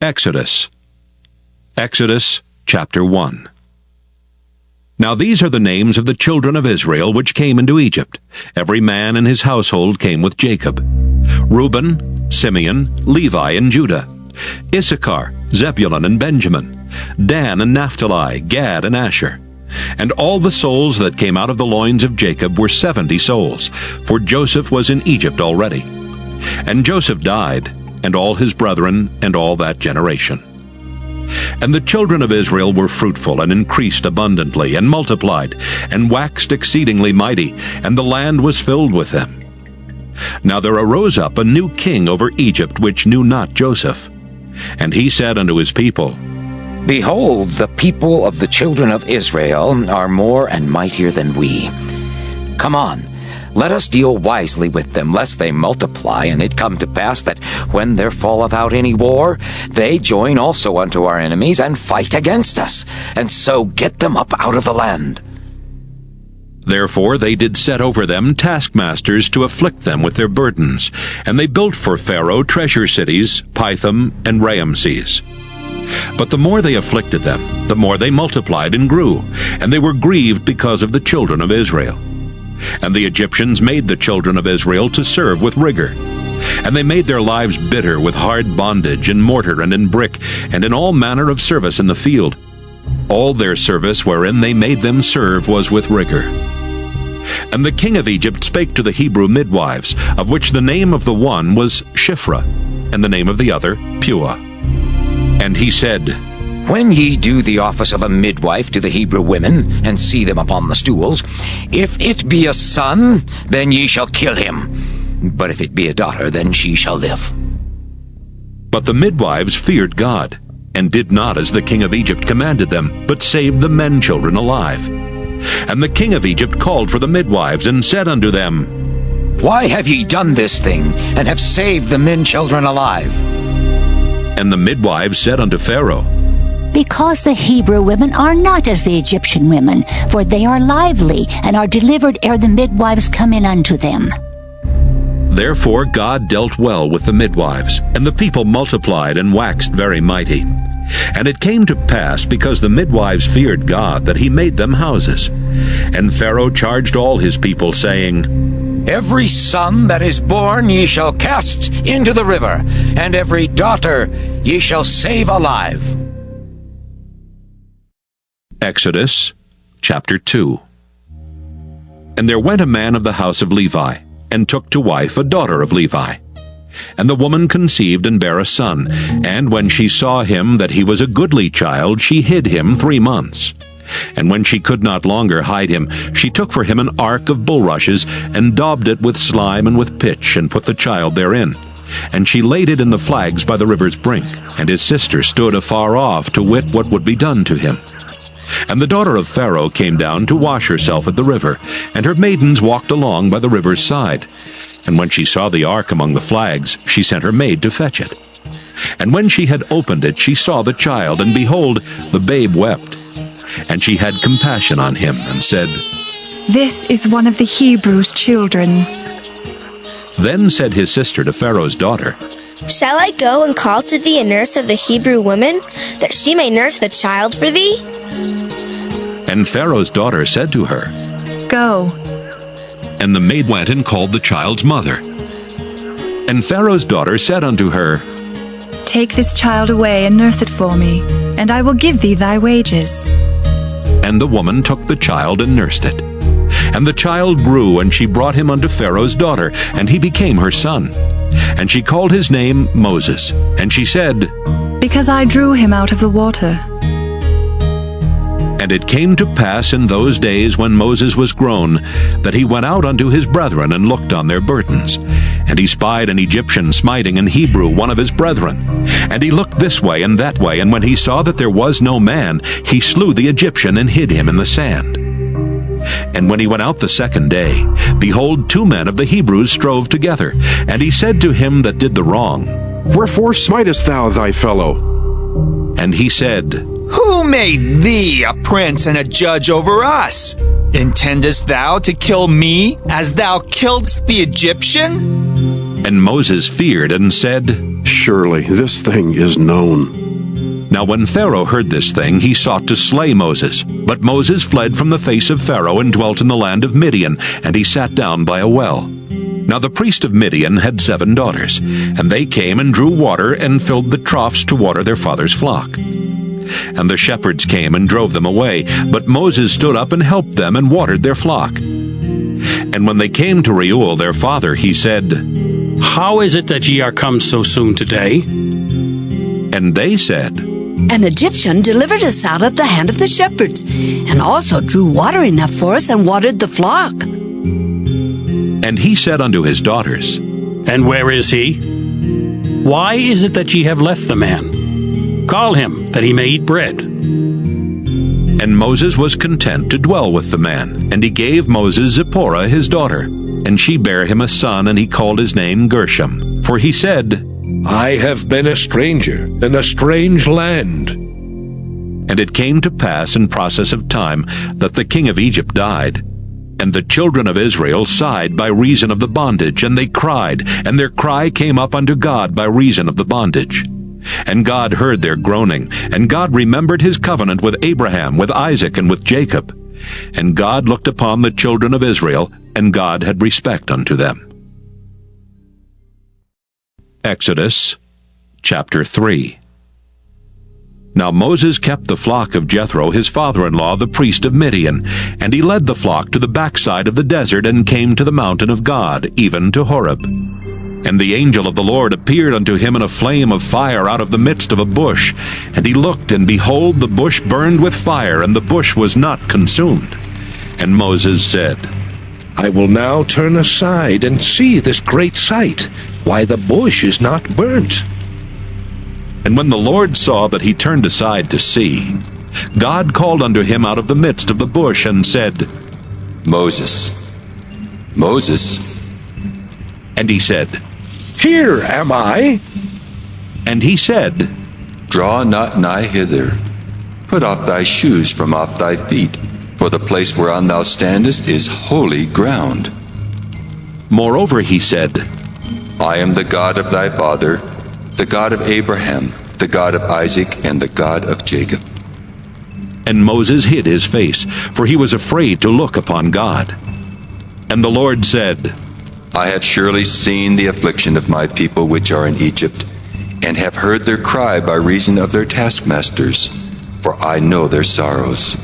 Exodus. Exodus chapter 1. Now these are the names of the children of Israel which came into Egypt. Every man in his household came with Jacob. Reuben, Simeon, Levi, and Judah. Issachar, Zebulun, and Benjamin. Dan and Naphtali, Gad and Asher. And all the souls that came out of the loins of Jacob were 70 souls, for Joseph was in Egypt already. And Joseph died, and all his brethren, and all that generation. And the children of Israel were fruitful, and increased abundantly, and multiplied, and waxed exceedingly mighty, and the land was filled with them. Now there arose up a new king over Egypt, which knew not Joseph. And he said unto his people, Behold, the people of the children of Israel are more and mightier than we. Come on, let us deal wisely with them, lest they multiply, and it come to pass that when there falleth out any war, they join also unto our enemies, and fight against us, and so get them up out of the land. Therefore they did set over them taskmasters to afflict them with their burdens, and they built for Pharaoh treasure cities, Pithom and Raamses. But the more they afflicted them, the more they multiplied and grew, and they were grieved because of the children of Israel. And the Egyptians made the children of Israel to serve with rigor. And they made their lives bitter with hard bondage, in mortar and in brick, and in all manner of service in the field. All their service wherein they made them serve was with rigor. And the king of Egypt spake to the Hebrew midwives, of which the name of the one was Shiphrah, and the name of the other Puah. And he said, When ye do the office of a midwife to the Hebrew women, and see them upon the stools, if it be a son, then ye shall kill him. But if it be a daughter, then she shall live. But the midwives feared God, and did not as the king of Egypt commanded them, but saved the men children alive. And the king of Egypt called for the midwives, and said unto them, Why have ye done this thing, and have saved the men children alive? And the midwives said unto Pharaoh, Because the Hebrew women are not as the Egyptian women, for they are lively, and are delivered ere the midwives come in unto them. Therefore God dealt well with the midwives, and the people multiplied and waxed very mighty. And it came to pass, because the midwives feared God, that he made them houses. And Pharaoh charged all his people, saying, Every son that is born ye shall cast into the river, and every daughter ye shall save alive. Exodus chapter 2. And there went a man of the house of Levi, and took to wife a daughter of Levi. And the woman conceived and bare a son, and when she saw him that he was a goodly child, she hid him 3 months. And when she could not longer hide him, she took for him an ark of bulrushes, and daubed it with slime and with pitch, and put the child therein. And she laid it in the flags by the river's brink, and his sister stood afar off to wit what would be done to him. And the daughter of Pharaoh came down to wash herself at the river, and her maidens walked along by the river's side. And when she saw the ark among the flags, she sent her maid to fetch it. And when she had opened it, she saw the child, and behold, the babe wept. And she had compassion on him, and said, This is one of the Hebrews' children. Then said his sister to Pharaoh's daughter, Shall I go and call to thee a nurse of the Hebrew woman, that she may nurse the child for thee? And Pharaoh's daughter said to her, Go. And the maid went and called the child's mother. And Pharaoh's daughter said unto her, Take this child away and nurse it for me, and I will give thee thy wages. And the woman took the child and nursed it. And the child grew, and she brought him unto Pharaoh's daughter, and he became her son. And she called his name Moses. And she said, Because I drew him out of the water. And it came to pass in those days when Moses was grown, that he went out unto his brethren, and looked on their burdens. And he spied an Egyptian smiting an Hebrew, one of his brethren. And he looked this way and that way, and when he saw that there was no man, he slew the Egyptian, and hid him in the sand. And when he went out the second day, behold, 2 men of the Hebrews strove together. And he said to him that did the wrong, Wherefore smitest thou thy fellow? And he said, Who made thee a prince and a judge over us? Intendest thou to kill me as thou killedst the Egyptian? And Moses feared and said, Surely this thing is known. Now when Pharaoh heard this thing, he sought to slay Moses. But Moses fled from the face of Pharaoh and dwelt in the land of Midian, and he sat down by a well. Now the priest of Midian had 7 daughters, and they came and drew water and filled the troughs to water their father's flock. And the shepherds came and drove them away, but Moses stood up and helped them and watered their flock. And when they came to Reuel their father, he said, How is it that ye are come so soon today? And they said, An Egyptian delivered us out of the hand of the shepherds, and also drew water enough for us and watered the flock. And he said unto his daughters, And where is he? Why is it that ye have left the man? Call him, that he may eat bread. And Moses was content to dwell with the man, and he gave Moses Zipporah his daughter. And she bare him a son, and he called his name Gershom. For he said, I have been a stranger in a strange land. And it came to pass in process of time that the king of Egypt died. And the children of Israel sighed by reason of the bondage, and they cried, and their cry came up unto God by reason of the bondage. And God heard their groaning, and God remembered his covenant with Abraham, with Isaac, and with Jacob. And God looked upon the children of Israel, and God had respect unto them. Exodus chapter 3. Now Moses kept the flock of Jethro his father-in-law, the priest of Midian, and he led the flock to the backside of the desert, and came to the mountain of God, even to Horeb. And the angel of the Lord appeared unto him in a flame of fire out of the midst of a bush. And he looked, and behold, the bush burned with fire, and the bush was not consumed. And Moses said, I will now turn aside and see this great sight, why the bush is not burnt. And when the Lord saw that he turned aside to see, God called unto him out of the midst of the bush, and said, Moses, Moses. And he said, Here am I. And he said, Draw not nigh hither. Put off thy shoes from off thy feet, for the place whereon thou standest is holy ground. Moreover he said, I am the God of thy father, the God of Abraham, the God of Isaac, and the God of Jacob. And Moses hid his face, for he was afraid to look upon God. And the Lord said, I have surely seen the affliction of my people which are in Egypt, and have heard their cry by reason of their taskmasters, for I know their sorrows.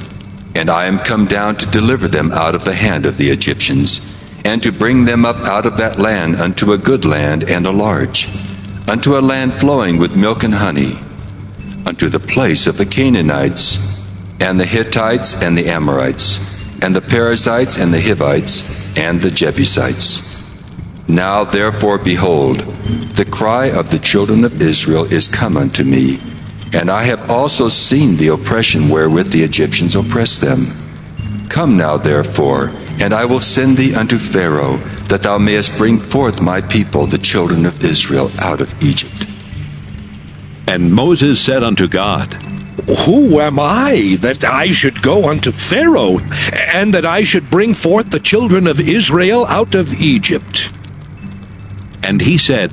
And I am come down to deliver them out of the hand of the Egyptians, and to bring them up out of that land unto a good land and a large, unto a land flowing with milk and honey, unto the place of the Canaanites, and the Hittites, and the Amorites, and the Perizzites, and the Hivites, and the Jebusites. Now therefore, behold, the cry of the children of Israel is come unto me, and I have also seen the oppression wherewith the Egyptians oppress them. Come now therefore, and I will send thee unto Pharaoh, that thou mayest bring forth my people, the children of Israel, out of Egypt. And Moses said unto God, Who am I, that I should go unto Pharaoh, and that I should bring forth the children of Israel out of Egypt? And he said,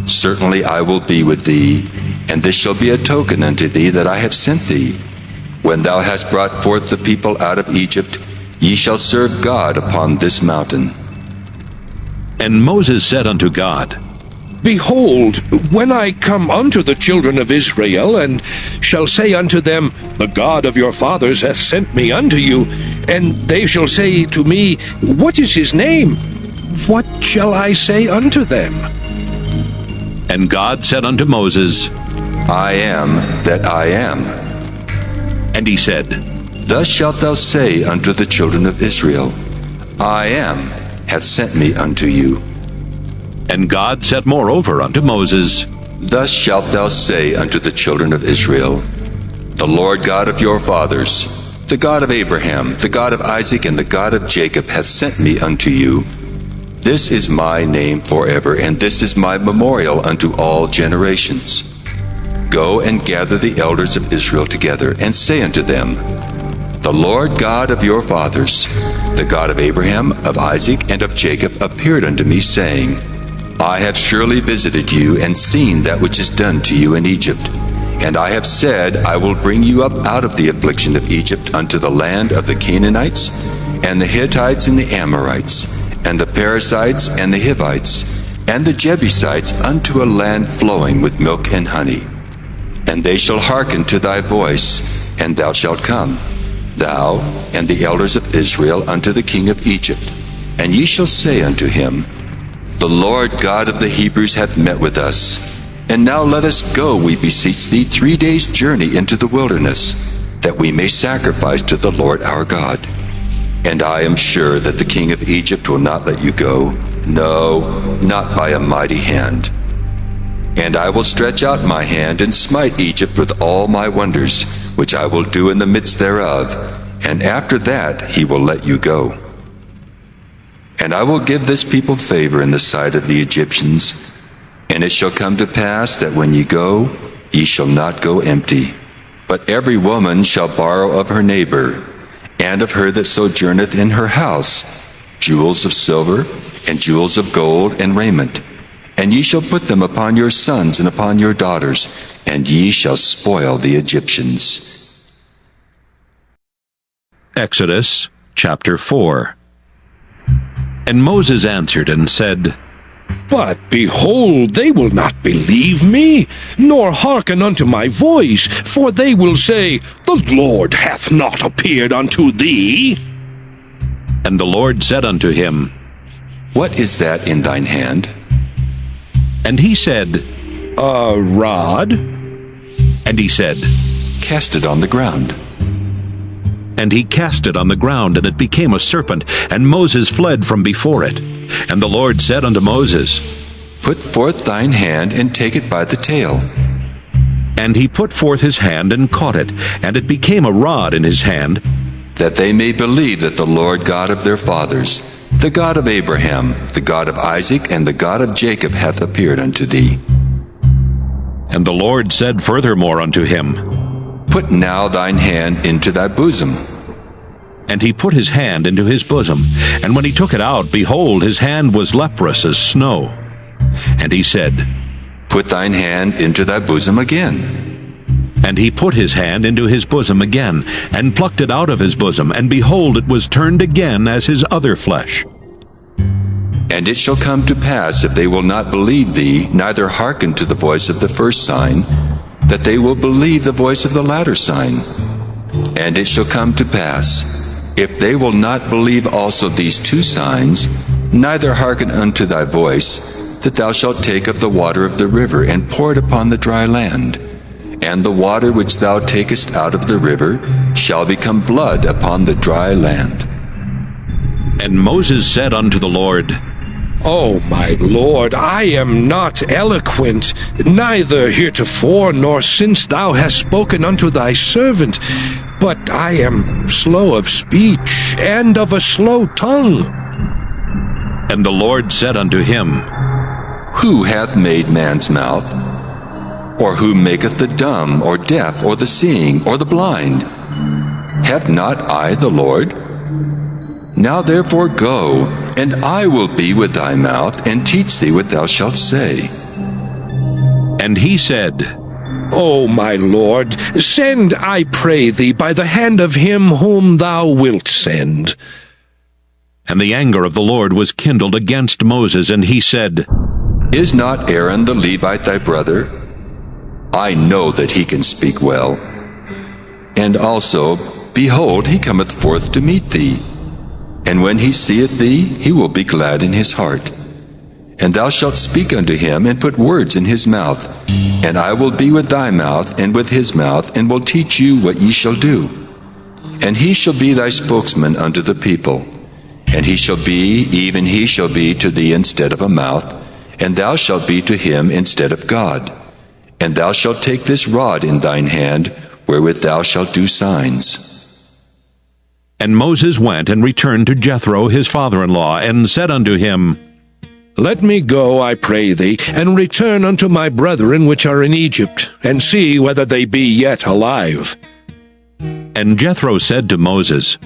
Certainly I will be with thee, and this shall be a token unto thee that I have sent thee. When thou hast brought forth the people out of Egypt, ye shall serve God upon this mountain. And Moses said unto God, Behold, when I come unto the children of Israel, and shall say unto them, The God of your fathers hath sent me unto you, and they shall say to me, What is his name? What shall I say unto them? And God said unto Moses, I am that I am. And he said, Thus shalt thou say unto the children of Israel, I am hath sent me unto you. And God said moreover unto Moses, Thus shalt thou say unto the children of Israel, The Lord God of your fathers, the God of Abraham, the God of Isaac, and the God of Jacob hath sent me unto you. This is my name forever, and this is my memorial unto all generations. Go and gather the elders of Israel together, and say unto them, The Lord God of your fathers, the God of Abraham, of Isaac, and of Jacob, appeared unto me, saying, I have surely visited you and seen that which is done to you in Egypt. And I have said, I will bring you up out of the affliction of Egypt unto the land of the Canaanites, and the Hittites, and the Amorites, and the Perizzites, and the Hivites, and the Jebusites, unto a land flowing with milk and honey. And they shall hearken to thy voice, and thou shalt come, thou and the elders of Israel, unto the king of Egypt. And ye shall say unto him, The Lord God of the Hebrews hath met with us. And now let us go, we beseech thee, 3 days' journey into the wilderness, that we may sacrifice to the Lord our God. And I am sure that the king of Egypt will not let you go, no, not by a mighty hand. And I will stretch out my hand and smite Egypt with all my wonders, which I will do in the midst thereof, and after that he will let you go. And I will give this people favor in the sight of the Egyptians. And it shall come to pass that when ye go, ye shall not go empty. But every woman shall borrow of her neighbor, and of her that sojourneth in her house, jewels of silver, and jewels of gold, and raiment. And ye shall put them upon your sons and upon your daughters, and ye shall spoil the Egyptians. Exodus chapter 4. And Moses answered and said, But behold, they will not believe me, nor hearken unto my voice, for they will say, The Lord hath not appeared unto thee. And the Lord said unto him, What is that in thine hand? And he said, A rod. And he said, Cast it on the ground. And he cast it on the ground, and it became a serpent, and Moses fled from before it. And the Lord said unto Moses, Put forth thine hand, and take it by the tail. And he put forth his hand, and caught it, and it became a rod in his hand, that they may believe that the Lord God of their fathers, the God of Abraham, the God of Isaac, and the God of Jacob hath appeared unto thee. And the Lord said furthermore unto him, Put now thine hand into thy bosom. And he put his hand into his bosom, and when he took it out, behold, his hand was leprous as snow. And he said, Put thine hand into thy bosom again. And he put his hand into his bosom again, and plucked it out of his bosom, and behold, it was turned again as his other flesh. And it shall come to pass, if they will not believe thee, neither hearken to the voice of the first sign, that they will believe the voice of the latter sign. And it shall come to pass, if they will not believe also these 2 signs, neither hearken unto thy voice, that thou shalt take of the water of the river, and pour it upon the dry land. And the water which thou takest out of the river shall become blood upon the dry land. And Moses said unto the Lord, O my Lord, I am not eloquent, neither heretofore nor since thou hast spoken unto thy servant, but I am slow of speech, and of a slow tongue. And the Lord said unto him, Who hath made man's mouth? Or who maketh the dumb, or deaf, or the seeing, or the blind? Have not I the Lord? Now therefore go, and I will be with thy mouth, and teach thee what thou shalt say. And he said, O my Lord, send, I pray thee, by the hand of him whom thou wilt send. And the anger of the Lord was kindled against Moses, and he said, Is not Aaron the Levite thy brother? I know that he can speak well. And also, behold, he cometh forth to meet thee. And when he seeth thee, he will be glad in his heart. And thou shalt speak unto him, and put words in his mouth. And I will be with thy mouth, and with his mouth, and will teach you what ye shall do. And he shall be thy spokesman unto the people. And he shall be, even he shall be to thee instead of a mouth, and thou shalt be to him instead of God. And thou shalt take this rod in thine hand, wherewith thou shalt do signs. And Moses went and returned to Jethro his father-in-law, and said unto him, Let me go, I pray thee, and return unto my brethren which are in Egypt, and see whether they be yet alive. And Jethro said to Moses,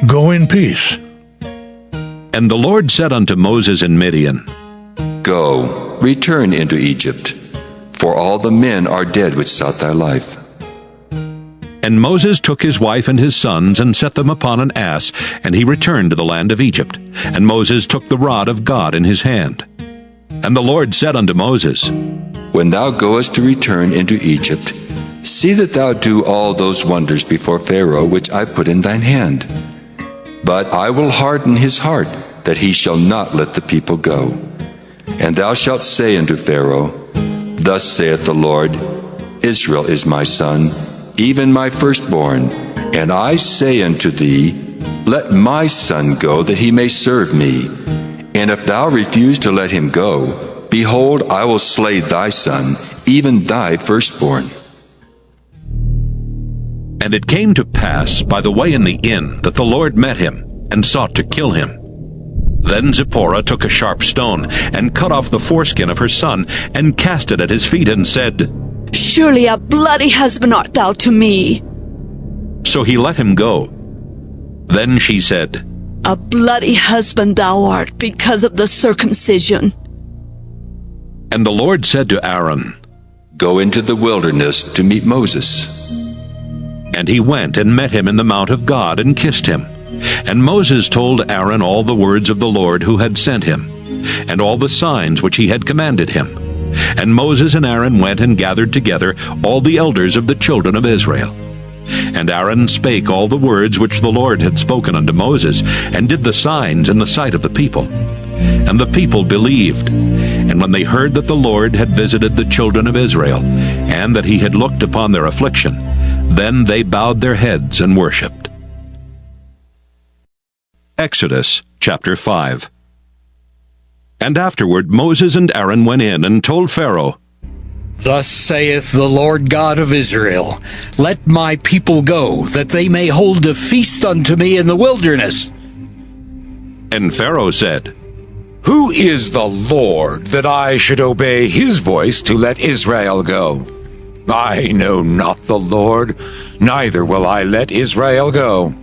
Go in peace. And the Lord said unto Moses in Midian, Go, return into Egypt, for all the men are dead which sought thy life. And Moses took his wife and his sons, and set them upon an ass, and he returned to the land of Egypt. And Moses took the rod of God in his hand. And the Lord said unto Moses, When thou goest to return into Egypt, see that thou do all those wonders before Pharaoh which I put in thine hand. But I will harden his heart, that he shall not let the people go. And thou shalt say unto Pharaoh, Thus saith the Lord, Israel is my son, even my firstborn. And I say unto thee, Let my son go, that he may serve me. And if thou refuse to let him go, behold, I will slay thy son, even thy firstborn. And it came to pass by the way in the inn that the Lord met him, and sought to kill him. Then Zipporah took a sharp stone, and cut off the foreskin of her son, and cast it at his feet, and said, Surely a bloody husband art thou to me. So he let him go. Then she said, A bloody husband thou art, because of the circumcision. And the Lord said to Aaron, Go into the wilderness to meet Moses. And he went and met him in the mount of God, and kissed him. And Moses told Aaron all the words of the Lord who had sent him, and all the signs which he had commanded him. And Moses and Aaron went and gathered together all the elders of the children of Israel. And Aaron spake all the words which the Lord had spoken unto Moses, and did the signs in the sight of the people. And the people believed. And when they heard that the Lord had visited the children of Israel, and that he had looked upon their affliction, then they bowed their heads and worshipped. Exodus chapter 5. And afterward Moses and Aaron went in and told Pharaoh, Thus saith the Lord God of Israel, Let my people go, that they may hold a feast unto me in the wilderness. And Pharaoh said, Who is the Lord, that I should obey his voice to let Israel go? I know not the Lord, neither will I let Israel go.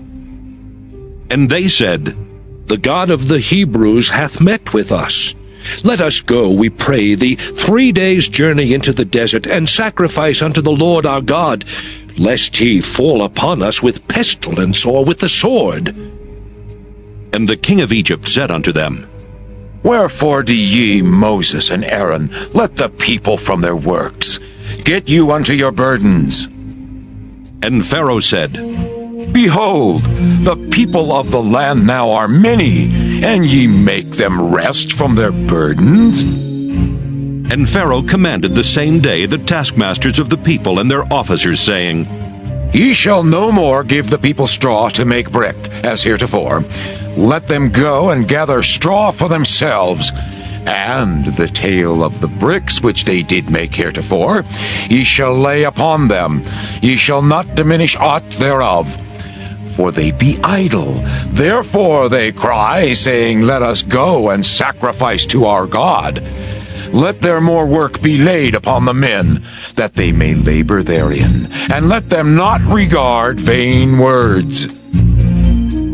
And they said, The God of the Hebrews hath met with us. Let us go, we pray thee, 3 days' journey into the desert, and sacrifice unto the Lord our God, lest he fall upon us with pestilence or with the sword. And the king of Egypt said unto them, Wherefore do ye, Moses and Aaron, let the people from their works? Get you unto your burdens. And Pharaoh said, Behold, the people of the land now are many, and ye make them rest from their burdens? And Pharaoh commanded the same day the taskmasters of the people and their officers, saying, Ye shall no more give the people straw to make brick, as heretofore. Let them go and gather straw for themselves, and the tale of the bricks which they did make heretofore, ye shall lay upon them. Ye shall not diminish aught thereof. For they be idle. Therefore they cry, saying, Let us go and sacrifice to our God. Let their more work be laid upon the men, that they may labor therein, and let them not regard vain words.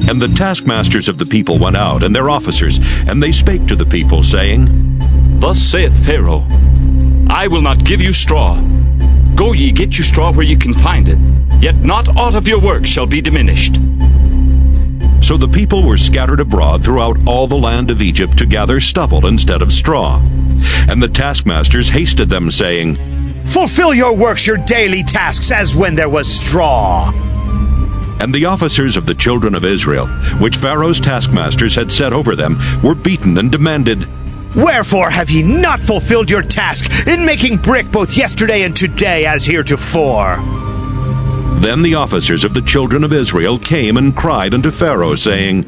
And the taskmasters of the people went out, and their officers, and they spake to the people, saying, Thus saith Pharaoh, I will not give you straw. Go ye, get you straw where ye can find it, yet not aught of your work shall be diminished. So the people were scattered abroad throughout all the land of Egypt to gather stubble instead of straw. And the taskmasters hasted them, saying, Fulfill your works, your daily tasks, as when there was straw. And the officers of the children of Israel, which Pharaoh's taskmasters had set over them, were beaten and demanded, Wherefore have ye not fulfilled your task in making brick both yesterday and today as heretofore? Then the officers of the children of Israel came and cried unto Pharaoh, saying,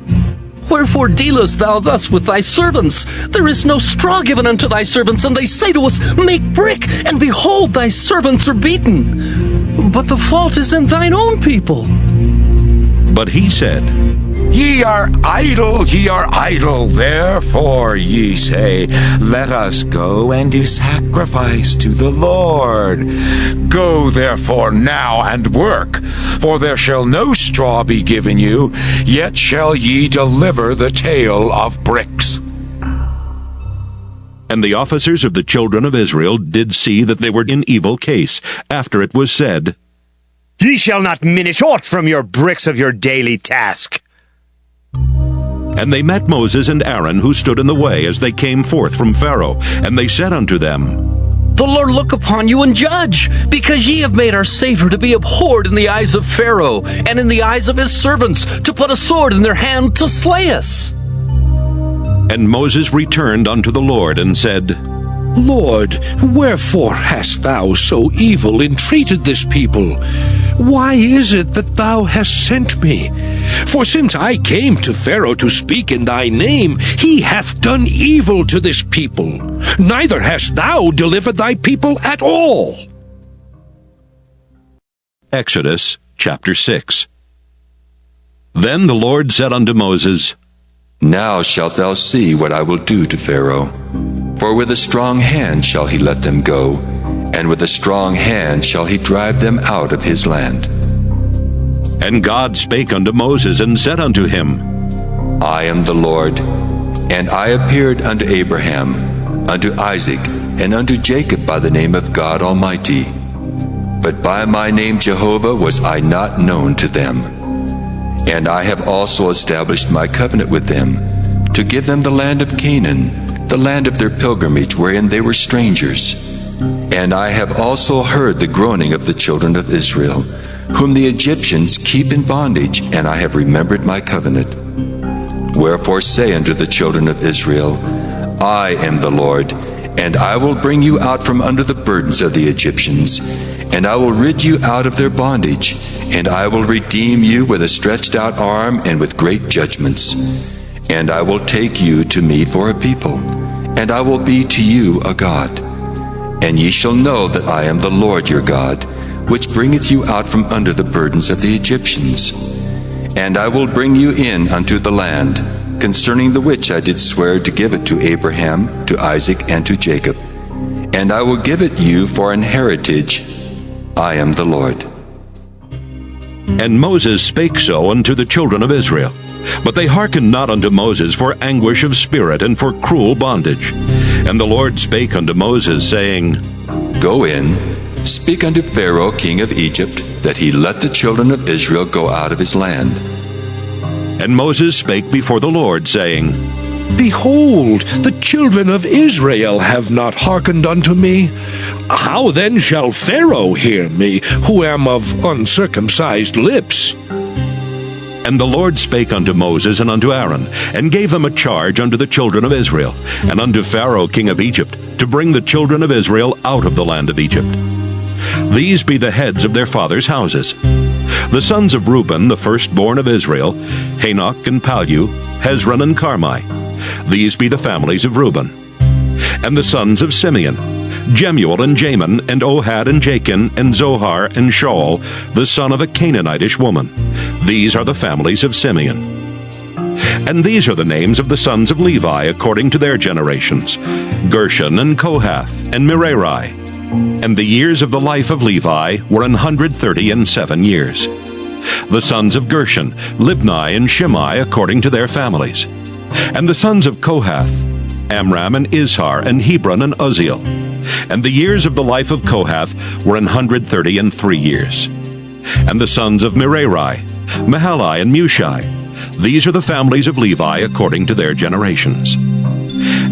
Wherefore dealest thou thus with thy servants? There is no straw given unto thy servants, and they say to us, Make brick, and behold, thy servants are beaten. But the fault is in thine own people. But he said, Ye are idle, therefore ye say, Let us go and do sacrifice to the Lord. Go therefore now and work, for there shall no straw be given you, yet shall ye deliver the tale of bricks. And the officers of the children of Israel did see that they were in evil case, after it was said, Ye shall not minish aught from your bricks of your daily task. And they met Moses and Aaron, who stood in the way as they came forth from Pharaoh. And they said unto them, The Lord look upon you and judge, because ye have made our Savior to be abhorred in the eyes of Pharaoh, and in the eyes of his servants, to put a sword in their hand to slay us. And Moses returned unto the Lord, and said, Lord, wherefore hast thou so evil entreated this people? Why is it that thou hast sent me? For since I came to Pharaoh to speak in thy name, he hath done evil to this people. Neither hast thou delivered thy people at all. Exodus chapter 6. Then the Lord said unto Moses, Now shalt thou see what I will do to Pharaoh. For with a strong hand shall he let them go, and with a strong hand shall he drive them out of his land. And God spake unto Moses, and said unto him, I am the Lord, and I appeared unto Abraham, unto Isaac, and unto Jacob by the name of God Almighty. But by my name Jehovah was I not known to them. And I have also established my covenant with them, to give them the land of Canaan, the land of their pilgrimage wherein they were strangers. And I have also heard the groaning of the children of Israel, whom the Egyptians keep in bondage, and I have remembered my covenant. Wherefore say unto the children of Israel, I am the Lord, and I will bring you out from under the burdens of the Egyptians, and I will rid you out of their bondage, and I will redeem you with a stretched out arm and with great judgments. And I will take you to me for a people, and I will be to you a God. And ye shall know that I am the Lord your God, which bringeth you out from under the burdens of the Egyptians. And I will bring you in unto the land, concerning the which I did swear to give it to Abraham, to Isaac, and to Jacob. And I will give it you for an heritage. I am the Lord. And Moses spake so unto the children of Israel. But they hearkened not unto Moses for anguish of spirit and for cruel bondage. And the Lord spake unto Moses, saying, Go in, speak unto Pharaoh king of Egypt, that he let the children of Israel go out of his land. And Moses spake before the Lord, saying, Behold, the children of Israel have not hearkened unto me. How then shall Pharaoh hear me, who am of uncircumcised lips? And the Lord spake unto Moses and unto Aaron, and gave them a charge unto the children of Israel, and unto Pharaoh king of Egypt, to bring the children of Israel out of the land of Egypt. These be the heads of their fathers' houses. The sons of Reuben, the firstborn of Israel, Hanok and Palu, Hezron and Carmi. These be the families of Reuben. And the sons of Simeon, Jemuel and Jamin, and Ohad and Jachin, and Zohar and Shaul, the son of a Canaanitish woman. These are the families of Simeon. And these are the names of the sons of Levi according to their generations, Gershon and Kohath and Merari. And the years of the life of Levi were 137 years. The sons of Gershon, Libni and Shimei according to their families. And the sons of Kohath, Amram and Izhar and Hebron and Uzziel. And the years of the life of Kohath were 133 years. And the sons of Merari, Mahali and Mushi. These are the families of Levi according to their generations.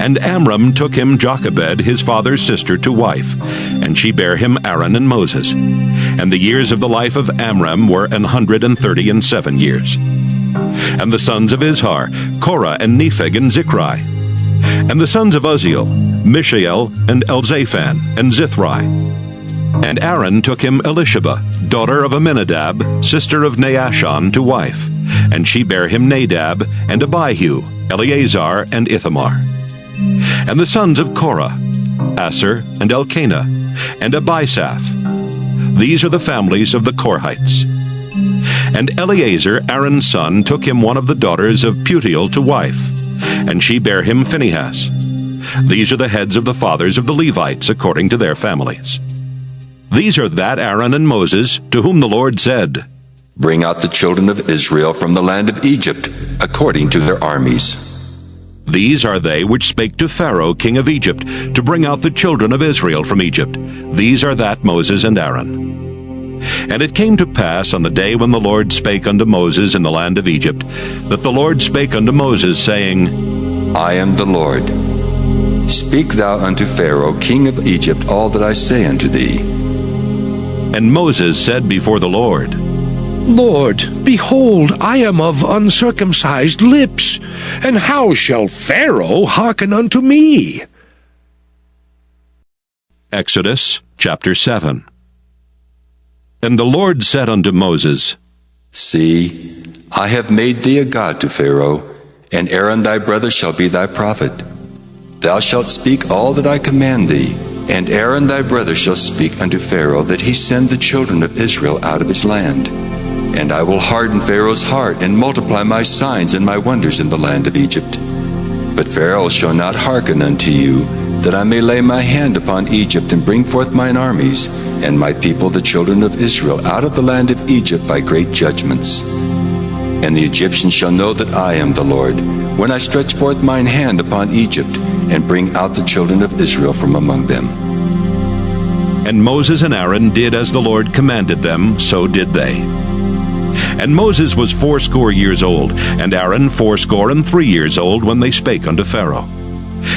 And Amram took him Jochebed, his father's sister, to wife, and she bare him Aaron and Moses. And the years of the life of Amram were 137 years. And the sons of Izhar, Korah and Nepheg and Zichri. And the sons of Uzziel, Mishael and Elzaphan and Zithri. And Aaron took him Elisheba, daughter of Amminadab, sister of Naashon, to wife, and she bare him Nadab and Abihu, Eleazar and Ithamar. And the sons of Korah, Asher and Elkanah, and Abisaph. These are the families of the Korhites. And Eleazar, Aaron's son, took him one of the daughters of Putiel to wife, and she bare him Phinehas. These are the heads of the fathers of the Levites according to their families. These are that Aaron and Moses, to whom the Lord said, Bring out the children of Israel from the land of Egypt, according to their armies. These are they which spake to Pharaoh king of Egypt, to bring out the children of Israel from Egypt. These are that Moses and Aaron. And it came to pass on the day when the Lord spake unto Moses in the land of Egypt, that the Lord spake unto Moses, saying, I am the Lord. Speak thou unto Pharaoh king of Egypt all that I say unto thee. And Moses said before the Lord, Lord, behold, I am of uncircumcised lips, and how shall Pharaoh hearken unto me? Exodus chapter 7. And the Lord said unto Moses, See, I have made thee a god to Pharaoh, and Aaron thy brother shall be thy prophet. Thou shalt speak all that I command thee, and Aaron thy brother shall speak unto Pharaoh, that he send the children of Israel out of his land. And I will harden Pharaoh's heart, and multiply my signs and my wonders in the land of Egypt. But Pharaoh shall not hearken unto you, that I may lay my hand upon Egypt, and bring forth mine armies, and my people the children of Israel out of the land of Egypt by great judgments. And the Egyptians shall know that I am the Lord, when I stretch forth mine hand upon Egypt, and bring out the children of Israel from among them. And Moses and Aaron did as the Lord commanded them, so did they. And Moses was 80 years old, and Aaron 83 years old, when they spake unto Pharaoh.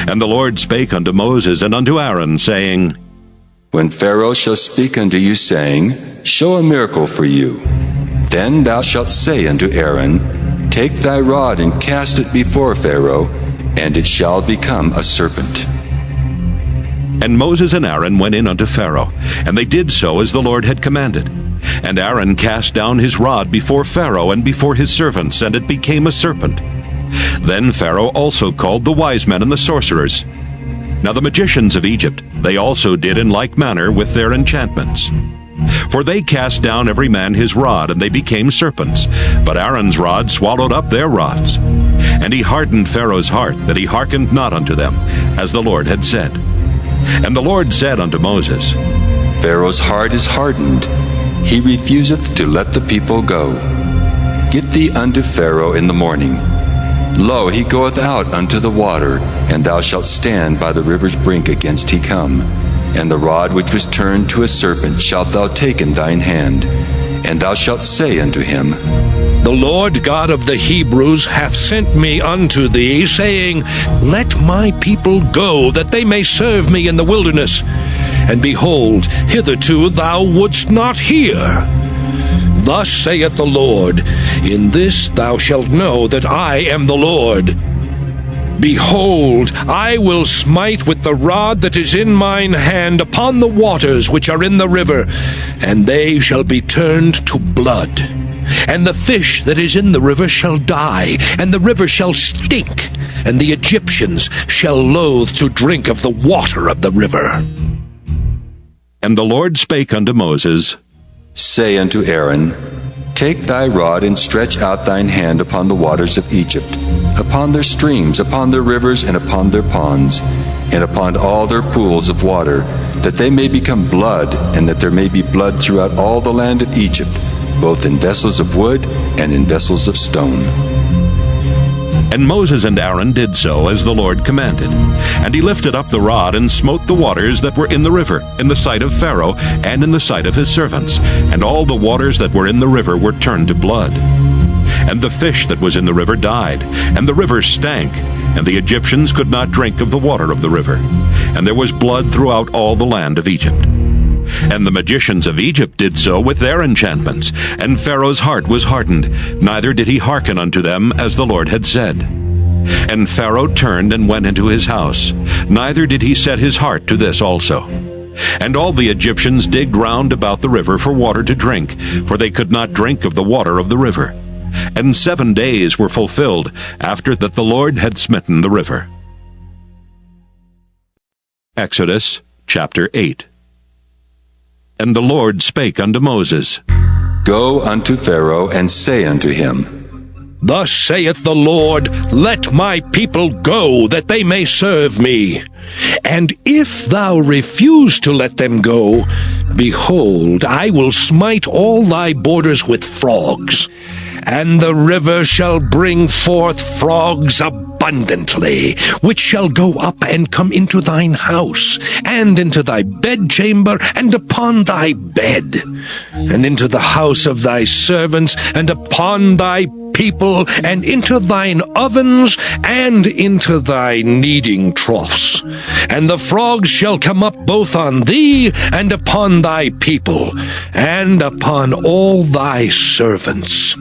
And the Lord spake unto Moses and unto Aaron, saying, When Pharaoh shall speak unto you, saying, Show a miracle for you, then thou shalt say unto Aaron, Take thy rod and cast it before Pharaoh, and it shall become a serpent. And Moses and Aaron went in unto Pharaoh, and they did so as the Lord had commanded. And Aaron cast down his rod before Pharaoh and before his servants, and it became a serpent. Then Pharaoh also called the wise men and the sorcerers. Now the magicians of Egypt, they also did in like manner with their enchantments. For they cast down every man his rod, and they became serpents. But Aaron's rod swallowed up their rods. And he hardened Pharaoh's heart, that he hearkened not unto them, as the Lord had said. And the Lord said unto Moses, Pharaoh's heart is hardened, he refuseth to let the people go. Get thee unto Pharaoh in the morning. Lo, he goeth out unto the water, and thou shalt stand by the river's brink against he come. And the rod which was turned to a serpent shalt thou take in thine hand, and thou shalt say unto him, The Lord God of the Hebrews hath sent me unto thee, saying, Let my people go, that they may serve me in the wilderness. And behold, hitherto thou wouldst not hear. Thus saith the Lord, In this thou shalt know that I am the Lord. Behold, I will smite with the rod that is in mine hand upon the waters which are in the river, and they shall be turned to blood. And the fish that is in the river shall die, and the river shall stink, and the Egyptians shall loathe to drink of the water of the river. And the Lord spake unto Moses, Say unto Aaron, Take thy rod and stretch out thine hand upon the waters of Egypt, upon their streams, upon their rivers, and upon their ponds, and upon all their pools of water, that they may become blood, and that there may be blood throughout all the land of Egypt, both in vessels of wood and in vessels of stone. And Moses and Aaron did so as the Lord commanded. And he lifted up the rod and smote the waters that were in the river, in the sight of Pharaoh, and in the sight of his servants. And all the waters that were in the river were turned to blood. And the fish that was in the river died, and the river stank, and the Egyptians could not drink of the water of the river. And there was blood throughout all the land of Egypt. And the magicians of Egypt did so with their enchantments, and Pharaoh's heart was hardened, neither did he hearken unto them as the Lord had said. And Pharaoh turned and went into his house, neither did he set his heart to this also. And all the Egyptians digged round about the river for water to drink, for they could not drink of the water of the river. And 7 days were fulfilled after that the Lord had smitten the river. Exodus chapter 8. And the Lord spake unto Moses, Go unto Pharaoh, and say unto him, Thus saith the Lord, Let my people go, that they may serve me. And if thou refuse to let them go, behold, I will smite all thy borders with frogs. And the river shall bring forth frogs abundantly, which shall go up and come into thine house, and into thy bedchamber, and upon thy bed, and into the house of thy servants, and upon thy people, and into thine ovens, and into thy kneading troughs. And the frogs shall come up both on thee, and upon thy people, and upon all thy servants.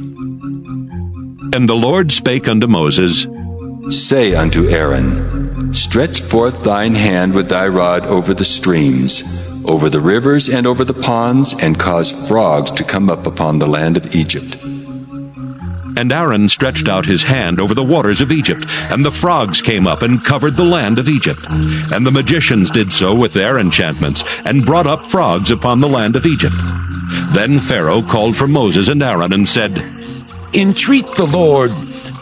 And the Lord spake unto Moses, Say unto Aaron, Stretch forth thine hand with thy rod over the streams, over the rivers and over the ponds, and cause frogs to come up upon the land of Egypt. And Aaron stretched out his hand over the waters of Egypt, and the frogs came up and covered the land of Egypt. And the magicians did so with their enchantments, and brought up frogs upon the land of Egypt. Then Pharaoh called for Moses and Aaron, and said, Entreat the Lord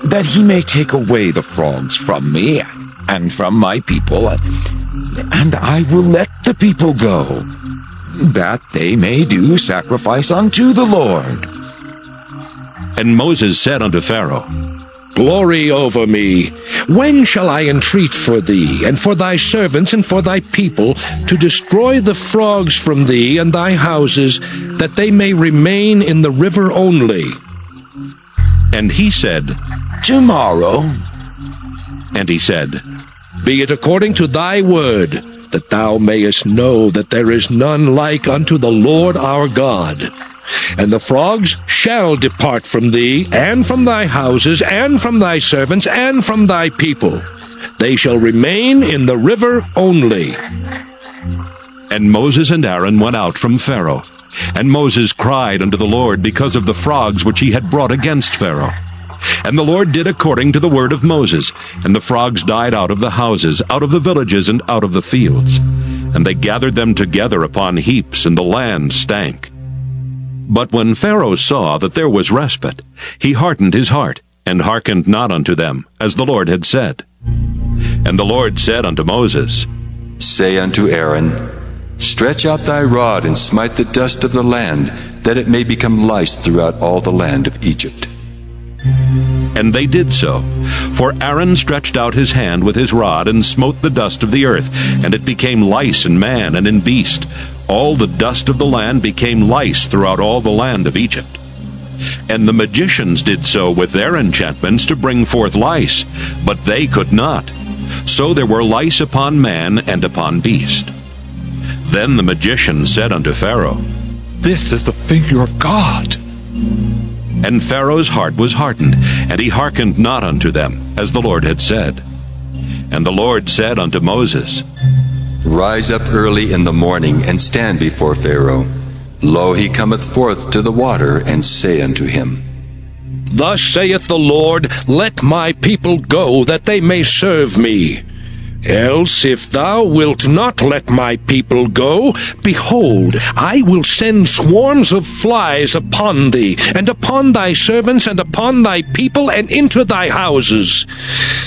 that he may take away the frogs from me and from my people, and I will let the people go, that they may do sacrifice unto the Lord. And Moses said unto Pharaoh, Glory over me! When shall I entreat for thee, and for thy servants, and for thy people, to destroy the frogs from thee and thy houses, that they may remain in the river only? And he said, Tomorrow. And he said, Be it according to thy word, that thou mayest know that there is none like unto the Lord our God. And the frogs shall depart from thee, and from thy houses, and from thy servants, and from thy people. They shall remain in the river only. And Moses and Aaron went out from Pharaoh. And Moses cried unto the Lord because of the frogs which he had brought against Pharaoh. And the Lord did according to the word of Moses, and the frogs died out of the houses, out of the villages, and out of the fields. And they gathered them together upon heaps, and the land stank. But when Pharaoh saw that there was respite, he hardened his heart, and hearkened not unto them, as the Lord had said. And the Lord said unto Moses, Say unto Aaron, Stretch out thy rod, and smite the dust of the land, that it may become lice throughout all the land of Egypt. And they did so. For Aaron stretched out his hand with his rod, and smote the dust of the earth, and it became lice in man and in beast. All the dust of the land became lice throughout all the land of Egypt. And the magicians did so with their enchantments to bring forth lice, but they could not. So there were lice upon man and upon beast. Then the magician said unto Pharaoh, This is the finger of God. And Pharaoh's heart was hardened, and he hearkened not unto them, as the Lord had said. And the Lord said unto Moses, Rise up early in the morning, and stand before Pharaoh. Lo, he cometh forth to the water, and say unto him, Thus saith the Lord, Let my people go, that they may serve me. Else, if thou wilt not let my people go, behold, I will send swarms of flies upon thee, and upon thy servants, and upon thy people, and into thy houses.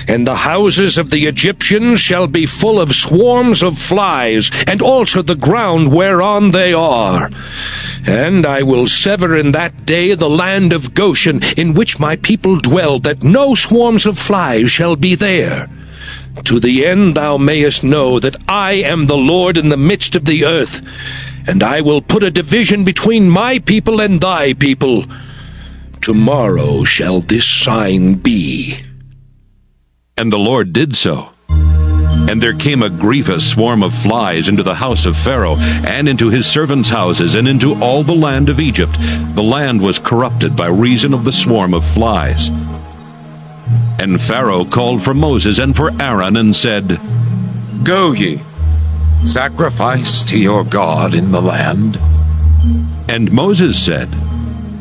And the houses of the Egyptians shall be full of swarms of flies, and also the ground whereon they are. And I will sever in that day the land of Goshen, in which my people dwell, that no swarms of flies shall be there. To the end thou mayest know that I am the Lord in the midst of the earth, and I will put a division between my people and thy people. Tomorrow shall this sign be. And the Lord did so. And there came a grievous swarm of flies into the house of Pharaoh, and into his servants' houses, and into all the land of Egypt. The land was corrupted by reason of the swarm of flies. And Pharaoh called for Moses and for Aaron, and said, Go ye, sacrifice to your God in the land. And Moses said,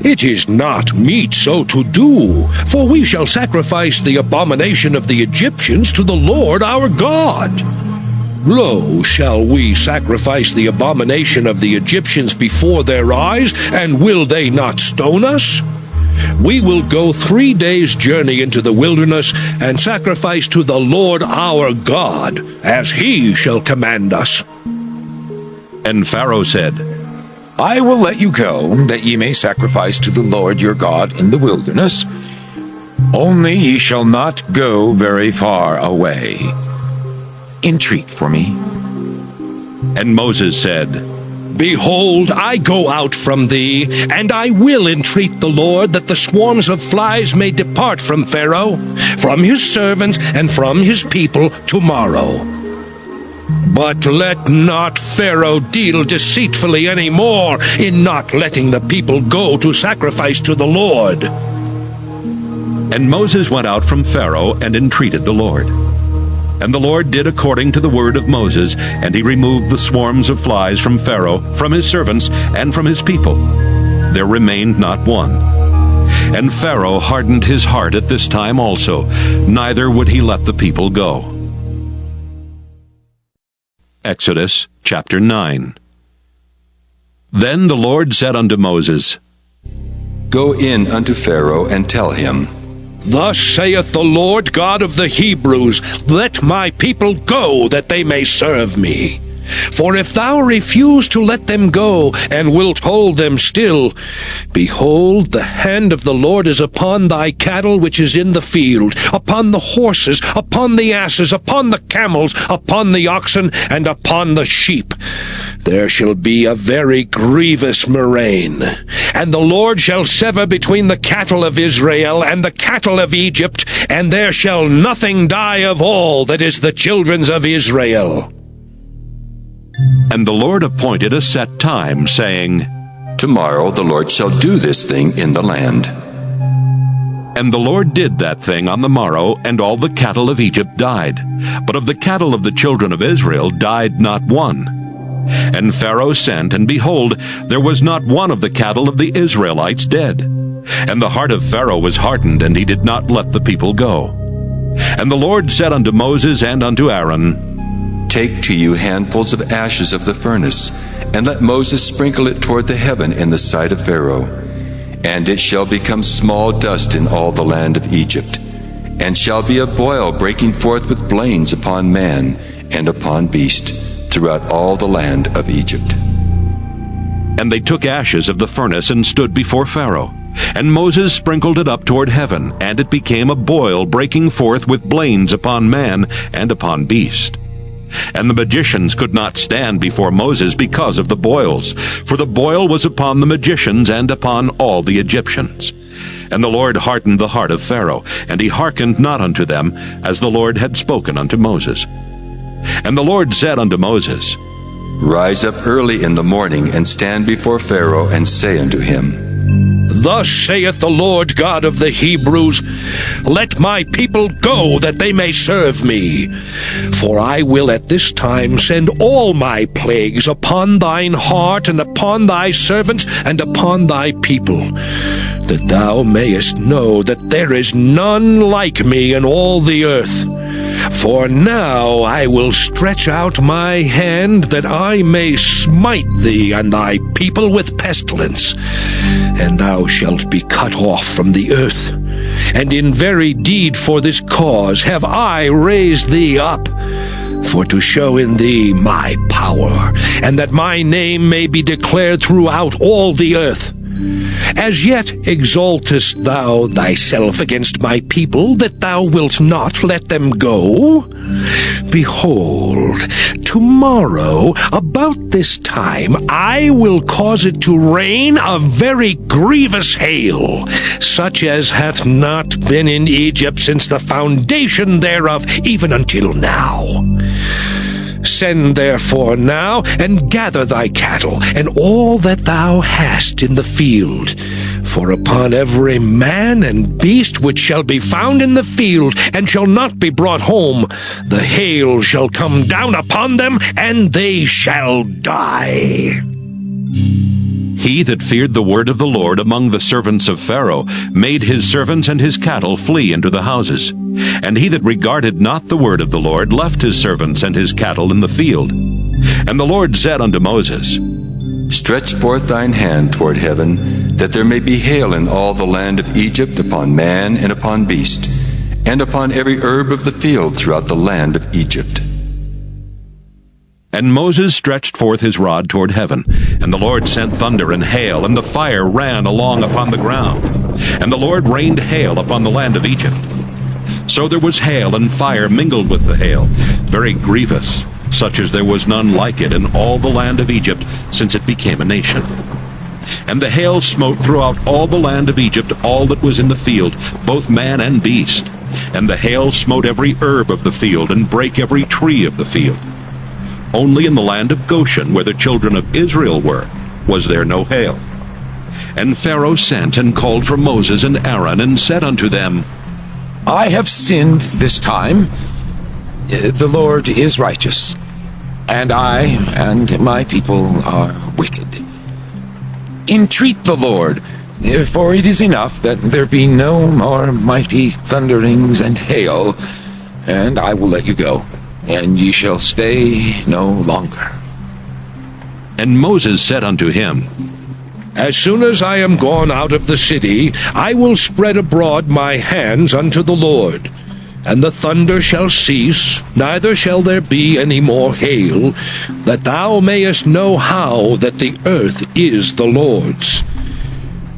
It is not meet so to do, for we shall sacrifice the abomination of the Egyptians to the Lord our God. Lo, shall we sacrifice the abomination of the Egyptians before their eyes, and will they not stone us? We will go 3 days' journey into the wilderness, and sacrifice to the Lord our God, as he shall command us. And Pharaoh said, I will let you go, that ye may sacrifice to the Lord your God in the wilderness. Only ye shall not go very far away. Entreat for me. And Moses said, Behold, I go out from thee, and I will entreat the Lord that the swarms of flies may depart from Pharaoh, from his servants, and from his people tomorrow. But let not Pharaoh deal deceitfully any more in not letting the people go to sacrifice to the Lord. And Moses went out from Pharaoh and entreated the Lord. And the Lord did according to the word of Moses, and he removed the swarms of flies from Pharaoh, from his servants, and from his people. There remained not one. And Pharaoh hardened his heart at this time also, neither would he let the people go. Exodus chapter 9. Then the Lord said unto Moses, Go in unto Pharaoh, and tell him, Thus saith the Lord God of the Hebrews, Let my people go, that they may serve me. For if thou refuse to let them go, and wilt hold them still, behold, the hand of the Lord is upon thy cattle which is in the field, upon the horses, upon the asses, upon the camels, upon the oxen, and upon the sheep. There shall be a very grievous murrain. And the Lord shall sever between the cattle of Israel and the cattle of Egypt, and there shall nothing die of all that is the children's of Israel. And the Lord appointed a set time, saying, Tomorrow the Lord shall do this thing in the land. And the Lord did that thing on the morrow, and all the cattle of Egypt died. But of the cattle of the children of Israel died not one. And Pharaoh sent, and behold, there was not one of the cattle of the Israelites dead. And the heart of Pharaoh was hardened, and he did not let the people go. And the Lord said unto Moses and unto Aaron, Take to you handfuls of ashes of the furnace, and let Moses sprinkle it toward the heaven in the sight of Pharaoh. And it shall become small dust in all the land of Egypt, and shall be a boil breaking forth with blains upon man and upon beast throughout all the land of Egypt. And they took ashes of the furnace and stood before Pharaoh. And Moses sprinkled it up toward heaven, and it became a boil breaking forth with blains upon man and upon beast. And the magicians could not stand before Moses because of the boils, for the boil was upon the magicians and upon all the Egyptians. And the Lord hardened the heart of Pharaoh, and he hearkened not unto them, as the Lord had spoken unto Moses. And the Lord said unto Moses, Rise up early in the morning, and stand before Pharaoh, and say unto him, Thus saith the Lord God of the Hebrews, Let my people go, that they may serve me. For I will at this time send all my plagues upon thine heart, and upon thy servants, and upon thy people, that thou mayest know that there is none like me in all the earth. For now I will stretch out my hand, that I may smite thee and thy people with pestilence, and thou shalt be cut off from the earth. And in very deed for this cause have I raised thee up, for to show in thee my power, and that my name may be declared throughout all the earth. As yet exaltest thou thyself against my people, that thou wilt not let them go? Behold, tomorrow, about this time, I will cause it to rain a very grievous hail, such as hath not been in Egypt since the foundation thereof, even until now. Send therefore now, and gather thy cattle, and all that thou hast in the field. For upon every man and beast which shall be found in the field, and shall not be brought home, the hail shall come down upon them, and they shall die. He that feared the word of the Lord among the servants of Pharaoh made his servants and his cattle flee into the houses. And he that regarded not the word of the Lord left his servants and his cattle in the field. And the Lord said unto Moses, Stretch forth thine hand toward heaven, that there may be hail in all the land of Egypt upon man and upon beast, and upon every herb of the field throughout the land of Egypt. And Moses stretched forth his rod toward heaven, and the Lord sent thunder and hail, and the fire ran along upon the ground. And the Lord rained hail upon the land of Egypt. So there was hail and fire mingled with the hail, very grievous, such as there was none like it in all the land of Egypt since it became a nation. And the hail smote throughout all the land of Egypt all that was in the field, both man and beast. And the hail smote every herb of the field, and brake every tree of the field. Only in the land of Goshen, where the children of Israel were, was there no hail. And Pharaoh sent and called for Moses and Aaron, and said unto them, I have sinned this time. The Lord is righteous, and I and my people are wicked. Entreat the Lord, for it is enough that there be no more mighty thunderings and hail, and I will let you go, and ye shall stay no longer. And Moses said unto him, As soon as I am gone out of the city, I will spread abroad my hands unto the Lord. And the thunder shall cease, neither shall there be any more hail, that thou mayest know how that the earth is the Lord's.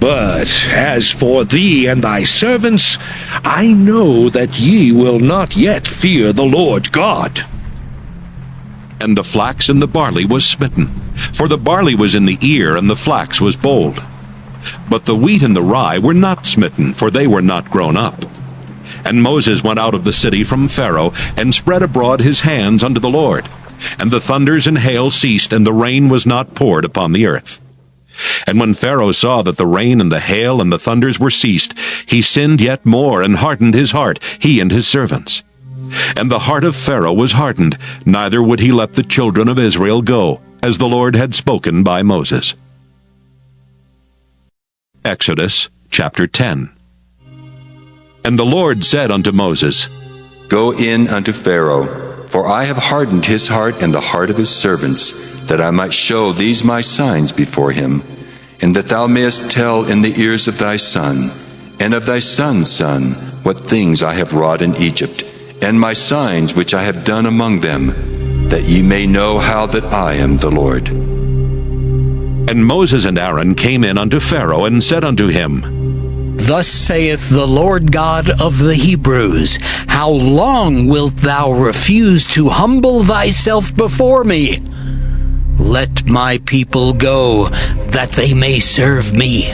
But as for thee and thy servants, I know that ye will not yet fear the Lord God. And the flax and the barley was smitten, for the barley was in the ear, and the flax was bold. But the wheat and the rye were not smitten, for they were not grown up. And Moses went out of the city from Pharaoh, and spread abroad his hands unto the Lord. And the thunders and hail ceased, and the rain was not poured upon the earth. And when Pharaoh saw that the rain and the hail and the thunders were ceased, he sinned yet more, and hardened his heart, he and his servants. And the heart of Pharaoh was hardened, neither would he let the children of Israel go, as the Lord had spoken by Moses. Exodus chapter 10. And the Lord said unto Moses, Go in unto Pharaoh, for I have hardened his heart and the heart of his servants, that I might show these my signs before him, and that thou mayest tell in the ears of thy son, and of thy son's son, what things I have wrought in Egypt, and my signs which I have done among them, that ye may know how that I am the Lord. And Moses and Aaron came in unto Pharaoh, and said unto him, Thus saith the Lord God of the Hebrews, How long wilt thou refuse to humble thyself before me? Let my people go, that they may serve me.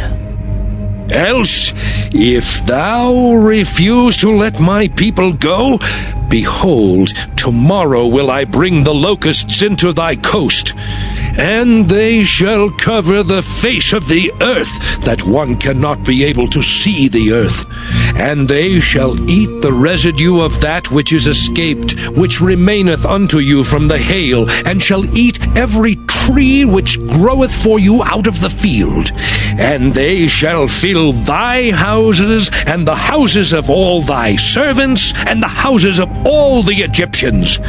Else, if thou refuse to let my people go, behold, tomorrow will I bring the locusts into thy coast, and they shall cover the face of the earth, that one cannot be able to see the earth. And they shall eat the residue of that which is escaped, which remaineth unto you from the hail, and shall eat every tree which groweth for you out of the field. And they shall fill thy houses, and the houses of all thy servants, and the houses of all the Egyptians,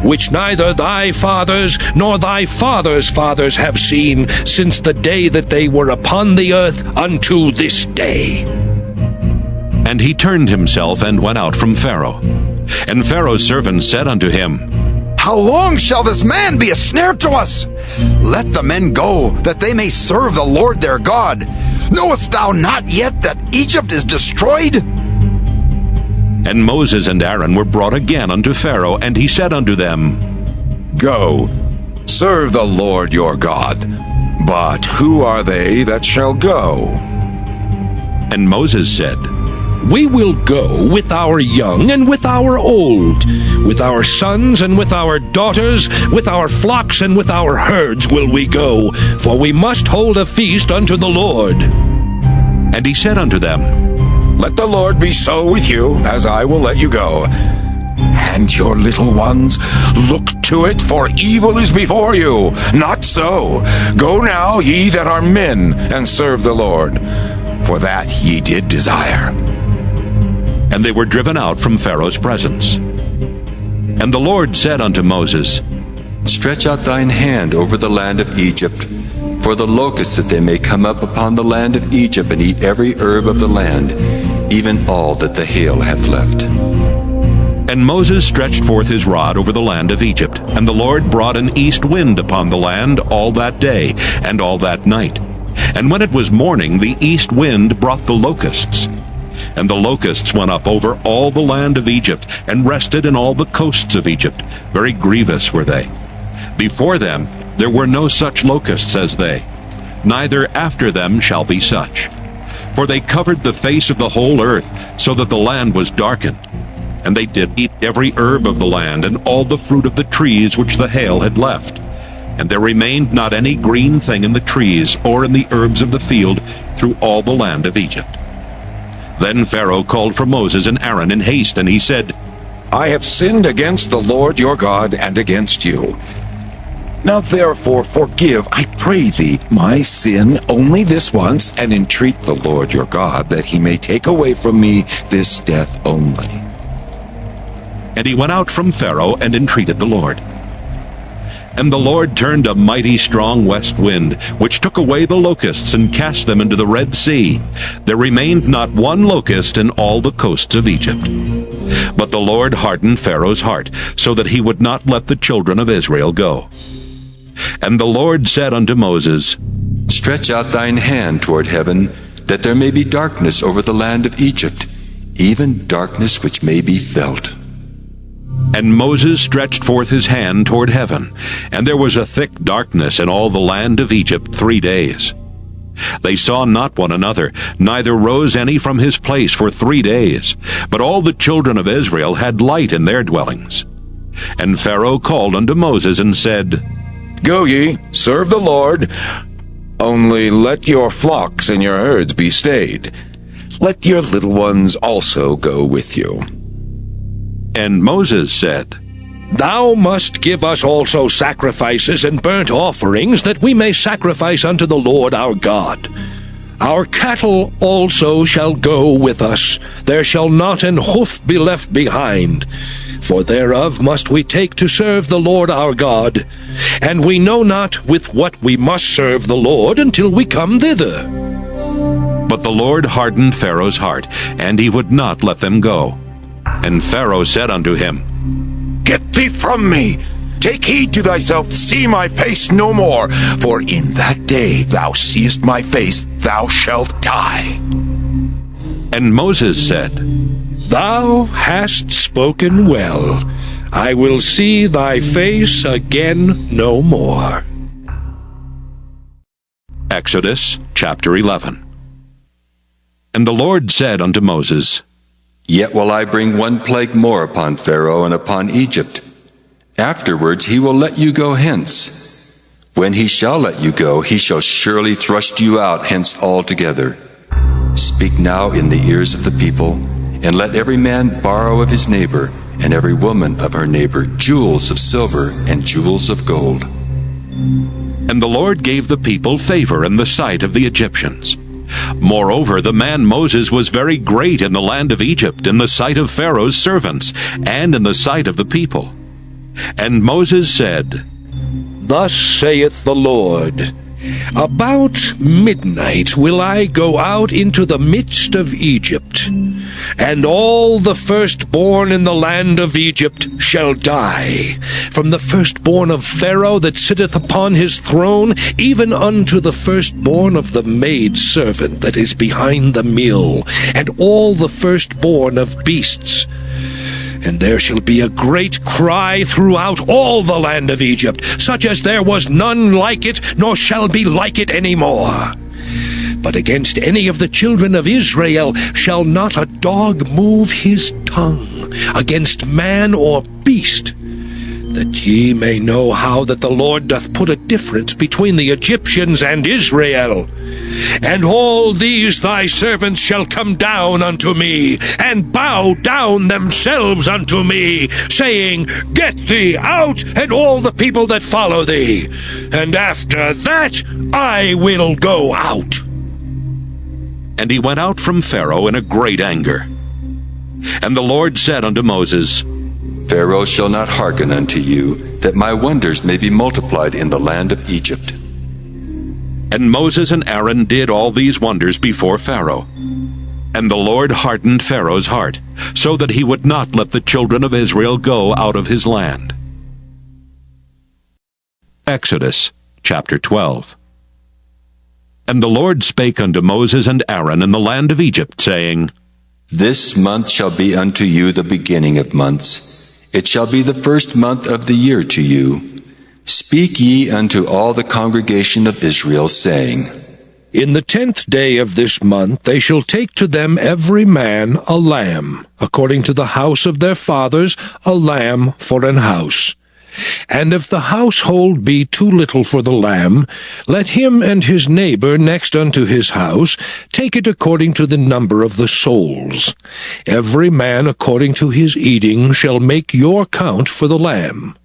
which neither thy fathers nor thy fathers' fathers have seen, since the day that they were upon the earth unto this day. And he turned himself and went out from Pharaoh. And Pharaoh's servants said unto him, How long shall this man be a snare to us? Let the men go, that they may serve the Lord their God. Knowest thou not yet that Egypt is destroyed? And Moses and Aaron were brought again unto Pharaoh, and he said unto them, Go, serve the Lord your God. But who are they that shall go? And Moses said, We will go with our young and with our old, with our sons and with our daughters, with our flocks and with our herds will we go, for we must hold a feast unto the Lord. And he said unto them, Let the Lord be so with you, as I will let you go. And your little ones, look to it, for evil is before you. Not so. Go now, ye that are men, and serve the Lord, for that ye did desire. And they were driven out from Pharaoh's presence. And the Lord said unto Moses, Stretch out thine hand over the land of Egypt, for the locusts, that they may come up upon the land of Egypt, and eat every herb of the land, even all that the hail hath left. And Moses stretched forth his rod over the land of Egypt, and And the Lord brought an east wind upon the land all that day and all that night. And when it was morning, the east wind brought the locusts. And the locusts went up over all the land of Egypt, and rested in all the coasts of Egypt. Very grievous were they. Before them there were no such locusts as they, neither after them shall be such. For they covered the face of the whole earth, so that the land was darkened. And they did eat every herb of the land, and all the fruit of the trees which the hail had left. And there remained not any green thing in the trees, or in the herbs of the field, through all the land of Egypt. Then Pharaoh called for Moses and Aaron in haste, and he said, I have sinned against the Lord your God and against you. Now therefore forgive, I pray thee, my sin only this once, and entreat the Lord your God that he may take away from me this death only. And he went out from Pharaoh and entreated the Lord. And the Lord turned a mighty strong west wind, which took away the locusts and cast them into the Red Sea. There remained not one locust in all the coasts of Egypt. But the Lord hardened Pharaoh's heart, so that he would not let the children of Israel go. And the Lord said unto Moses, Stretch out thine hand toward heaven, that there may be darkness over the land of Egypt, even darkness which may be felt. And Moses stretched forth his hand toward heaven, and there was a thick darkness in all the land of Egypt 3 days. They saw not one another, neither rose any from his place for 3 days. But all the children of Israel had light in their dwellings. And Pharaoh called unto Moses and said, Go ye, serve the Lord, only let your flocks and your herds be stayed. Let your little ones also go with you. And Moses said, Thou must give us also sacrifices and burnt offerings, that we may sacrifice unto the Lord our God. Our cattle also shall go with us. There shall not an hoof be left behind. For thereof must we take to serve the Lord our God. And we know not with what we must serve the Lord until we come thither. But the Lord hardened Pharaoh's heart, and he would not let them go. And Pharaoh said unto him, Get thee from me! Take heed to thyself, see my face no more, for in that day thou seest my face, thou shalt die. And Moses said, Thou hast spoken well. I will see thy face again no more. Exodus chapter 11. And the Lord said unto Moses, Yet will I bring one plague more upon Pharaoh and upon Egypt. Afterwards he will let you go hence. When he shall let you go, he shall surely thrust you out hence altogether. Speak now in the ears of the people, and let every man borrow of his neighbor, and every woman of her neighbor, jewels of silver and jewels of gold. And the Lord gave the people favor in the sight of the Egyptians. Moreover, the man Moses was very great in the land of Egypt, in the sight of Pharaoh's servants, and in the sight of the people. And Moses said, Thus saith the Lord, About midnight will I go out into the midst of Egypt, and all the firstborn in the land of Egypt shall die, from the firstborn of Pharaoh that sitteth upon his throne, even unto the firstborn of the maidservant that is behind the mill, and all the firstborn of beasts. And there shall be a great cry throughout all the land of Egypt, such as there was none like it, nor shall be like it any more. But against any of the children of Israel shall not a dog move his tongue, against man or beast, that ye may know how that the Lord doth put a difference between the Egyptians and Israel. And all these thy servants shall come down unto me, and bow down themselves unto me, saying, Get thee out, and all the people that follow thee. And after that I will go out. And he went out from Pharaoh in a great anger. And the Lord said unto Moses, Pharaoh shall not hearken unto you, that my wonders may be multiplied in the land of Egypt. And Moses and Aaron did all these wonders before Pharaoh. And the Lord hardened Pharaoh's heart, so that he would not let the children of Israel go out of his land. Exodus chapter 12. And the Lord spake unto Moses and Aaron in the land of Egypt, saying, This month shall be unto you the beginning of months. It shall be the first month of the year to you. Speak ye unto all the congregation of Israel, saying, In the 10th day of this month they shall take to them every man a lamb, according to the house of their fathers, a lamb for an house. And if the household be too little for the lamb, let him and his neighbor next unto his house take it according to the number of the souls. Every man according to his eating shall make your count for the lamb.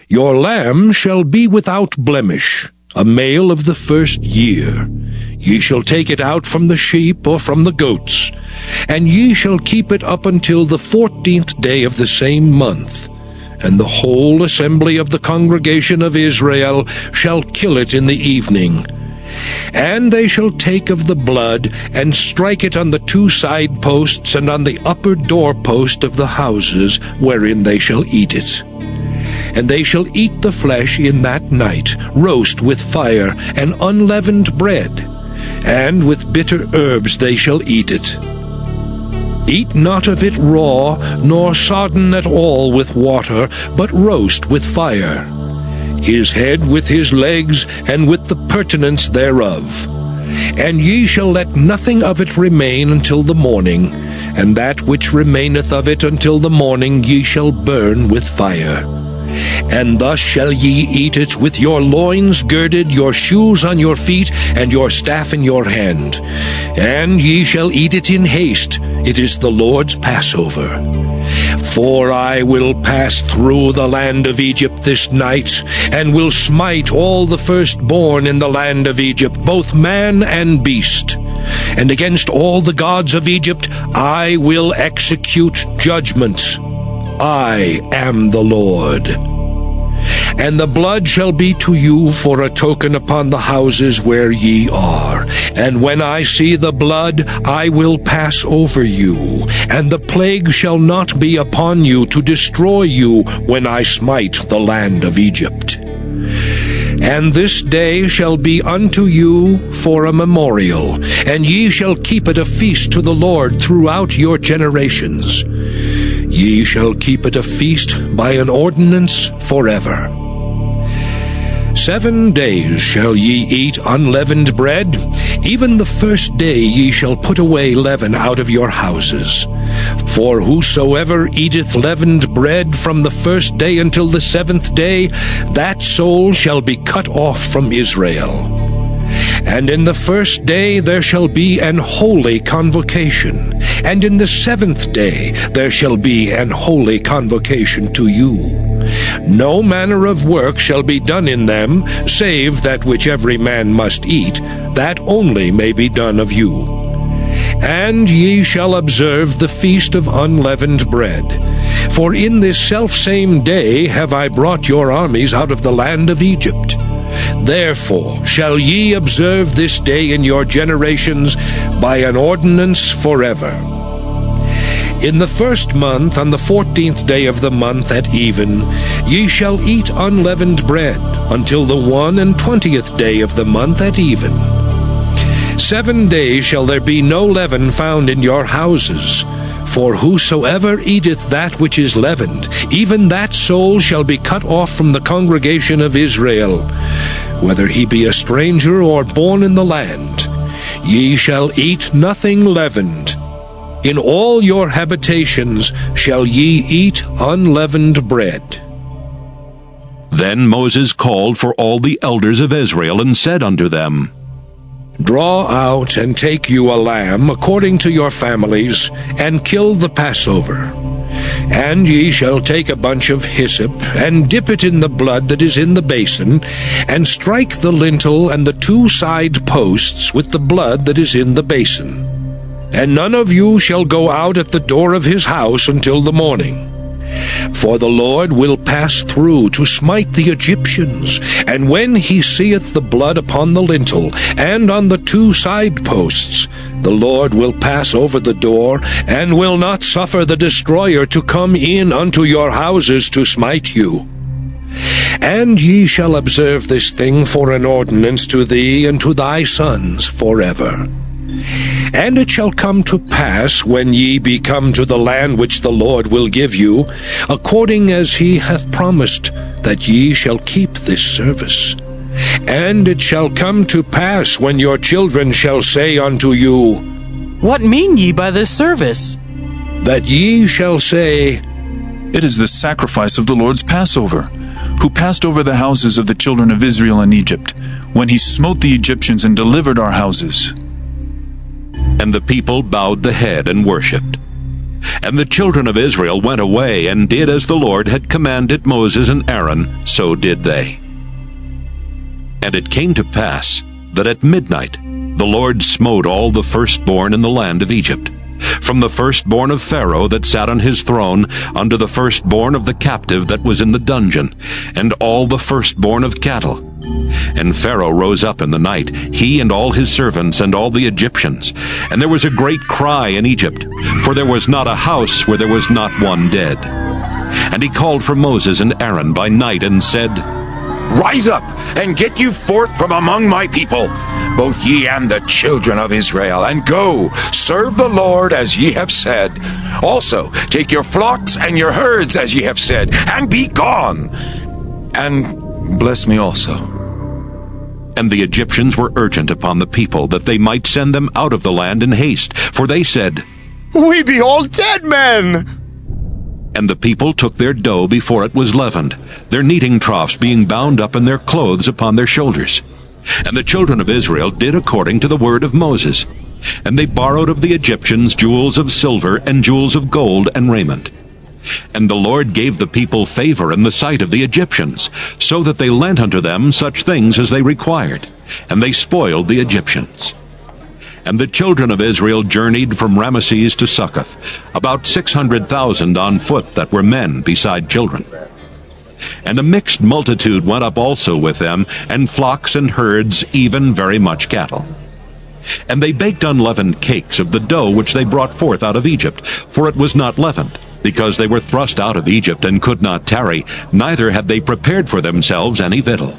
Your lamb shall be without blemish, a male of the first year. Ye shall take it out from the sheep or from the goats, and ye shall keep it up until the 14th day of the same month. And the whole assembly of the congregation of Israel shall kill it in the evening. And they shall take of the blood, and strike it on the 2 side posts and on the upper doorpost of the houses wherein they shall eat it. And they shall eat the flesh in that night, roast with fire, and unleavened bread, and with bitter herbs they shall eat it. Eat not of it raw, nor sodden at all with water, but roast with fire, his head with his legs, and with the purtenance thereof. And ye shall let nothing of it remain until the morning, and that which remaineth of it until the morning ye shall burn with fire. And thus shall ye eat it with your loins girded, your shoes on your feet, and your staff in your hand. And ye shall eat it in haste. It is the Lord's Passover. For I will pass through the land of Egypt this night, and will smite all the firstborn in the land of Egypt, both man and beast. And against all the gods of Egypt I will execute judgment. I am the Lord. And the blood shall be to you for a token upon the houses where ye are. And when I see the blood, I will pass over you, and the plague shall not be upon you to destroy you when I smite the land of Egypt. And this day shall be unto you for a memorial, and ye shall keep it a feast to the Lord throughout your generations. Ye shall keep it a feast by an ordinance forever. 7 days shall ye eat unleavened bread. Even the first day ye shall put away leaven out of your houses. For whosoever eateth leavened bread from the first day until the 7th day, that soul shall be cut off from Israel. And in the first day there shall be an holy convocation, and in the 7th day there shall be an holy convocation to you. No manner of work shall be done in them, save that which every man must eat, that only may be done of you. And ye shall observe the feast of unleavened bread. For in this selfsame day have I brought your armies out of the land of Egypt. Therefore shall ye observe this day in your generations by an ordinance forever. In the 1st month, on the 14th day of the month at even, ye shall eat unleavened bread, until the 21st day of the month at even. 7 days shall there be no leaven found in your houses. For whosoever eateth that which is leavened, even that soul shall be cut off from the congregation of Israel, whether he be a stranger or born in the land. Ye shall eat nothing leavened. In all your habitations shall ye eat unleavened bread. Then Moses called for all the elders of Israel, and said unto them, Draw out and take you a lamb according to your families, and kill the Passover. And ye shall take a bunch of hyssop, and dip it in the blood that is in the basin, and strike the lintel and the 2 side posts with the blood that is in the basin. And none of you shall go out at the door of his house until the morning. For the Lord will pass through to smite the Egyptians, and when he seeth the blood upon the lintel and on the 2 side posts, the Lord will pass over the door, and will not suffer the destroyer to come in unto your houses to smite you. And ye shall observe this thing for an ordinance to thee and to thy sons forever. And it shall come to pass, when ye be come to the land which the Lord will give you, according as he hath promised, that ye shall keep this service. And it shall come to pass, when your children shall say unto you, What mean ye by this service? That ye shall say, It is the sacrifice of the Lord's Passover, who passed over the houses of the children of Israel in Egypt, when he smote the Egyptians and delivered our houses. And the people bowed the head and worshipped. And the children of Israel went away and did as the Lord had commanded Moses and Aaron, so did they. And it came to pass that at midnight the Lord smote all the firstborn in the land of Egypt, from the firstborn of Pharaoh that sat on his throne unto the firstborn of the captive that was in the dungeon, and all the firstborn of cattle. And Pharaoh rose up in the night, he and all his servants and all the Egyptians. And there was a great cry in Egypt, for there was not a house where there was not one dead. And he called for Moses and Aaron by night and said, Rise up, and get you forth from among my people, both ye and the children of Israel, and go, serve the Lord as ye have said. Also take your flocks and your herds as ye have said, and be gone. And bless me also. And the Egyptians were urgent upon the people, that they might send them out of the land in haste, for they said, We be all dead men! And the people took their dough before it was leavened, their kneading troughs being bound up in their clothes upon their shoulders. And the children of Israel did according to the word of Moses. And they borrowed of the Egyptians jewels of silver and jewels of gold and raiment. And the Lord gave the people favor in the sight of the Egyptians, so that they lent unto them such things as they required, and they spoiled the Egyptians. And the children of Israel journeyed from Ramesses to Succoth, about 600,000 on foot that were men beside children. And a mixed multitude went up also with them, and flocks and herds, even very much cattle. And they baked unleavened cakes of the dough which they brought forth out of Egypt, for it was not leavened, because they were thrust out of Egypt and could not tarry, neither had they prepared for themselves any victual.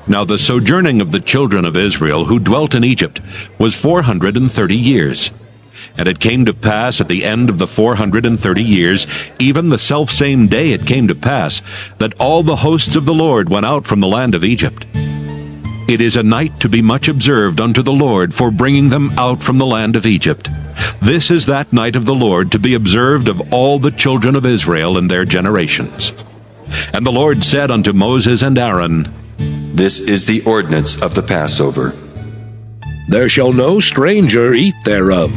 Now the sojourning of the children of Israel who dwelt in Egypt was 430 years. And it came to pass at the end of the 430 years, even the selfsame day it came to pass, that all the hosts of the Lord went out from the land of Egypt. It is a night to be much observed unto the Lord for bringing them out from the land of Egypt. This is that night of the Lord to be observed of all the children of Israel in their generations. And the Lord said unto Moses and Aaron, This is the ordinance of the Passover. There shall no stranger eat thereof,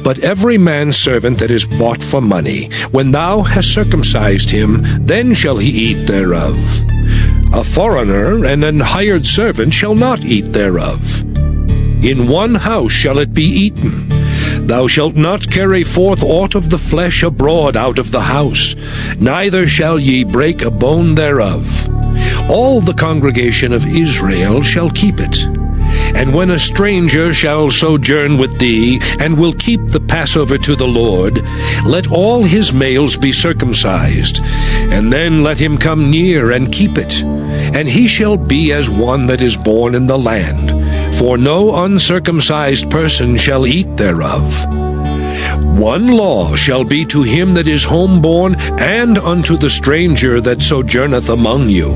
but every man's servant that is bought for money, when thou hast circumcised him, then shall he eat thereof. A foreigner and an hired servant shall not eat thereof. In one house shall it be eaten. Thou shalt not carry forth aught of the flesh abroad out of the house, neither shall ye break a bone thereof. All the congregation of Israel shall keep it. And when a stranger shall sojourn with thee, and will keep the Passover to the Lord, let all his males be circumcised, and then let him come near and keep it. And he shall be as one that is born in the land, for no uncircumcised person shall eat thereof. One law shall be to him that is homeborn, and unto the stranger that sojourneth among you.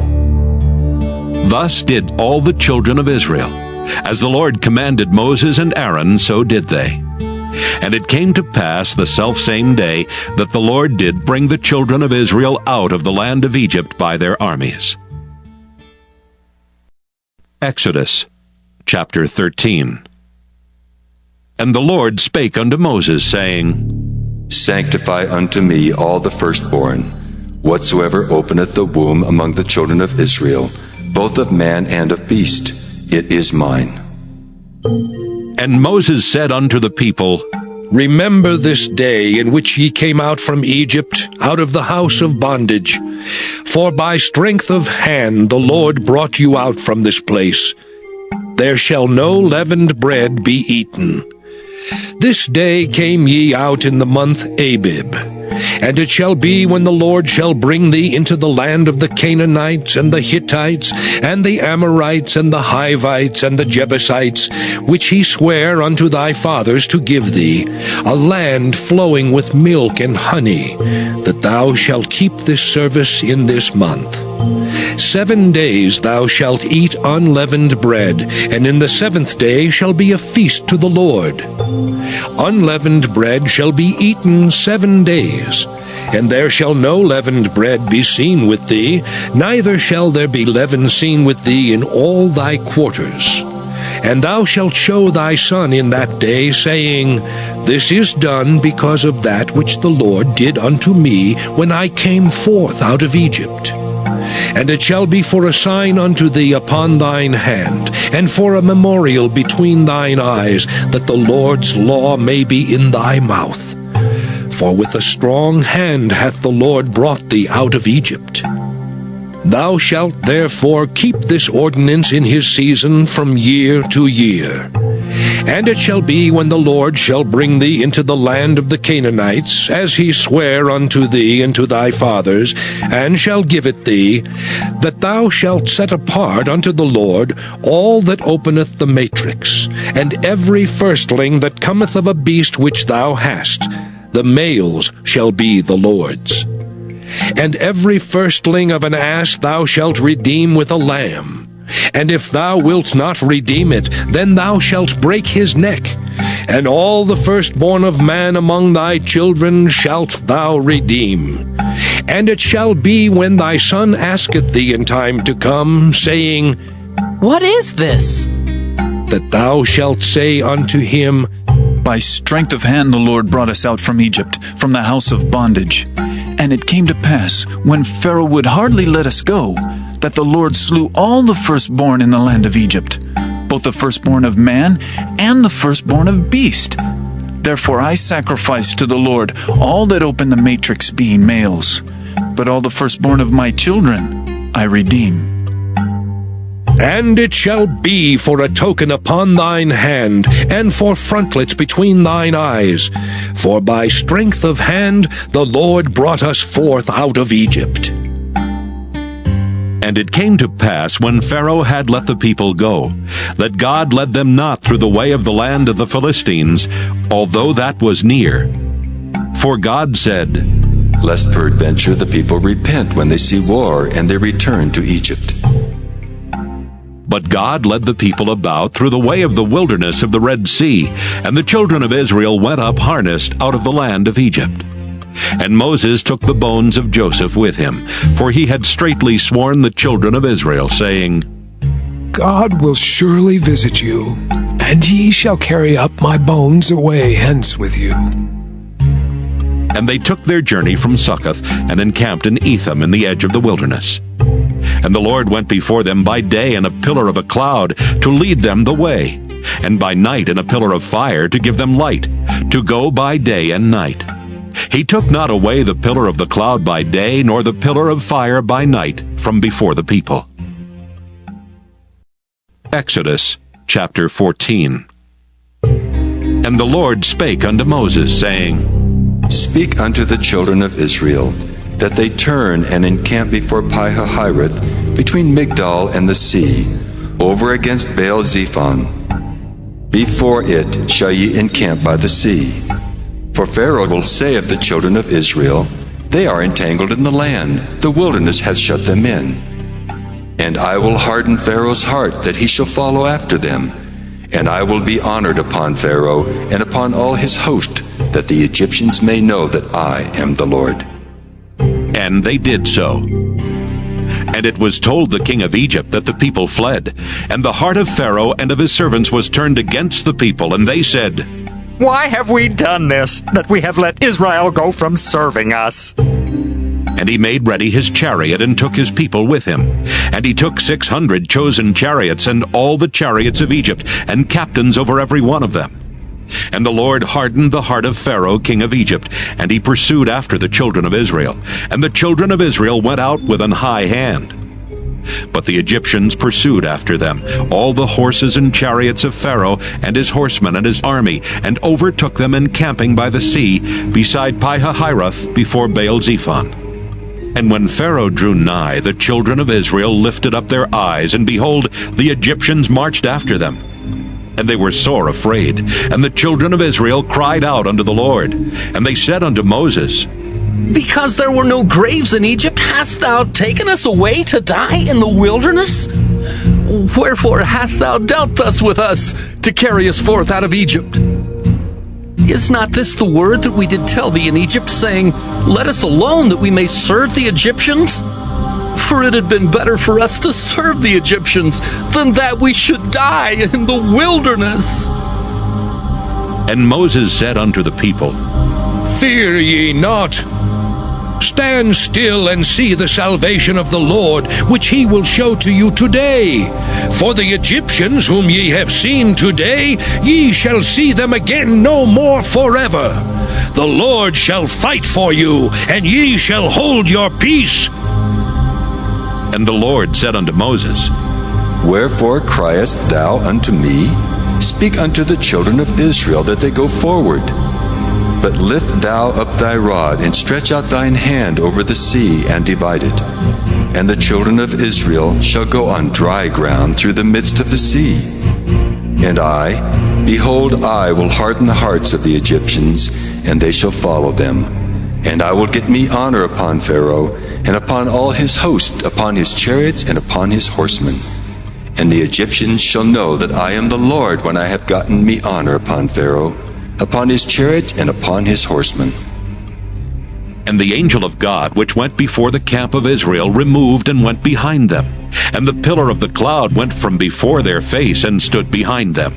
Thus did all the children of Israel. As the Lord commanded Moses and Aaron, so did they. And it came to pass the selfsame day that the Lord did bring the children of Israel out of the land of Egypt by their armies. Exodus chapter 13. And the Lord spake unto Moses, saying, Sanctify unto me all the firstborn, whatsoever openeth the womb among the children of Israel, both of man and of beast. It is mine. And Moses said unto the people, Remember this day in which ye came out from Egypt, out of the house of bondage. For by strength of hand the Lord brought you out from this place. There shall no leavened bread be eaten. This day came ye out in the month Abib. And it shall be when the Lord shall bring thee into the land of the Canaanites, and the Hittites, and the Amorites, and the Hivites, and the Jebusites, which he sware unto thy fathers to give thee, a land flowing with milk and honey, that thou shalt keep this service in this month. 7 days thou shalt eat unleavened bread, and in the 7th day shall be a feast to the Lord. Unleavened bread shall be eaten 7 days, and there shall no leavened bread be seen with thee, neither shall there be leaven seen with thee in all thy quarters. And thou shalt show thy son in that day, saying, This is done because of that which the Lord did unto me when I came forth out of Egypt. And it shall be for a sign unto thee upon thine hand, and for a memorial between thine eyes, that the Lord's law may be in thy mouth. For with a strong hand hath the Lord brought thee out of Egypt. Thou shalt therefore keep this ordinance in his season from year to year. And it shall be when the Lord shall bring thee into the land of the Canaanites, as he sware unto thee and to thy fathers, and shall give it thee, that thou shalt set apart unto the Lord all that openeth the matrix, and every firstling that cometh of a beast which thou hast, the males shall be the Lord's. And every firstling of an ass thou shalt redeem with a lamb. And if thou wilt not redeem it, then thou shalt break his neck. And all the firstborn of man among thy children shalt thou redeem. And it shall be when thy son asketh thee in time to come, saying, What is this? That thou shalt say unto him, By strength of hand the Lord brought us out from Egypt, from the house of bondage. And it came to pass, when Pharaoh would hardly let us go, that the Lord slew all the firstborn in the land of Egypt, both the firstborn of man and the firstborn of beast. Therefore I sacrificed to the Lord all that open the matrix, being males. But all the firstborn of my children I redeem. And it shall be for a token upon thine hand, and for frontlets between thine eyes. For by strength of hand the Lord brought us forth out of Egypt. And it came to pass, when Pharaoh had let the people go, that God led them not through the way of the land of the Philistines, although that was near. For God said, Lest peradventure the people repent when they see war, and they return to Egypt. But God led the people about through the way of the wilderness of the Red Sea, and the children of Israel went up harnessed out of the land of Egypt. And Moses took the bones of Joseph with him, for he had straitly sworn the children of Israel, saying, God will surely visit you, and ye shall carry up my bones away hence with you. And they took their journey from Succoth, and encamped in Etham in the edge of the wilderness. And the Lord went before them by day in a pillar of a cloud to lead them the way, and by night in a pillar of fire to give them light, to go by day and night. He took not away the pillar of the cloud by day, nor the pillar of fire by night from before the people. Exodus chapter 14. And the Lord spake unto Moses, saying, Speak unto the children of Israel, that they turn and encamp before Pi-hahiroth, between Migdol and the sea, over against Baal-zephon. Before it shall ye encamp by the sea. For Pharaoh will say of the children of Israel, They are entangled in the land, the wilderness hath shut them in. And I will harden Pharaoh's heart, that he shall follow after them. And I will be honored upon Pharaoh, and upon all his host, that the Egyptians may know that I am the Lord. And they did so. And it was told the king of Egypt that the people fled. And the heart of Pharaoh and of his servants was turned against the people, and they said, Why have we done this, that we have let Israel go from serving us? And he made ready his chariot, and took his people with him. And he took 600 chosen chariots, and all the chariots of Egypt, and captains over every one of them. And the Lord hardened the heart of Pharaoh king of Egypt, and he pursued after the children of Israel. And the children of Israel went out with an high hand. But the Egyptians pursued after them, all the horses and chariots of Pharaoh and his horsemen and his army, and overtook them encamping by the sea, beside Pi-hahiroth, before Baal-zephon. And when Pharaoh drew nigh, the children of Israel lifted up their eyes, and behold, the Egyptians marched after them. And they were sore afraid. And the children of Israel cried out unto the Lord. And they said unto Moses, Because there were no graves in Egypt, hast thou taken us away to die in the wilderness? Wherefore hast thou dealt thus with us, to carry us forth out of Egypt? Is not this the word that we did tell thee in Egypt, saying, Let us alone, that we may serve the Egyptians? For it had been better for us to serve the Egyptians, than that we should die in the wilderness. And Moses said unto the people, Fear ye not. Stand still and see the salvation of the Lord, which he will show to you today. For the Egyptians whom ye have seen today, ye shall see them again no more forever. The Lord shall fight for you, and ye shall hold your peace. And the Lord said unto Moses, Wherefore criest thou unto me? Speak unto the children of Israel that they go forward. But lift thou up thy rod, and stretch out thine hand over the sea, and divide it. And the children of Israel shall go on dry ground through the midst of the sea. And I, behold, I will harden the hearts of the Egyptians, and they shall follow them. And I will get me honor upon Pharaoh, and upon all his host, upon his chariots, and upon his horsemen. And the Egyptians shall know that I am the Lord, when I have gotten me honor upon Pharaoh, upon his chariots, and upon his horsemen. And the angel of God, which went before the camp of Israel, removed and went behind them. And the pillar of the cloud went from before their face, and stood behind them.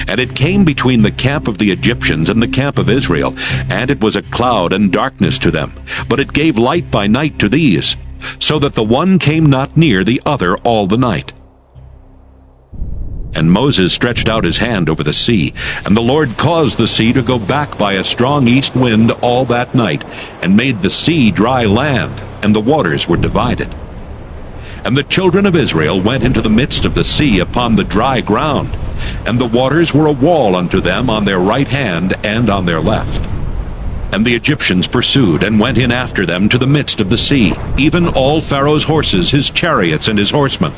And it came between the camp of the Egyptians and the camp of Israel, and it was a cloud and darkness to them. But it gave light by night to these, so that the one came not near the other all the night. And Moses stretched out his hand over the sea, and the Lord caused the sea to go back by a strong east wind all that night, and made the sea dry land, and the waters were divided. And the children of Israel went into the midst of the sea upon the dry ground, and the waters were a wall unto them on their right hand and on their left. And the Egyptians pursued, and went in after them to the midst of the sea, even all Pharaoh's horses, his chariots, and his horsemen.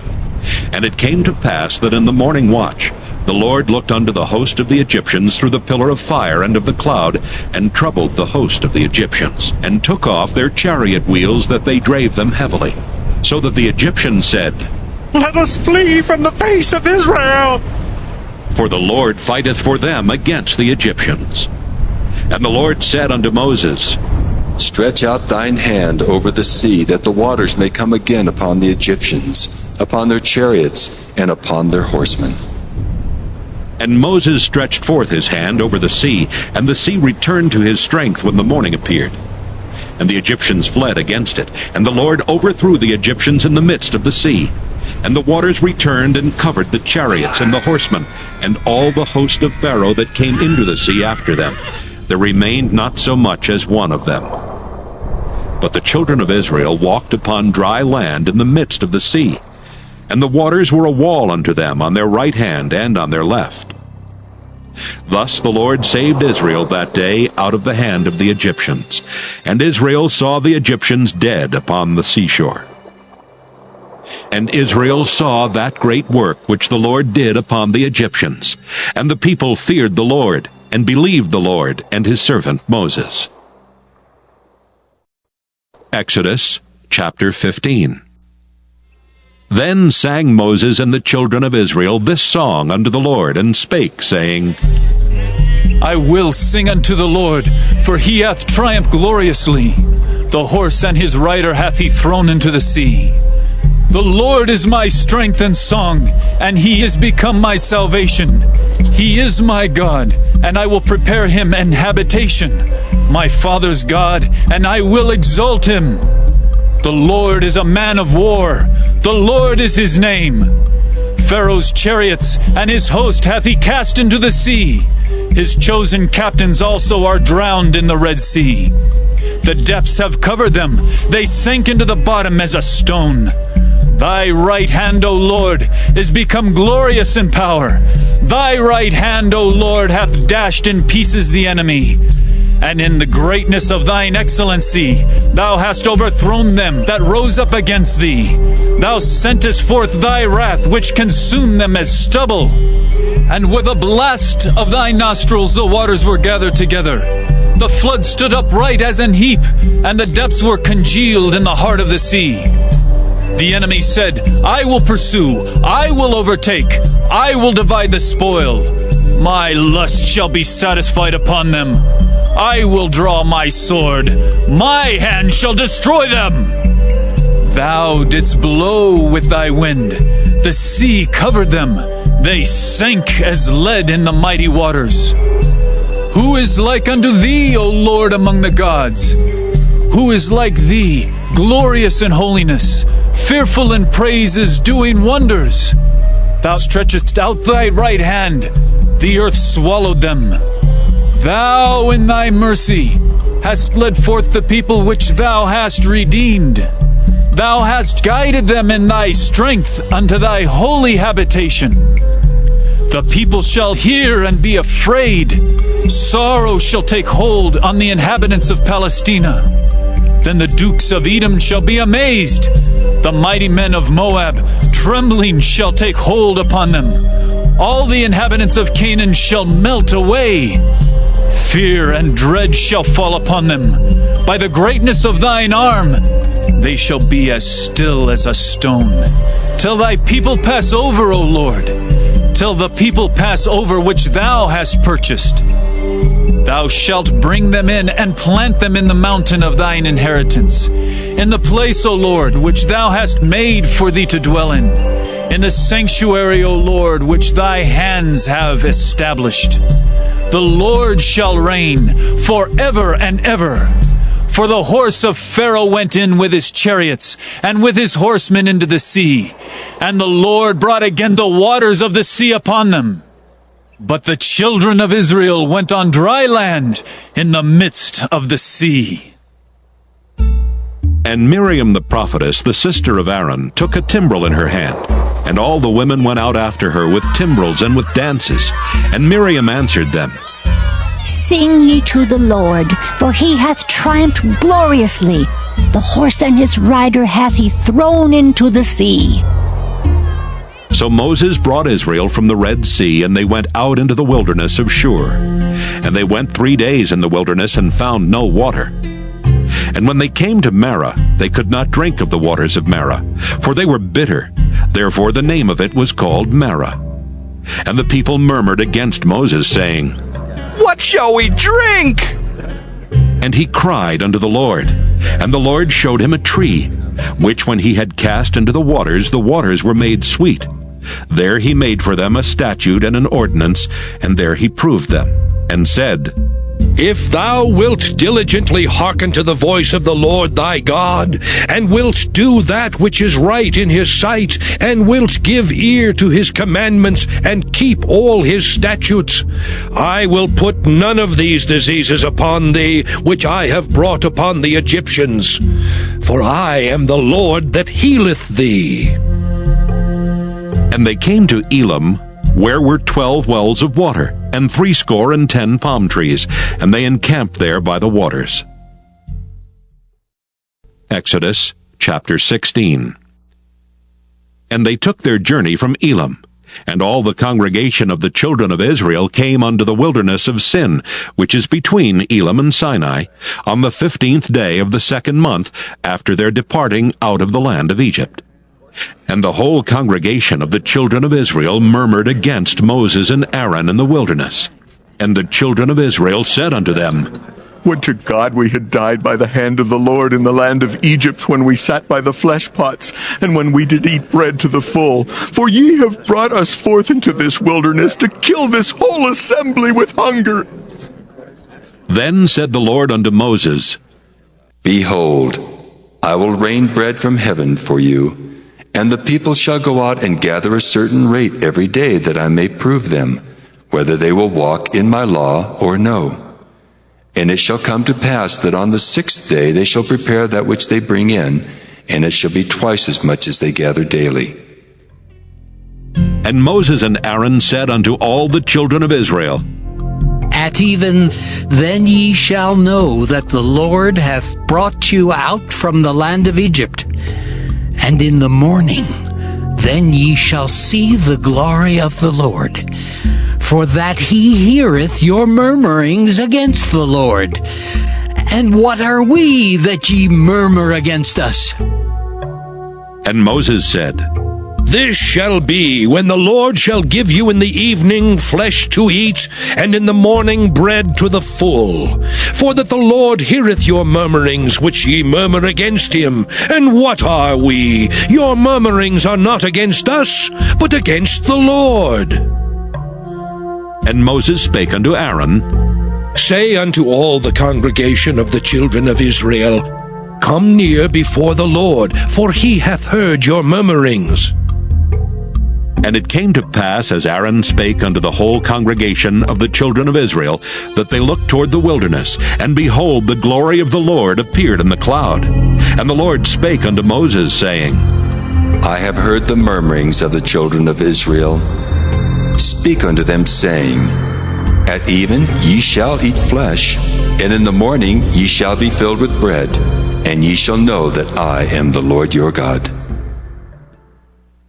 And it came to pass that in the morning watch the Lord looked unto the host of the Egyptians through the pillar of fire and of the cloud, and troubled the host of the Egyptians, and took off their chariot wheels, that they drave them heavily. So that the Egyptians said, Let us flee from the face of Israel! For the Lord fighteth for them against the Egyptians. And the Lord said unto Moses, Stretch out thine hand over the sea, that the waters may come again upon the Egyptians, upon their chariots, and upon their horsemen. And Moses stretched forth his hand over the sea, and the sea returned to his strength when the morning appeared. And the Egyptians fled against it, and the Lord overthrew the Egyptians in the midst of the sea. And the waters returned and covered the chariots and the horsemen, and all the host of Pharaoh that came into the sea after them. There remained not so much as one of them. But the children of Israel walked upon dry land in the midst of the sea, and the waters were a wall unto them on their right hand and on their left. Thus the Lord saved Israel that day out of the hand of the Egyptians, and Israel saw the Egyptians dead upon the seashore. And Israel saw that great work which the Lord did upon the Egyptians, and the people feared the Lord, and believed the Lord and his servant Moses. Exodus chapter 15. Then sang Moses and the children of Israel this song unto the Lord, and spake, saying, I will sing unto the Lord, for he hath triumphed gloriously. The horse and his rider hath he thrown into the sea. The Lord is my strength and song, and he is become my salvation. He is my God, and I will prepare him an habitation, my father's God, and I will exalt him. The Lord is a man of war, the Lord is his name. Pharaoh's chariots and his host hath he cast into the sea. His chosen captains also are drowned in the Red Sea. The depths have covered them, they sank into the bottom as a stone. Thy right hand, O Lord, is become glorious in power. Thy right hand, O Lord, hath dashed in pieces the enemy. And in the greatness of thine excellency, thou hast overthrown them that rose up against thee. Thou sentest forth thy wrath, which consumed them as stubble. And with a blast of thy nostrils the waters were gathered together. The flood stood upright as an heap, and the depths were congealed in the heart of the sea. The enemy said, I will pursue, I will overtake, I will divide the spoil. My lust shall be satisfied upon them. I will draw my sword, my hand shall destroy them. Thou didst blow with thy wind, the sea covered them, they sank as lead in the mighty waters. Who is like unto thee, O Lord, among the gods? Who is like thee, glorious in holiness, fearful in praises, doing wonders? Thou stretchest out thy right hand, the earth swallowed them. Thou in thy mercy hast led forth the people which thou hast redeemed. Thou hast guided them in thy strength unto thy holy habitation. The people shall hear and be afraid. Sorrow shall take hold on the inhabitants of Palestina. Then the dukes of Edom shall be amazed. The mighty men of Moab, trembling, shall take hold upon them. All the inhabitants of Canaan shall melt away. Fear and dread shall fall upon them. By the greatness of thine arm, they shall be as still as a stone. Till thy people pass over, O Lord, till the people pass over which thou hast purchased. Thou shalt bring them in and plant them in the mountain of thine inheritance, in the place, O Lord, which thou hast made for thee to dwell in the sanctuary, O Lord, which thy hands have established. The Lord shall reign forever and ever. For the horse of Pharaoh went in with his chariots, and with his horsemen into the sea. And the Lord brought again the waters of the sea upon them. But the children of Israel went on dry land in the midst of the sea. And Miriam the prophetess, the sister of Aaron, took a timbrel in her hand. And all the women went out after her with timbrels and with dances. And Miriam answered them, Sing ye to the Lord, for he hath triumphed gloriously. The horse and his rider hath he thrown into the sea. So Moses brought Israel from the Red Sea, and they went out into the wilderness of Shur. And they went 3 days in the wilderness and found no water. And when they came to Marah, they could not drink of the waters of Marah, for they were bitter. Therefore the name of it was called Marah. And the people murmured against Moses, saying, What shall we drink? And he cried unto the Lord. And the Lord showed him a tree, which when he had cast into the waters were made sweet. There he made for them a statute and an ordinance, and there he proved them, and said, If thou wilt diligently hearken to the voice of the Lord thy God, and wilt do that which is right in his sight, and wilt give ear to his commandments, and keep all his statutes, I will put none of these diseases upon thee, which I have brought upon the Egyptians. For I am the Lord that healeth thee. And they came to Elim, where were 12 wells of water, and 70 palm trees, and they encamped there by the waters. Exodus chapter 16. And they took their journey from Elim, and all the congregation of the children of Israel came unto the wilderness of Sin, which is between Elim and Sinai, on the 15th day of the 2nd month after their departing out of the land of Egypt. And the whole congregation of the children of Israel murmured against Moses and Aaron in the wilderness. And the children of Israel said unto them, Would to God we had died by the hand of the Lord in the land of Egypt, when we sat by the flesh pots, and when we did eat bread to the full. For ye have brought us forth into this wilderness to kill this whole assembly with hunger. Then said the Lord unto Moses, Behold, I will rain bread from heaven for you, and the people shall go out and gather a certain rate every day, that I may prove them, whether they will walk in my law or no. And it shall come to pass that on the 6th day they shall prepare that which they bring in, and it shall be twice as much as they gather daily. And Moses and Aaron said unto all the children of Israel, At even then ye shall know that the Lord hath brought you out from the land of Egypt. And in the morning then ye shall see the glory of the Lord, for that he heareth your murmurings against the Lord. And what are we that ye murmur against us? And Moses said, This shall be when the Lord shall give you in the evening flesh to eat, and in the morning bread to the full. For that the Lord heareth your murmurings which ye murmur against him. And what are we? Your murmurings are not against us, but against the Lord. And Moses spake unto Aaron, Say unto all the congregation of the children of Israel, Come near before the Lord, for he hath heard your murmurings. And it came to pass, as Aaron spake unto the whole congregation of the children of Israel, that they looked toward the wilderness, and behold, the glory of the Lord appeared in the cloud. And the Lord spake unto Moses, saying, I have heard the murmurings of the children of Israel. Speak unto them, saying, At even ye shall eat flesh, and in the morning ye shall be filled with bread, and ye shall know that I am the Lord your God.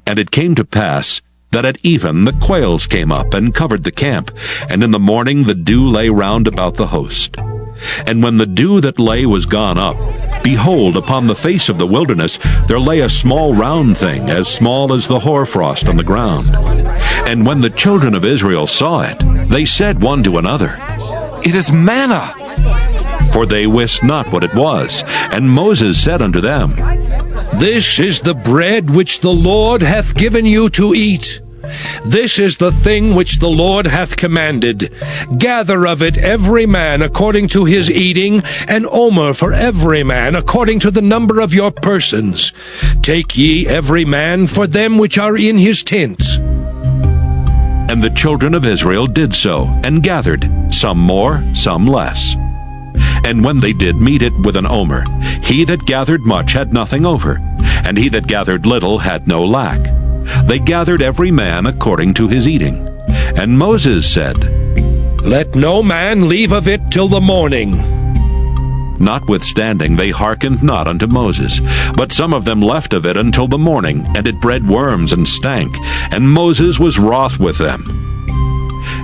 And it came to pass that at even the quails came up and covered the camp, and in the morning the dew lay round about the host. And when the dew that lay was gone up, behold, upon the face of the wilderness there lay a small round thing, as small as the hoarfrost on the ground. And when the children of Israel saw it, they said one to another, It is manna. For they wist not what it was. And Moses said unto them, This is the bread which the Lord hath given you to eat. This is the thing which the Lord hath commanded. Gather of it every man according to his eating, an omer for every man according to the number of your persons. Take ye every man for them which are in his tents. And the children of Israel did so, and gathered, some more, some less. And when they did meet it with an omer, he that gathered much had nothing over, and he that gathered little had no lack. They gathered every man according to his eating. And Moses said, Let no man leave of it till the morning. Notwithstanding they hearkened not unto Moses, but some of them left of it until the morning, and it bred worms and stank, and Moses was wroth with them.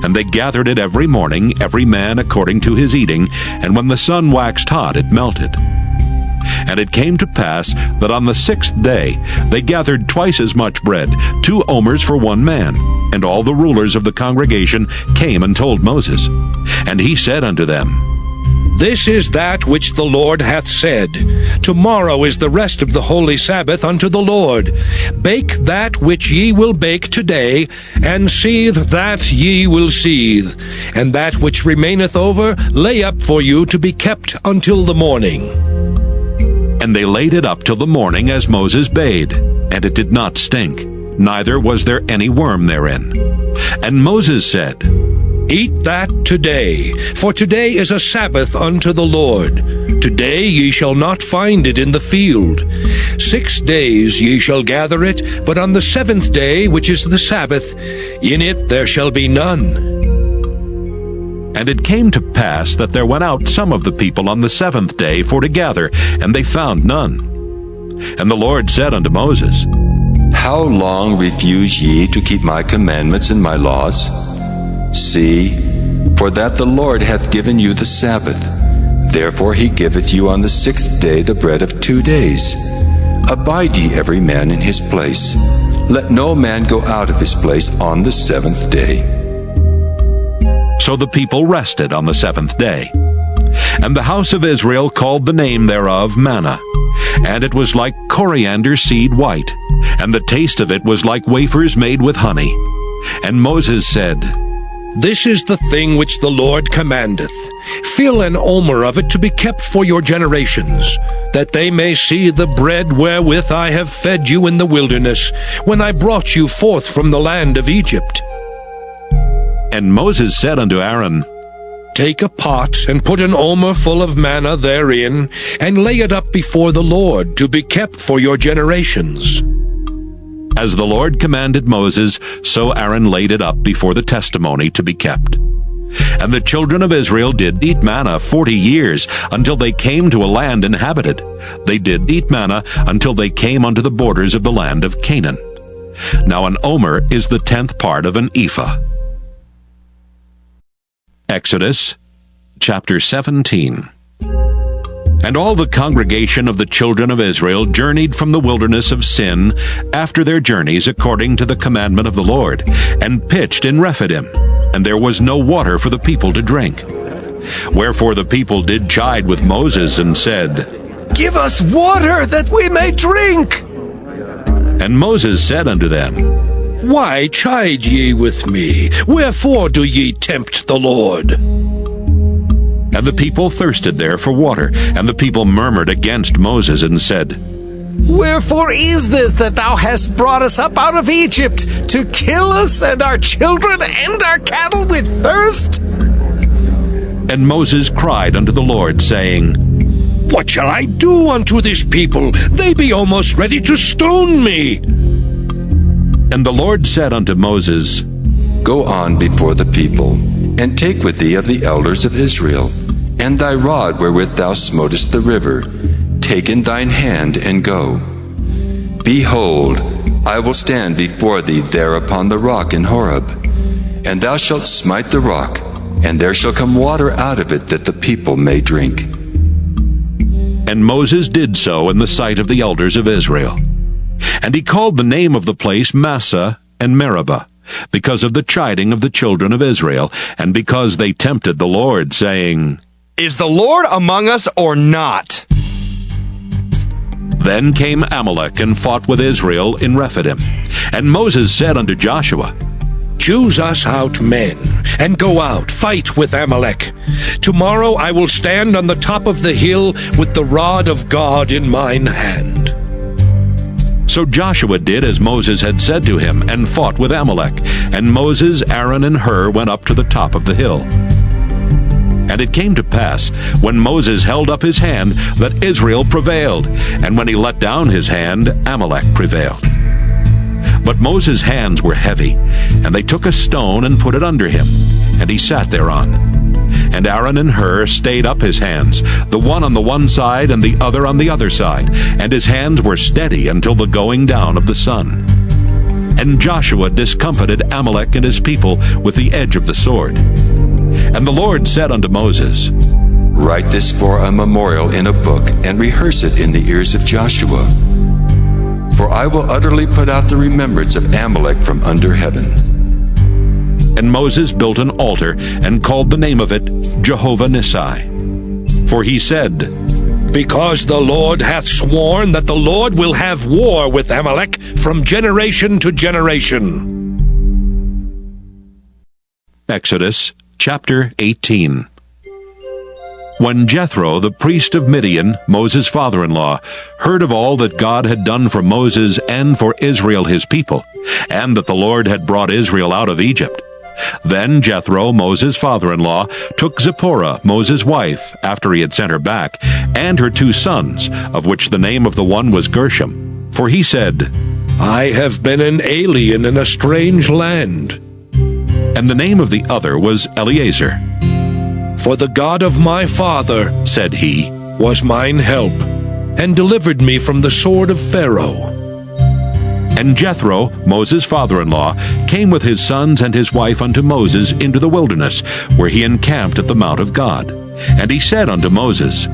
And they gathered it every morning, every man according to his eating, and when the sun waxed hot, it melted. And it came to pass that on the 6th day they gathered twice as much bread, 2 omers for one man. And all the rulers of the congregation came and told Moses. And he said unto them, This is that which the Lord hath said. Tomorrow is the rest of the holy Sabbath unto the Lord. Bake that which ye will bake today, and seethe that ye will seethe. And that which remaineth over lay up for you to be kept until the morning. And they laid it up till the morning as Moses bade, and it did not stink, neither was there any worm therein. And Moses said, Eat that today, for today is a Sabbath unto the Lord. Today ye shall not find it in the field. 6 days ye shall gather it, but on the 7th day, which is the Sabbath, in it there shall be none. And it came to pass that there went out some of the people on the 7th day for to gather, and they found none. And the Lord said unto Moses, How long refuse ye to keep my commandments and my laws? See, for that the Lord hath given you the Sabbath. Therefore he giveth you on the 6th day the bread of 2 days. Abide ye every man in his place. Let no man go out of his place on the 7th day. So the people rested on the 7th day. And the house of Israel called the name thereof manna. And it was like coriander seed white, and the taste of it was like wafers made with honey. And Moses said, This is the thing which the Lord commandeth. Fill an omer of it to be kept for your generations, that they may see the bread wherewith I have fed you in the wilderness, when I brought you forth from the land of Egypt. And Moses said unto Aaron, Take a pot, and put an omer full of manna therein, and lay it up before the Lord, to be kept for your generations. As the Lord commanded Moses, so Aaron laid it up before the testimony to be kept. And the children of Israel did eat manna 40 years, until they came to a land inhabited. They did eat manna until they came unto the borders of the land of Canaan. Now an omer is the 10th part of an ephah. Exodus chapter 17. And all the congregation of the children of Israel journeyed from the wilderness of Sin after their journeys according to the commandment of the Lord, and pitched in Rephidim, and there was no water for the people to drink. Wherefore the people did chide with Moses, and said, Give us water that we may drink. And Moses said unto them, Why chide ye with me? Wherefore do ye tempt the Lord? And the people thirsted there for water, and the people murmured against Moses, and said, Wherefore is this that thou hast brought us up out of Egypt, to kill us and our children and our cattle with thirst? And Moses cried unto the Lord, saying, What shall I do unto this people? They be almost ready to stone me. And the Lord said unto Moses, Go on before the people, and take with thee of the elders of Israel, and thy rod wherewith thou smotest the river, take in thine hand, and go. Behold, I will stand before thee there upon the rock in Horeb, and thou shalt smite the rock, and there shall come water out of it, that the people may drink. And Moses did so in the sight of the elders of Israel. And he called the name of the place Massah and Meribah, because of the chiding of the children of Israel, and because they tempted the Lord, saying, Is the Lord among us or not? Then came Amalek and fought with Israel in Rephidim. And Moses said unto Joshua, Choose us out men, and go out, fight with Amalek. Tomorrow I will stand on the top of the hill with the rod of God in mine hand. So Joshua did as Moses had said to him, and fought with Amalek. And Moses, Aaron, and Hur went up to the top of the hill. And it came to pass, when Moses held up his hand, that Israel prevailed, and when he let down his hand, Amalek prevailed. But Moses' hands were heavy, and they took a stone and put it under him, and he sat thereon. And Aaron and Hur stayed up his hands, the one on the one side and the other on the other side, and his hands were steady until the going down of the sun. And Joshua discomfited Amalek and his people with the edge of the sword. And the Lord said unto Moses, Write this for a memorial in a book, and rehearse it in the ears of Joshua. For I will utterly put out the remembrance of Amalek from under heaven. And Moses built an altar, and called the name of it Jehovah Nissi. For he said, Because the Lord hath sworn that the Lord will have war with Amalek from generation to generation. Exodus chapter 18. When Jethro, the priest of Midian, Moses' father-in-law, heard of all that God had done for Moses and for Israel his people, and that the Lord had brought Israel out of Egypt, then Jethro, Moses' father-in-law, took Zipporah, Moses' wife, after he had sent her back, and her 2 sons, of which the name of the one was Gershom. For he said, I have been an alien in a strange land. And the name of the other was Eleazar. For the God of my father, said he, was mine help, and delivered me from the sword of Pharaoh. And Jethro, Moses' father-in-law, came with his sons and his wife unto Moses into the wilderness, where he encamped at the mount of God. And he said unto Moses,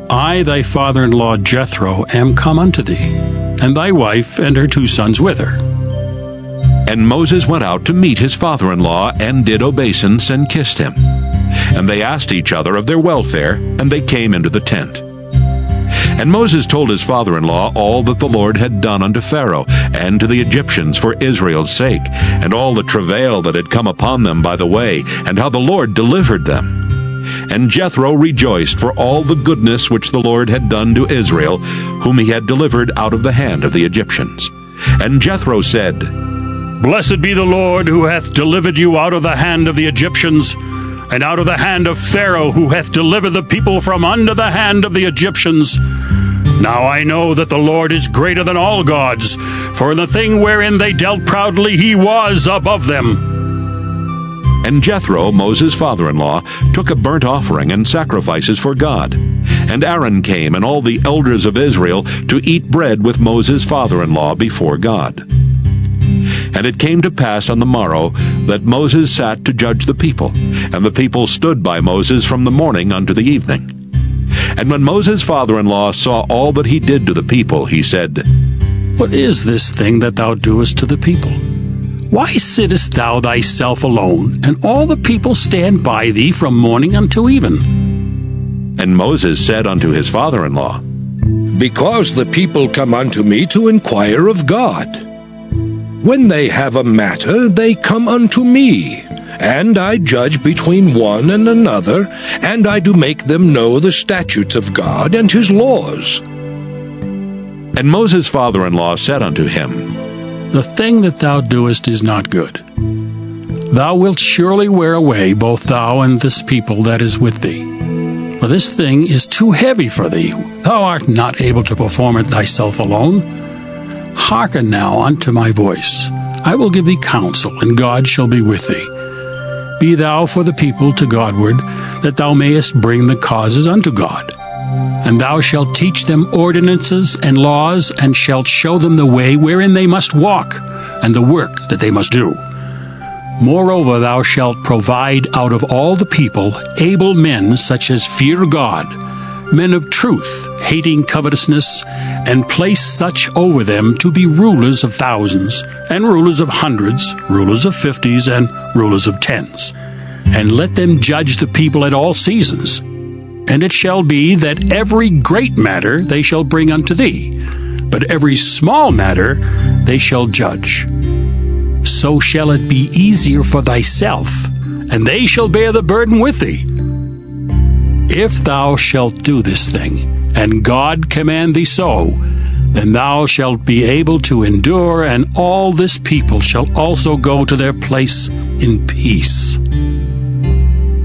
I, thy father-in-law Jethro, am come unto thee, and thy wife and her 2 sons with her. And Moses went out to meet his father-in-law, and did obeisance, and kissed him. And they asked each other of their welfare, and they came into the tent. And Moses told his father-in-law all that the Lord had done unto Pharaoh, and to the Egyptians for Israel's sake, and all the travail that had come upon them by the way, and how the Lord delivered them. And Jethro rejoiced for all the goodness which the Lord had done to Israel, whom he had delivered out of the hand of the Egyptians. And Jethro said, Blessed be the Lord, who hath delivered you out of the hand of the Egyptians. and out of the hand of Pharaoh, who hath delivered the people from under the hand of the Egyptians. Now I know that the Lord is greater than all gods, for in the thing wherein they dealt proudly he was above them. And Jethro, Moses' father-in-law, took a burnt offering and sacrifices for God. And Aaron came, and all the elders of Israel, to eat bread with Moses' father-in-law before God. And it came to pass on the morrow that Moses sat to judge the people, and the people stood by Moses from the morning unto the evening. And when Moses' father-in-law saw all that he did to the people, he said, What is this thing that thou doest to the people? Why sittest thou thyself alone, and all the people stand by thee from morning until even? And Moses said unto his father-in-law, Because the people come unto me to inquire of God. When they have a matter, they come unto me, and I judge between one and another, and I do make them know the statutes of God and his laws. And Moses' father-in-law said unto him, The thing that thou doest is not good. Thou wilt surely wear away both thou and this people that is with thee. For this thing is too heavy for thee. Thou art not able to perform it thyself alone. Hearken now unto my voice. I will give thee counsel, and God shall be with thee. Be thou for the people to Godward, that thou mayest bring the causes unto God. And thou shalt teach them ordinances and laws, and shalt show them the way wherein they must walk, and the work that they must do. Moreover, thou shalt provide out of all the people able men such as fear God, men of truth, hating covetousness, and place such over them to be rulers of thousands, and rulers of hundreds, rulers of 50s, and rulers of 10s. And let them judge the people at all seasons. And it shall be that every great matter they shall bring unto thee, but every small matter they shall judge. So shall it be easier for thyself, and they shall bear the burden with thee. If thou shalt do this thing, and God command thee so, then thou shalt be able to endure, and all this people shall also go to their place in peace.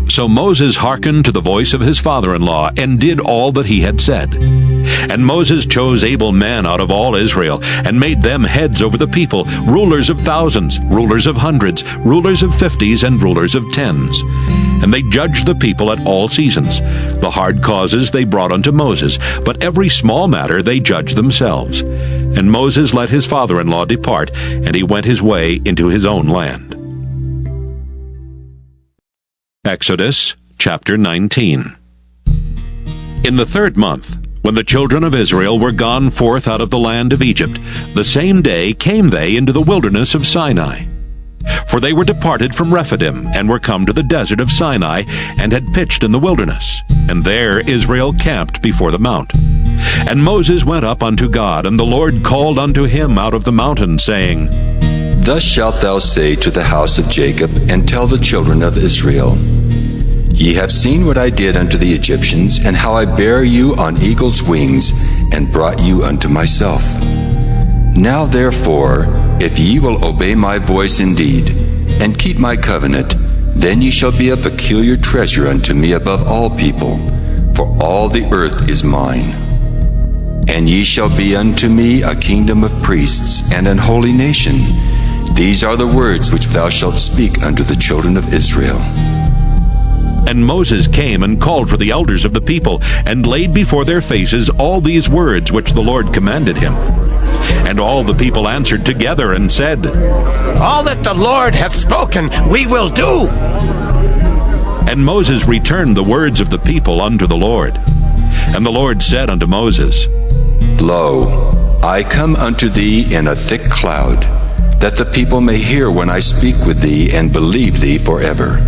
So Moses hearkened to the voice of his father-in-law, and did all that he had said. And Moses chose able men out of all Israel, and made them heads over the people, rulers of thousands, rulers of hundreds, rulers of 50s, and rulers of 10s. And they judged the people at all seasons. The hard causes they brought unto Moses, but every small matter they judged themselves. And Moses let his father-in-law depart, and he went his way into his own land. Exodus chapter 19. In the 3rd month, when the children of Israel were gone forth out of the land of Egypt, the same day came they into the wilderness of Sinai. For they were departed from Rephidim, and were come to the desert of Sinai, and had pitched in the wilderness. And there Israel camped before the mount. And Moses went up unto God, and the Lord called unto him out of the mountain, saying, Thus shalt thou say to the house of Jacob, and tell the children of Israel, Ye have seen what I did unto the Egyptians, and how I bare you on eagle's wings, and brought you unto myself. Now therefore, if ye will obey my voice indeed, and keep my covenant, then ye shall be a peculiar treasure unto me above all people, for all the earth is mine. And ye shall be unto me a kingdom of priests, and an holy nation. These are the words which thou shalt speak unto the children of Israel. And Moses came and called for the elders of the people, and laid before their faces all these words which the Lord commanded him. And all the people answered together and said, All that the Lord hath spoken, we will do. And Moses returned the words of the people unto the Lord. And the Lord said unto Moses, Lo, I come unto thee in a thick cloud, that the people may hear when I speak with thee, and believe thee forever.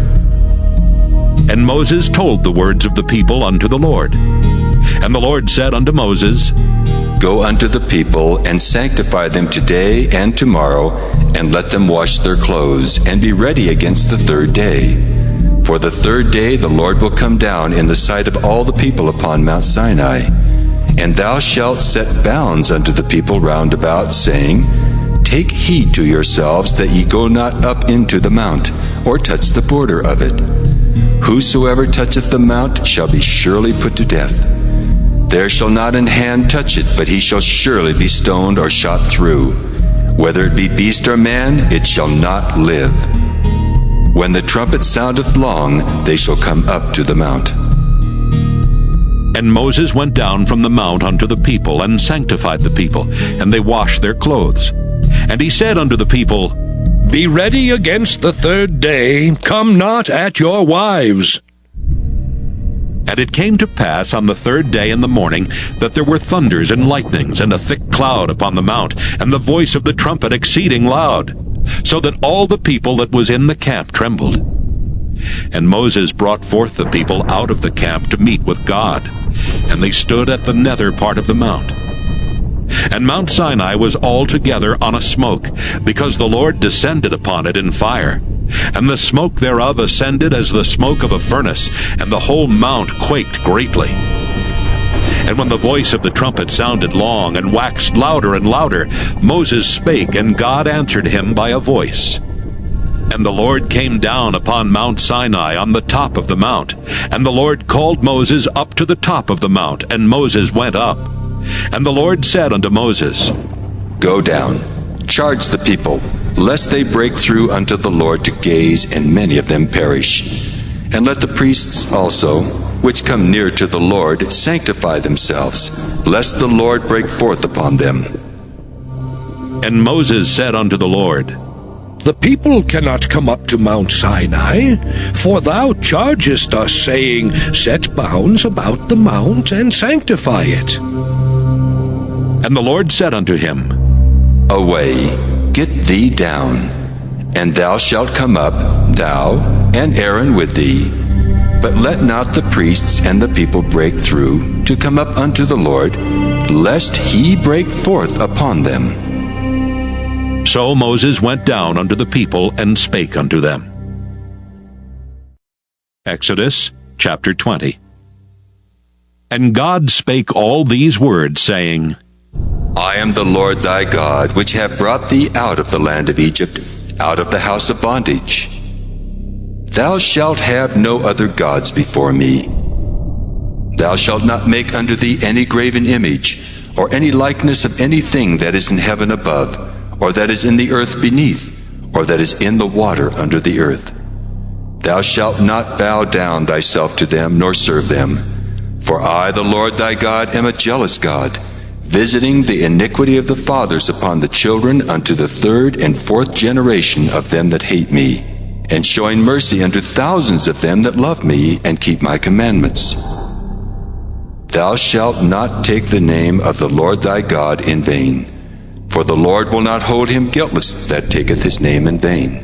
And Moses told the words of the people unto the Lord. And the Lord said unto Moses, Go unto the people, and sanctify them today and tomorrow, and let them wash their clothes, and be ready against the 3rd day. For the 3rd day the Lord will come down in the sight of all the people upon Mount Sinai. And thou shalt set bounds unto the people round about, saying, Take heed to yourselves that ye go not up into the mount, or touch the border of it. Whosoever toucheth the mount shall be surely put to death. There shall not an hand touch it, but he shall surely be stoned or shot through. Whether it be beast or man, it shall not live. When the trumpet soundeth long, they shall come up to the mount. And Moses went down from the mount unto the people, and sanctified the people, and they washed their clothes. And he said unto the people, Be ready against the third day, come not at your wives. And it came to pass on the third day in the morning that there were thunders and lightnings, and a thick cloud upon the mount, and the voice of the trumpet exceeding loud, so that all the people that was in the camp trembled. And Moses brought forth the people out of the camp to meet with God, and they stood at the nether part of the mount. And Mount Sinai was altogether on a smoke, because the Lord descended upon it in fire. And the smoke thereof ascended as the smoke of a furnace, and the whole mount quaked greatly. And when the voice of the trumpet sounded long, and waxed louder and louder, Moses spake, and God answered him by a voice. And the Lord came down upon Mount Sinai on the top of the mount. And the Lord called Moses up to the top of the mount, and Moses went up. And the Lord said unto Moses, Go down, charge the people, lest they break through unto the Lord to gaze, and many of them perish. And let the priests also, which come near to the Lord, sanctify themselves, lest the Lord break forth upon them. And Moses said unto the Lord, The people cannot come up to Mount Sinai, for thou chargest us, saying, Set bounds about the mount, and sanctify it. And the Lord said unto him, Away, get thee down, and thou shalt come up, thou and Aaron with thee. But let not the priests and the people break through to come up unto the Lord, lest he break forth upon them. So Moses went down unto the people, and spake unto them. Exodus chapter 20. And God spake all these words, saying, I am the Lord thy God, which have brought thee out of the land of Egypt, out of the house of bondage. Thou shalt have no other gods before me. Thou shalt not make unto thee any graven image, or any likeness of anything that is in heaven above, or that is in the earth beneath, or that is in the water under the earth. Thou shalt not bow down thyself to them, nor serve them. For I, the Lord thy God, am a jealous God, visiting the iniquity of the fathers upon the children unto the third and fourth generation of them that hate me, and showing mercy unto thousands of them that love me and keep my commandments. Thou shalt not take the name of the Lord thy God in vain, for the Lord will not hold him guiltless that taketh his name in vain.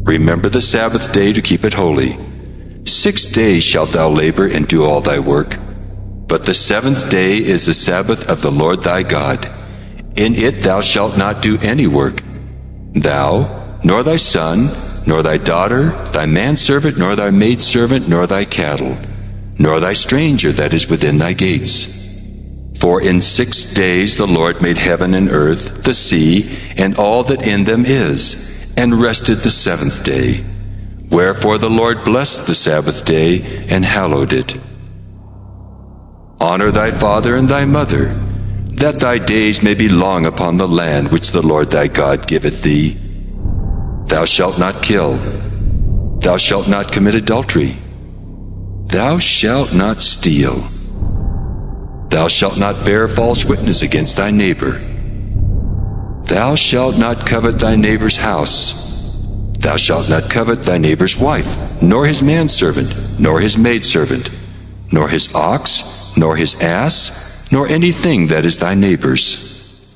Remember the Sabbath day to keep it holy. 6 days shalt thou labor and do all thy work. But the seventh day is the Sabbath of the Lord thy God. In it thou shalt not do any work, thou, nor thy son, nor thy daughter, thy manservant, nor thy maidservant, nor thy cattle, nor thy stranger that is within thy gates. For in 6 days the Lord made heaven and earth, the sea, and all that in them is, and rested the seventh day. Wherefore the Lord blessed the Sabbath day, and hallowed it. Honor thy father and thy mother, that thy days may be long upon the land which the Lord thy God giveth thee. Thou shalt not kill. Thou shalt not commit adultery. Thou shalt not steal. Thou shalt not bear false witness against thy neighbor. Thou shalt not covet thy neighbor's house. Thou shalt not covet thy neighbor's wife, nor his manservant, nor his maidservant, nor his ox, nor his ass, nor anything that is thy neighbor's.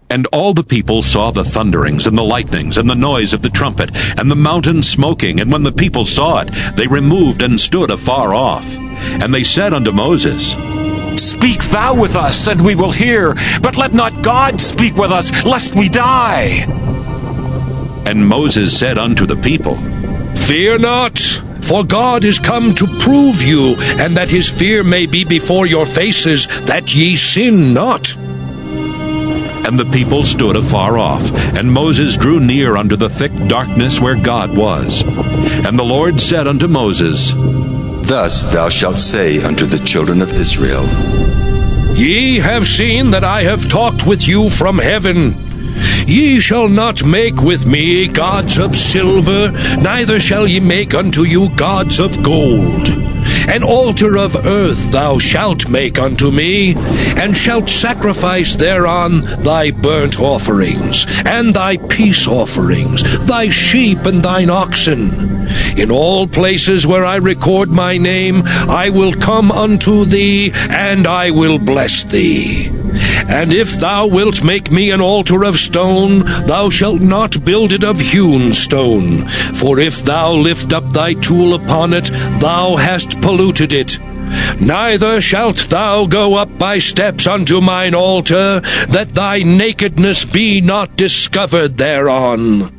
And all the people saw the thunderings and the lightnings and the noise of the trumpet and the mountain smoking. And when the people saw it, they removed and stood afar off. And they said unto Moses, Speak thou with us, and we will hear, but let not God speak with us, lest we die. And Moses said unto the people, Fear not, for God is come to prove you, and that his fear may be before your faces, that ye sin not. And the people stood afar off, and Moses drew near unto the thick darkness where God was. And the Lord said unto Moses, Thus thou shalt say unto the children of Israel, Ye have seen that I have talked with you from heaven. Ye shall not make with me gods of silver, neither shall ye make unto you gods of gold. An altar of earth thou shalt make unto me, and shalt sacrifice thereon thy burnt offerings, and thy peace offerings, thy sheep and thine oxen. In all places where I record my name, I will come unto thee, and I will bless thee. And if thou wilt make me an altar of stone, thou shalt not build it of hewn stone. For if thou lift up thy tool upon it, thou hast polluted it. Neither shalt thou go up by steps unto mine altar, that thy nakedness be not discovered thereon.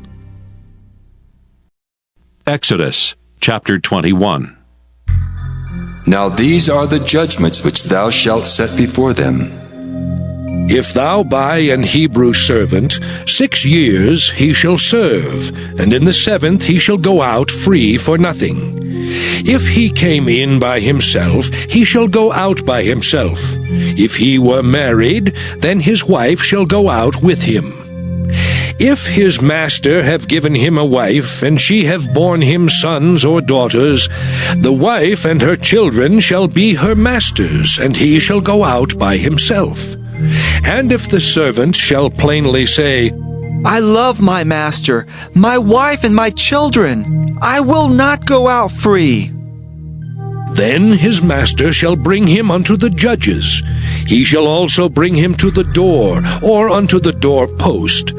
Exodus chapter 21. Now these are the judgments which thou shalt set before them. If thou buy an Hebrew servant, 6 years he shall serve, and in the 7th he shall go out free for nothing. If he came in by himself, he shall go out by himself. If he were married, then his wife shall go out with him. If his master have given him a wife, and she have borne him sons or daughters, the wife and her children shall be her master's, and he shall go out by himself. And if the servant shall plainly say, I love my master, my wife and my children, I will not go out free, then his master shall bring him unto the judges. He shall also bring him to the door, or unto the door post.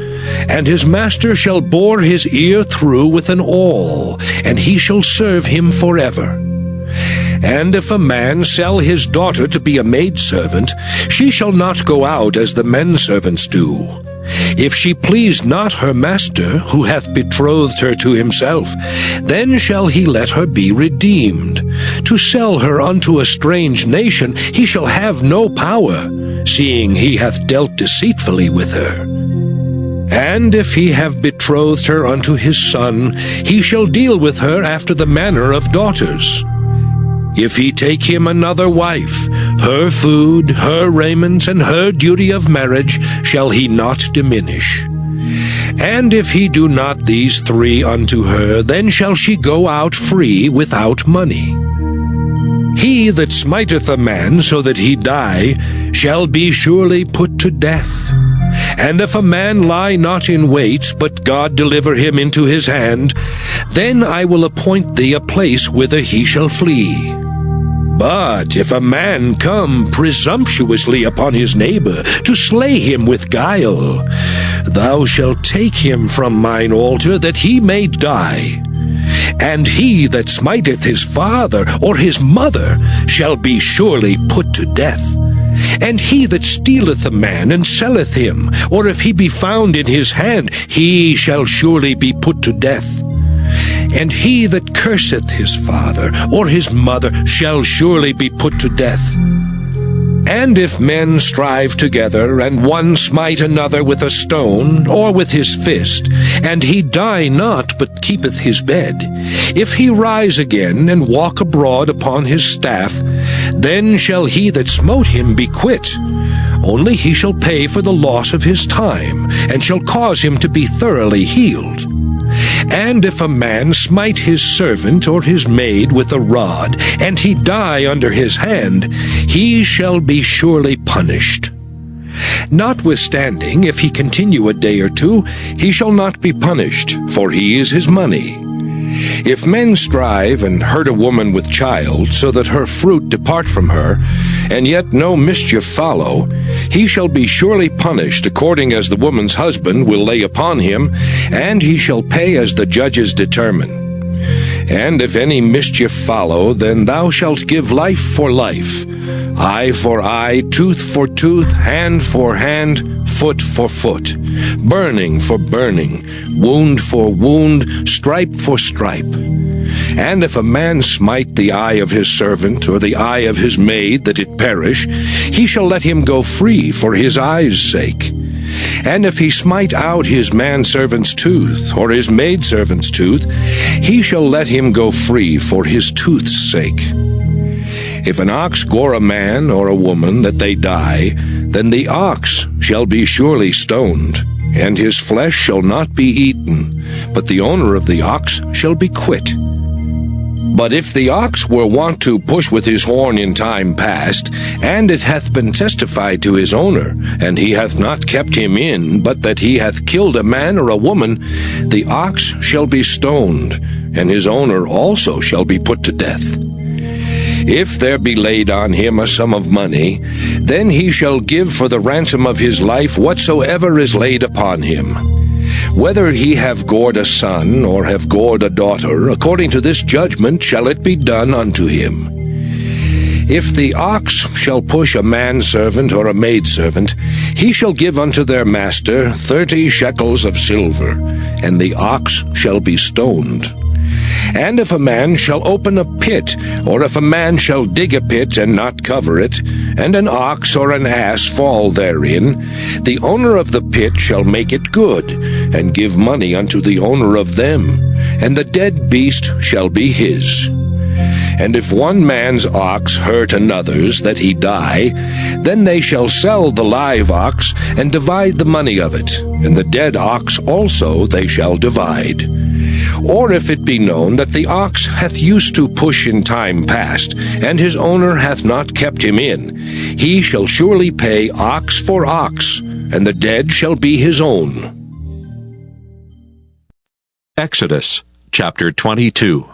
And his master shall bore his ear through with an awl, and he shall serve him forever. And if a man sell his daughter to be a maidservant, she shall not go out as the menservants do. If she please not her master, who hath betrothed her to himself, then shall he let her be redeemed. To sell her unto a strange nation he shall have no power, seeing he hath dealt deceitfully with her. And if he have betrothed her unto his son, he shall deal with her after the manner of daughters. If he take him another wife, her food, her raiment, and her duty of marriage shall he not diminish. And if he do not these 3 unto her, then shall she go out free without money. He that smiteth a man so that he die shall be surely put to death. And if a man lie not in wait, but God deliver him into his hand, then I will appoint thee a place whither he shall flee. But if a man come presumptuously upon his neighbor to slay him with guile, thou shalt take him from mine altar, that he may die. And he that smiteth his father or his mother shall be surely put to death. And he that stealeth a man and selleth him, or if he be found in his hand, he shall surely be put to death. And he that curseth his father or his mother shall surely be put to death. And if men strive together, and one smite another with a stone, or with his fist, and he die not, but keepeth his bed, if he rise again, and walk abroad upon his staff, then shall he that smote him be quit. Only he shall pay for the loss of his time, and shall cause him to be thoroughly healed. And if a man smite his servant or his maid with a rod, and he die under his hand, he shall be surely punished. Notwithstanding, if he continue a day or 2, he shall not be punished, for he is his money. If men strive and hurt a woman with child, so that her fruit depart from her, and yet no mischief follow, he shall be surely punished according as the woman's husband will lay upon him, and he shall pay as the judges determine. And if any mischief follow, then thou shalt give life for life, eye for eye, tooth for tooth, hand for hand, foot for foot, burning for burning, wound for wound, stripe for stripe. And if a man smite the eye of his servant, or the eye of his maid, that it perish, he shall let him go free for his eye's sake. And if he smite out his manservant's tooth, or his maidservant's tooth, he shall let him go free for his tooth's sake. If an ox gore a man or a woman that they die, then the ox shall be surely stoned, and his flesh shall not be eaten, but the owner of the ox shall be quit. But if the ox were wont to push with his horn in time past, and it hath been testified to his owner, and he hath not kept him in, but that he hath killed a man or a woman, the ox shall be stoned, and his owner also shall be put to death. If there be laid on him a sum of money, then he shall give for the ransom of his life whatsoever is laid upon him. Whether he have gored a son, or have gored a daughter, according to this judgment shall it be done unto him. If the ox shall push a manservant or a maidservant, he shall give unto their master 30 shekels of silver, and the ox shall be stoned. And if a man shall open a pit, or if a man shall dig a pit and not cover it, and an ox or an ass fall therein, the owner of the pit shall make it good, and give money unto the owner of them, and the dead beast shall be his. And if one man's ox hurt another's, that he die, then they shall sell the live ox, and divide the money of it, and the dead ox also they shall divide. Or if it be known that the ox hath used to push in time past, and his owner hath not kept him in, he shall surely pay ox for ox, and the dead shall be his own. Exodus chapter 22.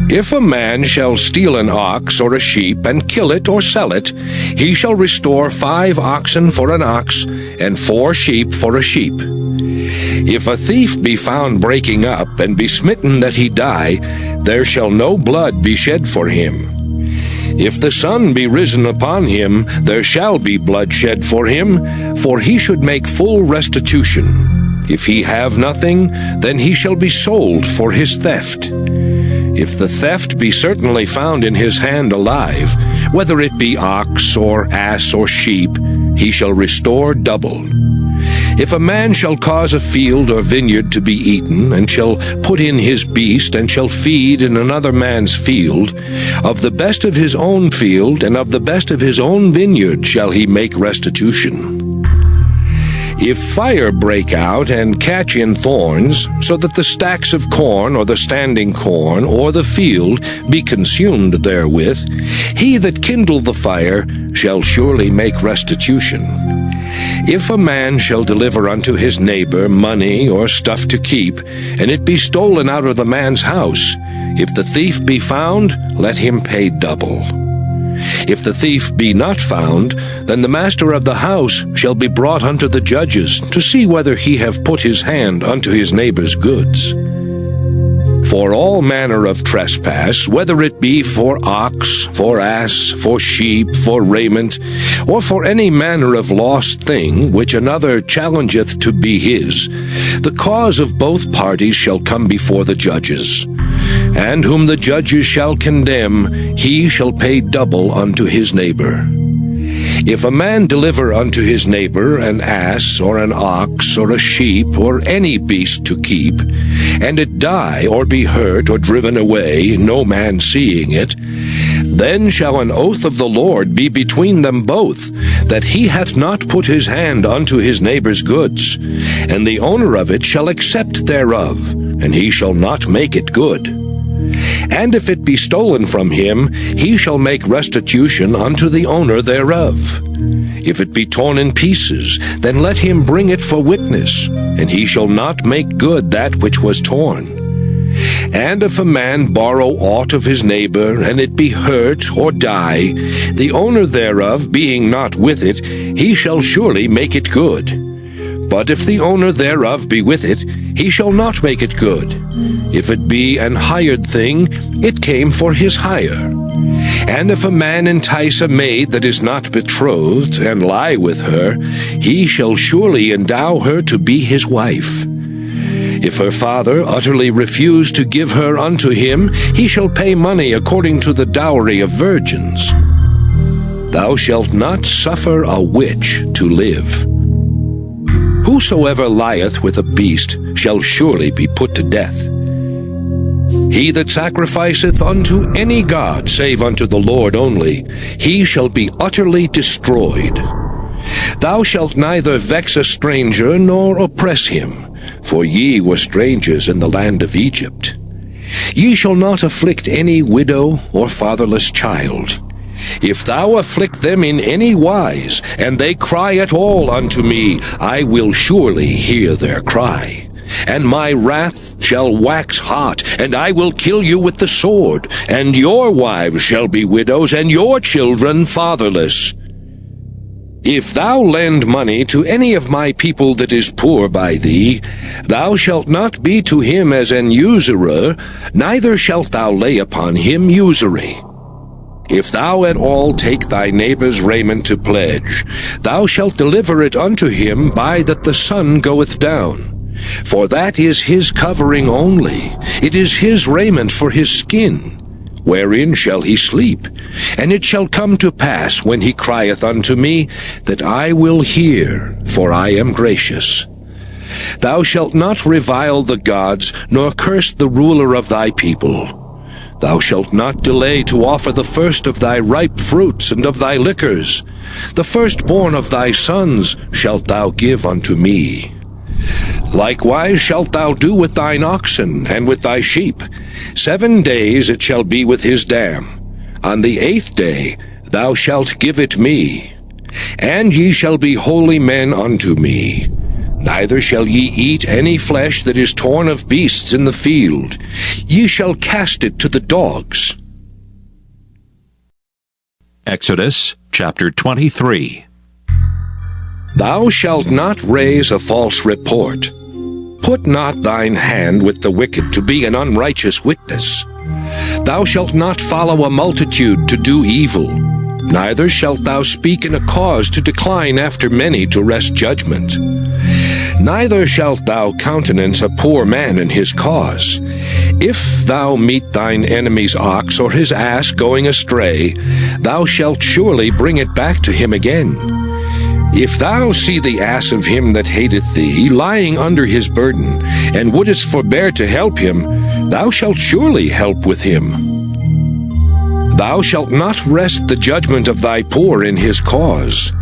If a man shall steal an ox or a sheep, and kill it or sell it, he shall restore 5 oxen for an ox, and 4 sheep for a sheep. If a thief be found breaking up, and be smitten that he die, there shall no blood be shed for him. If the sun be risen upon him, there shall be blood shed for him, for he should make full restitution. If he have nothing, then he shall be sold for his theft. If the theft be certainly found in his hand alive, whether it be ox or ass or sheep, he shall restore double. If a man shall cause a field or vineyard to be eaten, and shall put in his beast, and shall feed in another man's field, of the best of his own field and of the best of his own vineyard shall he make restitution. If fire break out and catch in thorns, so that the stacks of corn or the standing corn or the field be consumed therewith, he that kindled the fire shall surely make restitution. If a man shall deliver unto his neighbor money or stuff to keep, and it be stolen out of the man's house, if the thief be found, let him pay double. If the thief be not found, then the master of the house shall be brought unto the judges, to see whether he have put his hand unto his neighbor's goods. For all manner of trespass, whether it be for ox, for ass, for sheep, for raiment, or for any manner of lost thing which another challengeth to be his, the cause of both parties shall come before the judges. And whom the judges shall condemn, he shall pay double unto his neighbor. If a man deliver unto his neighbor an ass, or an ox, or a sheep, or any beast to keep, and it die, or be hurt, or driven away, no man seeing it, then shall an oath of the Lord be between them both, that he hath not put his hand unto his neighbor's goods, and the owner of it shall accept thereof, and he shall not make it good. And if it be stolen from him, he shall make restitution unto the owner thereof. If it be torn in pieces, then let him bring it for witness, and he shall not make good that which was torn. And if a man borrow aught of his neighbor, and it be hurt or die, the owner thereof being not with it, he shall surely make it good. But if the owner thereof be with it, he shall not make it good. If it be an hired thing, it came for his hire. And if a man entice a maid that is not betrothed, and lie with her, he shall surely endow her to be his wife. If her father utterly refuse to give her unto him, he shall pay money according to the dowry of virgins. Thou shalt not suffer a witch to live. Whosoever lieth with a beast shall surely be put to death. He that sacrificeth unto any god save unto the Lord only, he shall be utterly destroyed. Thou shalt neither vex a stranger nor oppress him, for ye were strangers in the land of Egypt. Ye shall not afflict any widow or fatherless child. If thou afflict them in any wise, and they cry at all unto me, I will surely hear their cry. And my wrath shall wax hot, and I will kill you with the sword, and your wives shall be widows, and your children fatherless. If thou lend money to any of my people that is poor by thee, thou shalt not be to him as an usurer, neither shalt thou lay upon him usury. If thou at all take thy neighbor's raiment to pledge, thou shalt deliver it unto him by that the sun goeth down. For that is his covering only, it is his raiment for his skin. Wherein shall he sleep? And it shall come to pass, when he crieth unto me, that I will hear, for I am gracious. Thou shalt not revile the gods, nor curse the ruler of thy people. Thou shalt not delay to offer the first of thy ripe fruits and of thy liquors. The firstborn of thy sons shalt thou give unto me. Likewise shalt thou do with thine oxen and with thy sheep. 7 days it shall be with his dam. On the 8th day thou shalt give it me. And ye shall be holy men unto me. Neither shall ye eat any flesh that is torn of beasts in the field. Ye shall cast it to the dogs. Exodus chapter 23. Thou shalt not raise a false report. Put not thine hand with the wicked to be an unrighteous witness. Thou shalt not follow a multitude to do evil. Neither shalt thou speak in a cause to decline after many to wrest judgment. Neither shalt thou countenance a poor man in his cause. If thou meet thine enemy's ox or his ass going astray, thou shalt surely bring it back to him again. If thou see the ass of him that hateth thee lying under his burden, and wouldest forbear to help him, thou shalt surely help with him. Thou shalt not wrest the judgment of thy poor in his cause.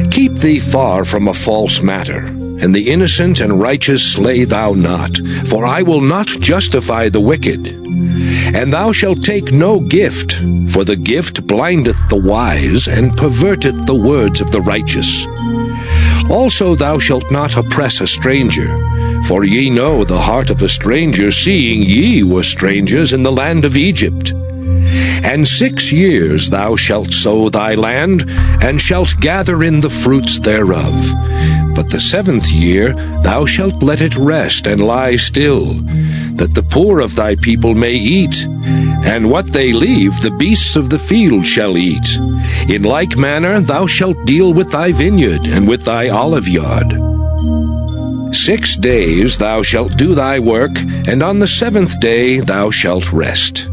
Keep thee far from a false matter, and the innocent and righteous slay thou not, for I will not justify the wicked. And thou shalt take no gift, for the gift blindeth the wise, and perverteth the words of the righteous. Also thou shalt not oppress a stranger, for ye know the heart of a stranger, seeing ye were strangers in the land of Egypt. And 6 years thou shalt sow thy land, and shalt gather in the fruits thereof. But the 7th year thou shalt let it rest and lie still, that the poor of thy people may eat, and what they leave the beasts of the field shall eat. In like manner thou shalt deal with thy vineyard and with thy oliveyard. 6 days thou shalt do thy work, and on the 7th day thou shalt rest.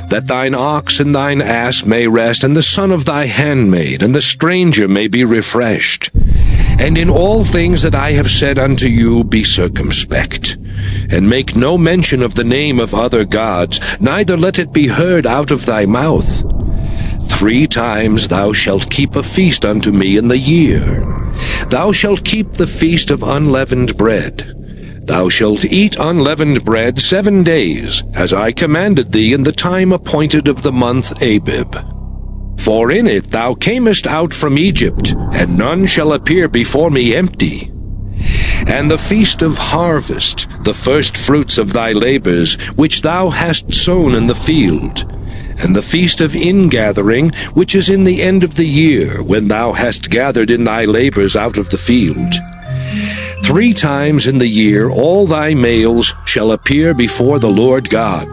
That thine ox and thine ass may rest, and the son of thy handmaid, and the stranger may be refreshed. And in all things that I have said unto you be circumspect, and make no mention of the name of other gods, neither let it be heard out of thy mouth. 3 times thou shalt keep a feast unto me in the year. Thou shalt keep the feast of unleavened bread. Thou shalt eat unleavened bread 7 days, as I commanded thee in the time appointed of the month Abib. For in it thou camest out from Egypt, and none shall appear before me empty. And the feast of harvest, the first fruits of thy labors, which thou hast sown in the field. And the feast of ingathering, which is in the end of the year, when thou hast gathered in thy labors out of the field. 3 times in the year all thy males shall appear before the Lord God.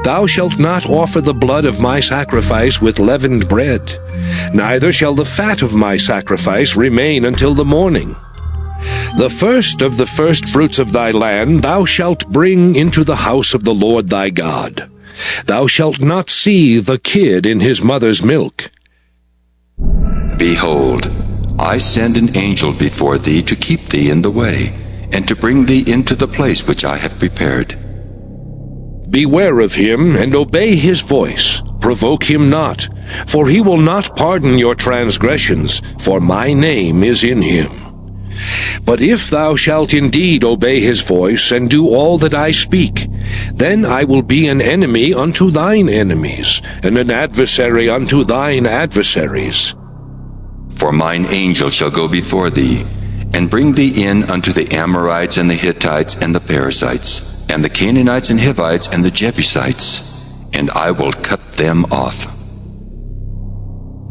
Thou shalt not offer the blood of my sacrifice with leavened bread, neither shall the fat of my sacrifice remain until the morning. The first of the firstfruits of thy land thou shalt bring into the house of the Lord thy God. Thou shalt not see the kid in his mother's milk. Behold, I send an angel before thee to keep thee in the way, and to bring thee into the place which I have prepared. Beware of him, and obey his voice. Provoke him not, for he will not pardon your transgressions, for my name is in him. But if thou shalt indeed obey his voice, and do all that I speak, then I will be an enemy unto thine enemies, and an adversary unto thine adversaries. For mine angel shall go before thee, and bring thee in unto the Amorites and the Hittites and the Perizzites, and the Canaanites and Hivites and the Jebusites, and I will cut them off.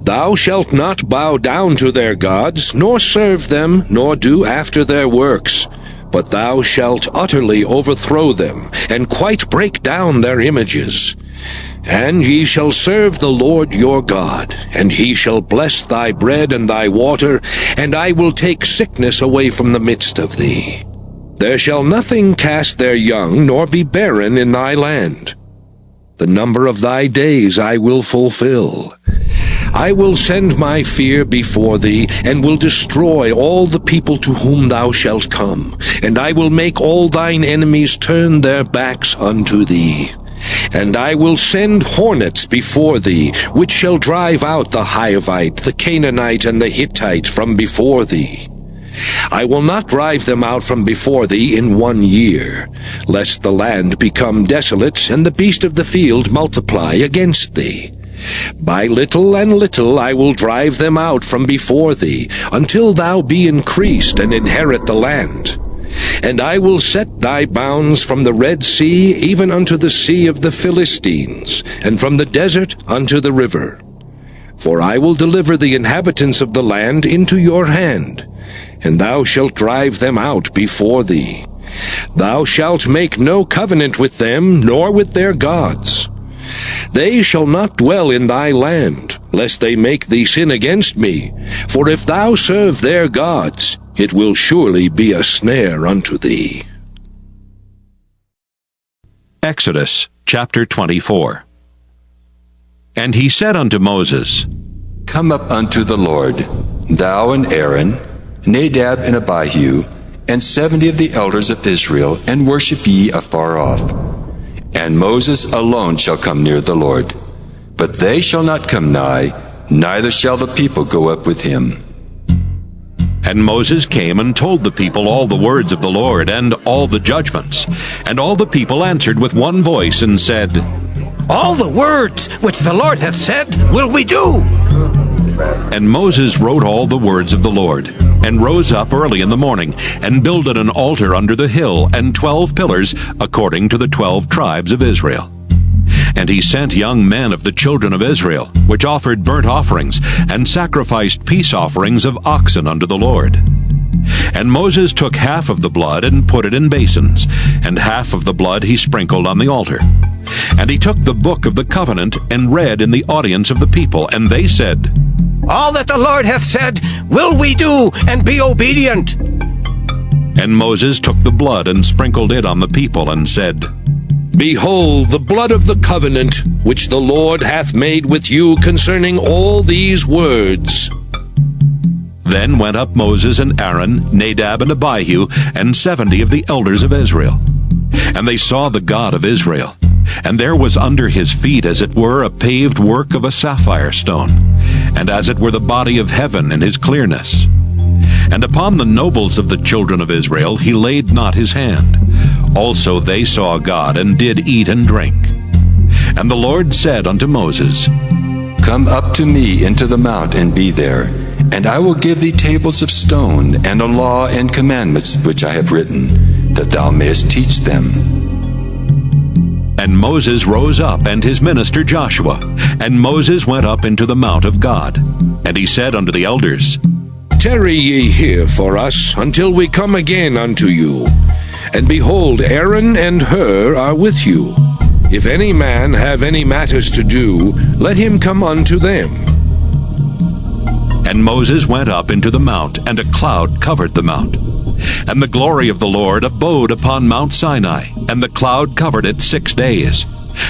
Thou shalt not bow down to their gods, nor serve them, nor do after their works, but thou shalt utterly overthrow them, and quite break down their images. And ye shall serve the Lord your God, and he shall bless thy bread and thy water, and I will take sickness away from the midst of thee. There shall nothing cast their young, nor be barren in thy land. The number of thy days I will fulfill. I will send my fear before thee, and will destroy all the people to whom thou shalt come, and I will make all thine enemies turn their backs unto thee. And I will send hornets before thee, which shall drive out the Hivite, the Canaanite, and the Hittite from before thee. I will not drive them out from before thee in 1 year, lest the land become desolate, and the beast of the field multiply against thee. By little and little I will drive them out from before thee, until thou be increased and inherit the land. And I will set thy bounds from the Red Sea even unto the sea of the Philistines, and from the desert unto the river. For I will deliver the inhabitants of the land into your hand, and thou shalt drive them out before thee. Thou shalt make no covenant with them, nor with their gods. They shall not dwell in thy land, lest they make thee sin against me. For if thou serve their gods, it will surely be a snare unto thee. Exodus chapter 24. And he said unto Moses, Come up unto the Lord, thou and Aaron, Nadab and Abihu, and 70 of the elders of Israel, and worship ye afar off. And Moses alone shall come near the Lord. But they shall not come nigh, neither shall the people go up with him. And Moses came and told the people all the words of the Lord, and all the judgments. And all the people answered with one voice, and said, All the words which the Lord hath said will we do. And Moses wrote all the words of the Lord, and rose up early in the morning, and builded an altar under the hill, and 12 pillars, according to the 12 tribes of Israel. And he sent young men of the children of Israel, which offered burnt offerings, and sacrificed peace offerings of oxen unto the Lord. And Moses took half of the blood, and put it in basins, and half of the blood he sprinkled on the altar. And he took the book of the covenant, and read in the audience of the people, and they said, All that the Lord hath said will we do, and be obedient. And Moses took the blood, and sprinkled it on the people, and said, Behold the blood of the covenant, which the Lord hath made with you concerning all these words. Then went up Moses and Aaron, Nadab and Abihu, and 70 of the elders of Israel. And they saw the God of Israel. And there was under his feet, as it were, a paved work of a sapphire stone, and as it were the body of heaven in his clearness. And upon the nobles of the children of Israel he laid not his hand. Also they saw God, and did eat and drink. And the Lord said unto Moses, Come up to me into the mount, and be there, and I will give thee tables of stone, and a law and commandments which I have written, that thou mayest teach them. And Moses rose up, and his minister Joshua. And Moses went up into the mount of God. And he said unto the elders, Tarry ye here for us, until we come again unto you. And behold, Aaron and Hur are with you. If any man have any matters to do, let him come unto them. And Moses went up into the mount, and a cloud covered the mount. And the glory of the Lord abode upon Mount Sinai, and the cloud covered it 6 days.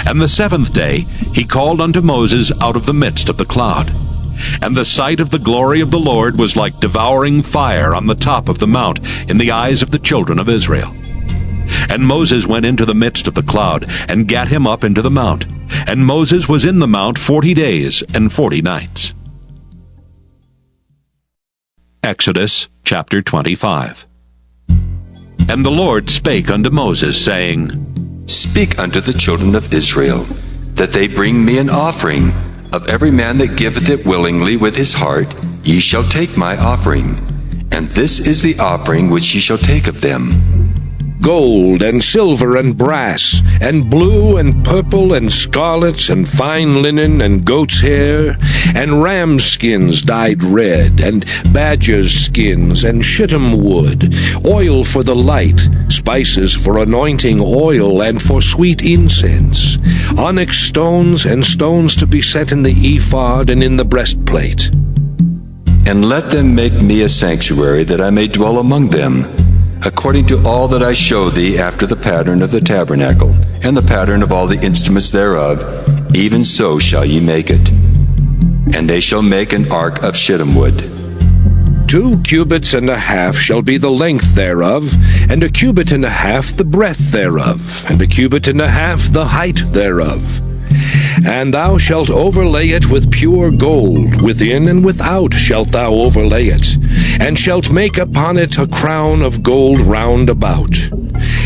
And the 7th day he called unto Moses out of the midst of the cloud. And the sight of the glory of the Lord was like devouring fire on the top of the mount in the eyes of the children of Israel. And Moses went into the midst of the cloud, and gat him up into the mount. And Moses was in the mount 40 days and 40 nights. Exodus chapter 25. And the Lord spake unto Moses, saying, Speak unto the children of Israel, that they bring me an offering. Of every man that giveth it willingly with his heart, ye shall take my offering. And this is the offering which ye shall take of them: gold and silver and brass, and blue and purple and scarlet, and fine linen and goat's hair, and ram's skins dyed red, and badger's skins, and shittim wood, oil for the light, spices for anointing oil and for sweet incense, onyx stones, and stones to be set in the ephod and in the breastplate. And let them make me a sanctuary, that I may dwell among them, according to all that I show thee, after the pattern of the tabernacle, and the pattern of all the instruments thereof, even so shall ye make it. And they shall make an ark of shittim wood. 2 cubits and a half shall be the length thereof, and 1 cubit and a half the breadth thereof, and 1 cubit and a half the height thereof. And thou shalt overlay it with pure gold, within and without shalt thou overlay it, and shalt make upon it a crown of gold round about.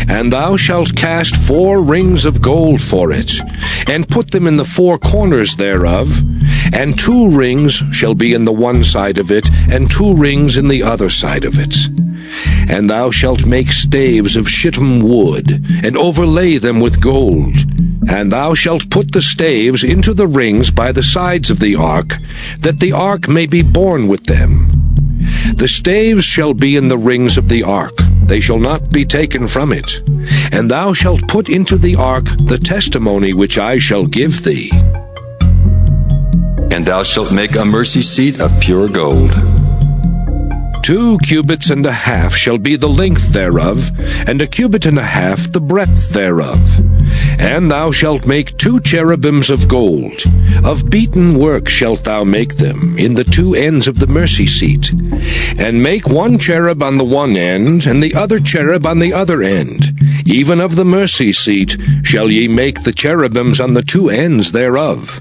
And thou shalt cast 4 rings of gold for it, and put them in the 4 corners thereof, and 2 rings shall be in the one side of it, and 2 rings in the other side of it. And thou shalt make staves of shittim wood, and overlay them with gold. And thou shalt put the staves into the rings by the sides of the ark, that the ark may be borne with them. The staves shall be in the rings of the ark, they shall not be taken from it. And thou shalt put into the ark the testimony which I shall give thee. And thou shalt make a mercy seat of pure gold. 2 cubits and a half shall be the length thereof, and 1 cubit and a half the breadth thereof. And thou shalt make 2 cherubims of gold. Of beaten work shalt thou make them, in the 2 ends of the mercy seat. And make 1 cherub on the one end, and the other cherub on the other end. Even of the mercy seat shall ye make the cherubims on the 2 ends thereof.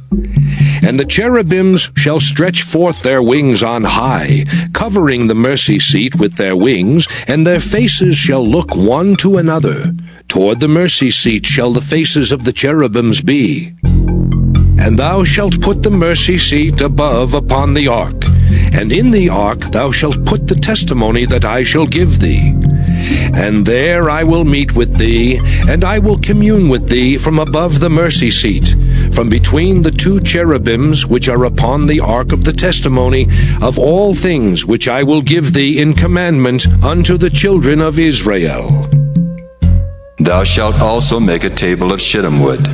And the cherubims shall stretch forth their wings on high, covering the mercy seat with their wings, and their faces shall look one to another. Toward the mercy seat shall the faces of the cherubims be. And thou shalt put the mercy seat above upon the ark, and in the ark thou shalt put the testimony that I shall give thee. And there I will meet with thee, and I will commune with thee from above the mercy seat, from between the 2 cherubims which are upon the ark of the testimony, of all things which I will give thee in commandment unto the children of Israel. Thou shalt also make a table of shittim wood.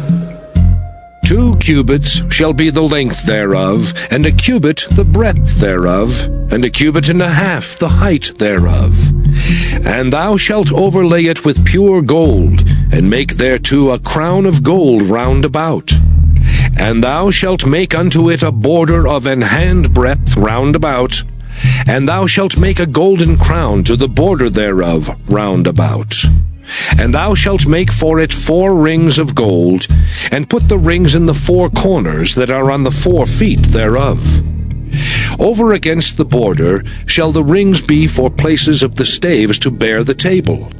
2 cubits shall be the length thereof, and 1 cubit the breadth thereof, and 1 cubit and a half the height thereof. And thou shalt overlay it with pure gold, and make thereto a crown of gold round about. And thou shalt make unto it a border of an handbreadth round about. And thou shalt make a golden crown to the border thereof round about. And thou shalt make for it 4 rings of gold, and put the rings in the 4 corners that are on the 4 feet thereof. Over against the border shall the rings be for places of the staves to bear the table.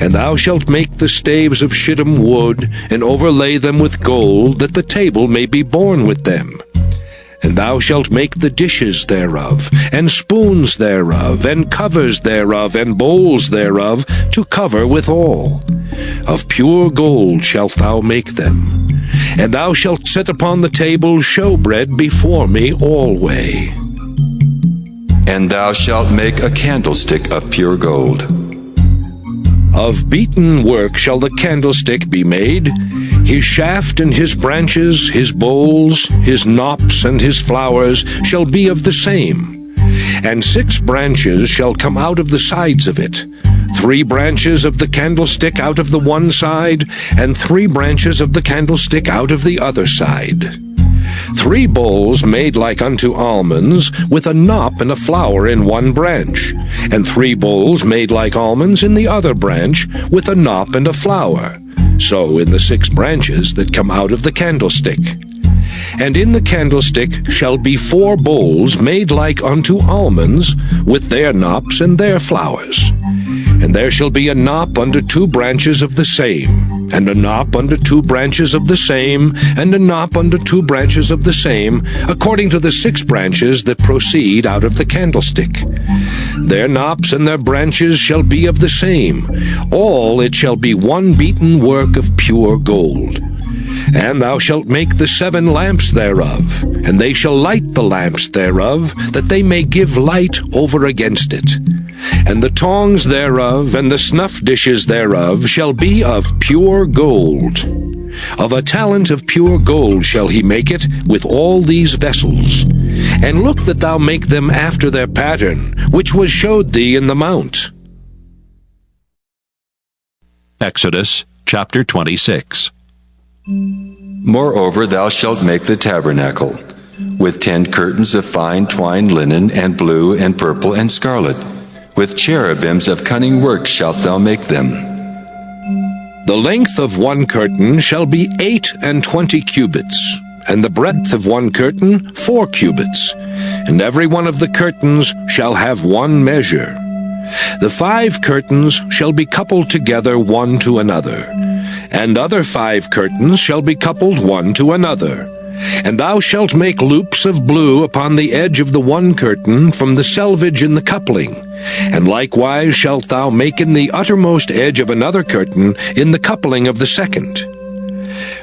And thou shalt make the staves of shittim wood, and overlay them with gold, that the table may be borne with them. And thou shalt make the dishes thereof, and spoons thereof, and covers thereof, and bowls thereof, to cover withal. Of pure gold shalt thou make them. And thou shalt set upon the table showbread before me alway. And thou shalt make a candlestick of pure gold. Of beaten work shall the candlestick be made, his shaft and his branches, his bowls, his knops and his flowers shall be of the same. And 6 branches shall come out of the sides of it, 3 branches of the candlestick out of the one side, and 3 branches of the candlestick out of the other side. 3 bowls made like unto almonds, with a knop and a flower in one branch, and 3 bowls made like almonds in the other branch, with a knop and a flower, so in the 6 branches that come out of the candlestick. And in the candlestick shall be 4 bowls made like unto almonds, with their knops and their flowers. And there shall be a knop under 2 branches of the same, and a knop under 2 branches of the same, and a knop under 2 branches of the same, according to the 6 branches that proceed out of the candlestick. Their knops and their branches shall be of the same. All it shall be one beaten work of pure gold. And thou shalt make the 7 lamps thereof, and they shall light the lamps thereof, that they may give light over against it. And the tongs thereof and the snuff dishes thereof shall be of pure gold. Of a talent of pure gold shall he make it with all these vessels. And look that thou make them after their pattern, which was showed thee in the mount. Exodus chapter 26. Moreover, thou shalt make the tabernacle, with 10 curtains of fine twined linen, and blue, and purple, and scarlet. With cherubims of cunning work shalt thou make them. The length of one curtain shall be 28 cubits, and the breadth of one curtain 4 cubits, and every one of the curtains shall have one measure. The 5 curtains shall be coupled together one to another, and other 5 curtains shall be coupled one to another. And thou shalt make loops of blue upon the edge of the one curtain from the selvage in the coupling, and likewise shalt thou make in the uttermost edge of another curtain in the coupling of the second.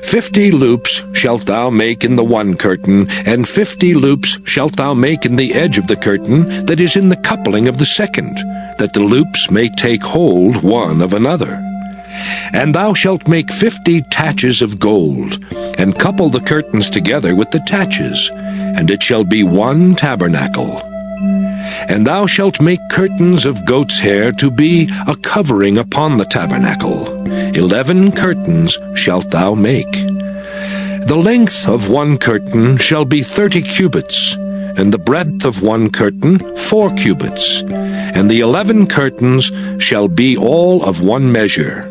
50 loops shalt thou make in the one curtain, and 50 loops shalt thou make in the edge of the curtain that is in the coupling of the second, that the loops may take hold one of another. And thou shalt make 50 taches of gold, and couple the curtains together with the taches, and it shall be one tabernacle. And thou shalt make curtains of goat's hair to be a covering upon the tabernacle. 11 curtains shalt thou make. The length of one curtain shall be 30 cubits, and the breadth of one curtain 4 cubits, and the 11 curtains shall be all of one measure.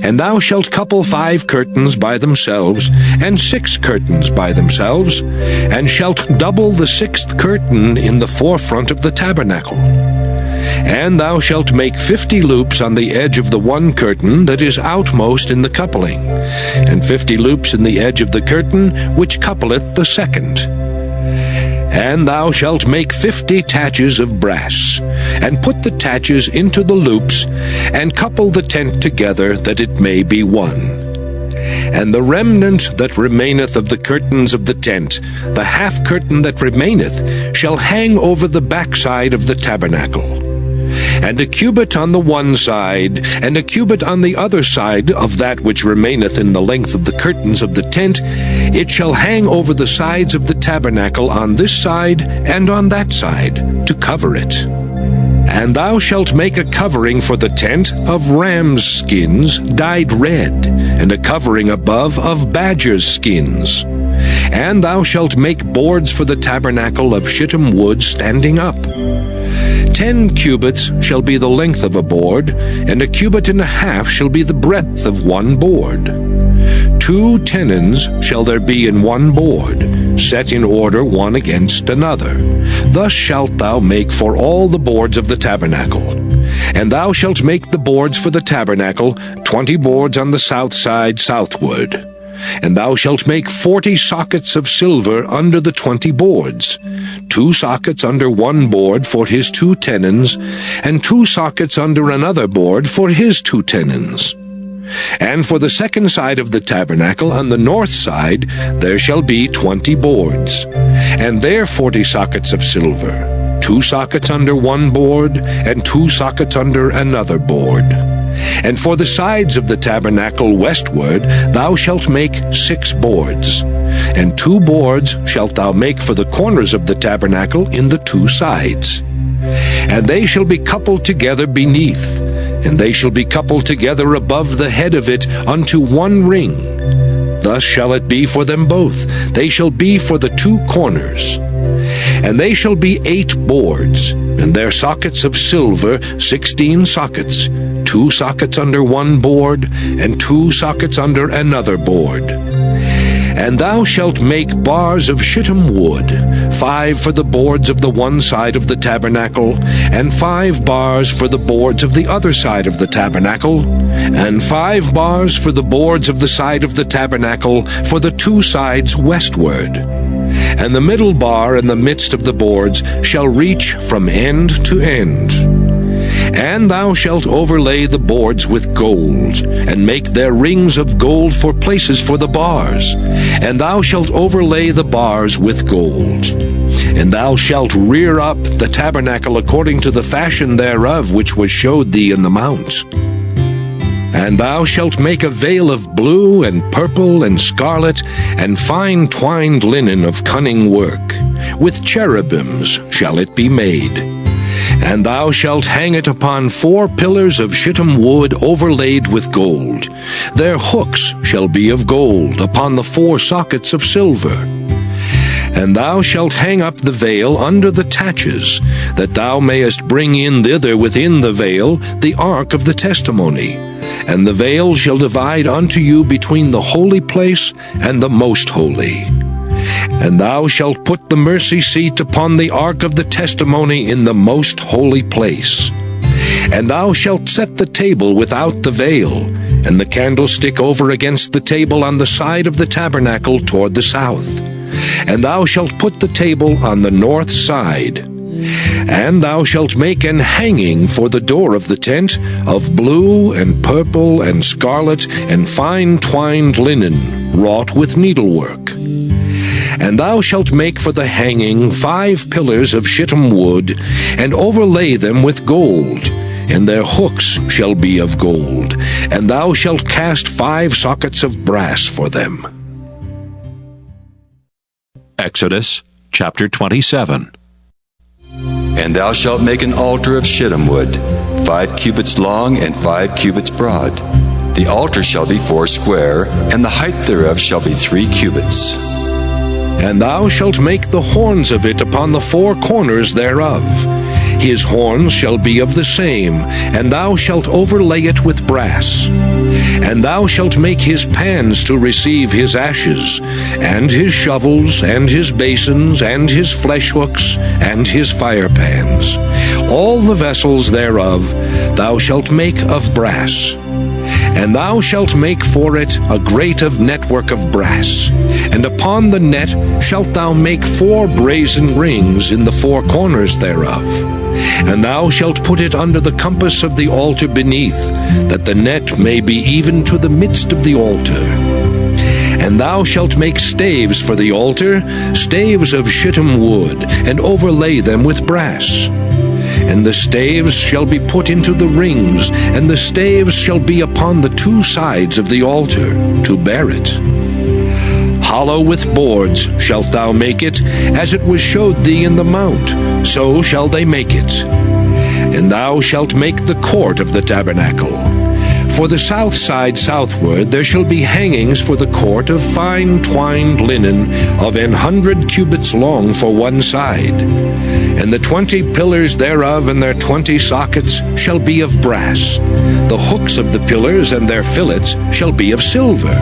And thou shalt couple 5 curtains by themselves, and 6 curtains by themselves, and shalt double the 6th curtain in the forefront of the tabernacle. And thou shalt make 50 loops on the edge of the one curtain that is outmost in the coupling, and 50 loops in the edge of the curtain which coupleth the second. And thou shalt make 50 taches of brass, and put the taches into the loops, and couple the tent together, that it may be one. And the remnant that remaineth of the curtains of the tent, the half curtain that remaineth, shall hang over the backside of the tabernacle. And a cubit on the one side, and a cubit on the other side of that which remaineth in the length of the curtains of the tent, it shall hang over the sides of the tabernacle on this side and on that side, to cover it. And thou shalt make a covering for the tent of rams' skins dyed red, and a covering above of badgers' skins. And thou shalt make boards for the tabernacle of shittim wood standing up. 10 cubits shall be the length of a board, and a cubit and a half shall be the breadth of one board. 2 tenons shall there be in one board, set in order one against another. Thus shalt thou make for all the boards of the tabernacle. And thou shalt make the boards for the tabernacle, 20 boards on the south side southward. And thou shalt make 40 sockets of silver under the 20 boards, 2 sockets under one board for his 2 tenons, and 2 sockets under another board for his 2 tenons. And for the second side of the tabernacle on the north side there shall be 20 boards, and there 40 sockets of silver, 2 sockets under one board, and 2 sockets under another board. And for the sides of the tabernacle westward thou shalt make 6 boards, and 2 boards shalt thou make for the corners of the tabernacle in the 2 sides. And they shall be coupled together beneath, and they shall be coupled together above the head of it unto one ring. thus shall it be for them both. They shall be for the 2 corners. And they shall be 8 boards, and their sockets of silver 16 sockets, 2 sockets under one board, and 2 sockets under another board. And thou shalt make bars of shittim wood, 5 for the boards of the one side of the tabernacle, and 5 bars for the boards of the other side of the tabernacle, and 5 bars for the boards of the side of the tabernacle for the 2 sides westward. And the middle bar in the midst of the boards shall reach from end to end. And thou shalt overlay the boards with gold, and make their rings of gold for places for the bars. And thou shalt overlay the bars with gold. And thou shalt rear up the tabernacle according to the fashion thereof which was showed thee in the mount. And thou shalt make a veil of blue and purple and scarlet and fine twined linen of cunning work. With cherubims shall it be made. And thou shalt hang it upon 4 pillars of shittim wood overlaid with gold. Their hooks shall be of gold upon the 4 sockets of silver. And thou shalt hang up the veil under the taches, that thou mayest bring in thither within the veil the ark of the testimony. And the veil shall divide unto you between the holy place and the most holy. And thou shalt put the mercy seat upon the ark of the testimony in the most holy place. And thou shalt set the table without the veil, and the candlestick over against the table on the side of the tabernacle toward the south. And thou shalt put the table on the north side. And thou shalt make an hanging for the door of the tent of blue and purple and scarlet and fine twined linen, wrought with needlework. And thou shalt make for the hanging 5 pillars of shittim wood, and overlay them with gold, and their hooks shall be of gold, and thou shalt cast 5 sockets of brass for them. Exodus chapter 27. And thou shalt make an altar of shittim wood, 5 cubits long and 5 cubits broad. The altar shall be 4 square, and the height thereof shall be 3 cubits. And thou shalt make the horns of it upon the 4 corners thereof. His horns shall be of the same, and thou shalt overlay it with brass. And thou shalt make his pans to receive his ashes, and his shovels, and his basins, and his flesh hooks, and his fire pans. All the vessels thereof thou shalt make of brass. And thou shalt make for it a grate of network of brass, and upon the net shalt thou make 4 brazen rings in the 4 corners thereof. And thou shalt put it under the compass of the altar beneath, that the net may be even to the midst of the altar. And thou shalt make staves for the altar, staves of shittim wood, and overlay them with brass. And the staves shall be put into the rings, and the staves shall be upon the 2 sides of the altar, to bear it. Hollow with boards shalt thou make it, as it was showed thee in the mount, so shall they make it. And thou shalt make the court of the tabernacle. For the south side southward there shall be hangings for the court of fine twined linen of 100 cubits long for one side. And the 20 pillars thereof and their 20 sockets shall be of brass. The hooks of the pillars and their fillets shall be of silver.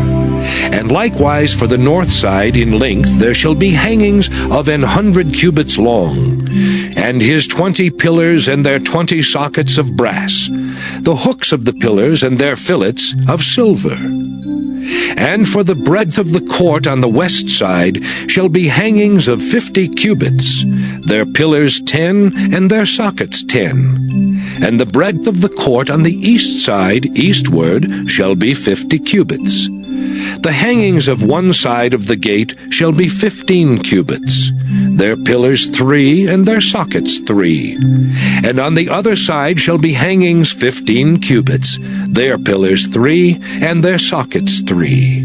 And likewise for the north side in length there shall be hangings of 100 cubits long, and his 20 pillars and their 20 sockets of brass, the hooks of the pillars and their fillets of silver. And for the breadth of the court on the west side shall be hangings of 50 cubits, their pillars 10, and their sockets 10. And the breadth of the court on the east side eastward shall be 50 cubits. The hangings of one side of the gate shall be 15 cubits, their pillars 3, and their sockets 3. And on the other side shall be hangings 15 cubits, their pillars 3, and their sockets 3.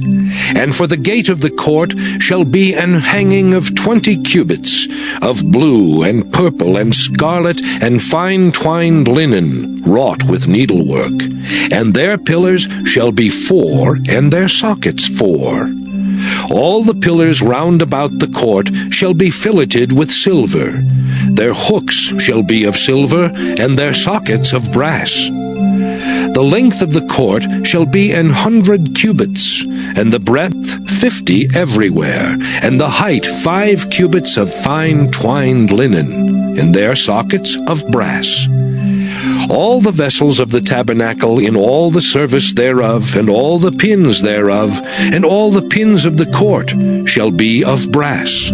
And for the gate of the court shall be an hanging of 20 cubits, of blue and purple and scarlet and fine twined linen, wrought with needlework. And their pillars shall be 4, and their sockets 4. All the pillars round about the court shall be filleted with silver. Their hooks shall be of silver, and their sockets of brass. The length of the court shall be 100 cubits, and the breadth 50 everywhere, and the height 5 cubits of fine twined linen, and their sockets of brass. All the vessels of the tabernacle in all the service thereof, and all the pins thereof, and all the pins of the court shall be of brass.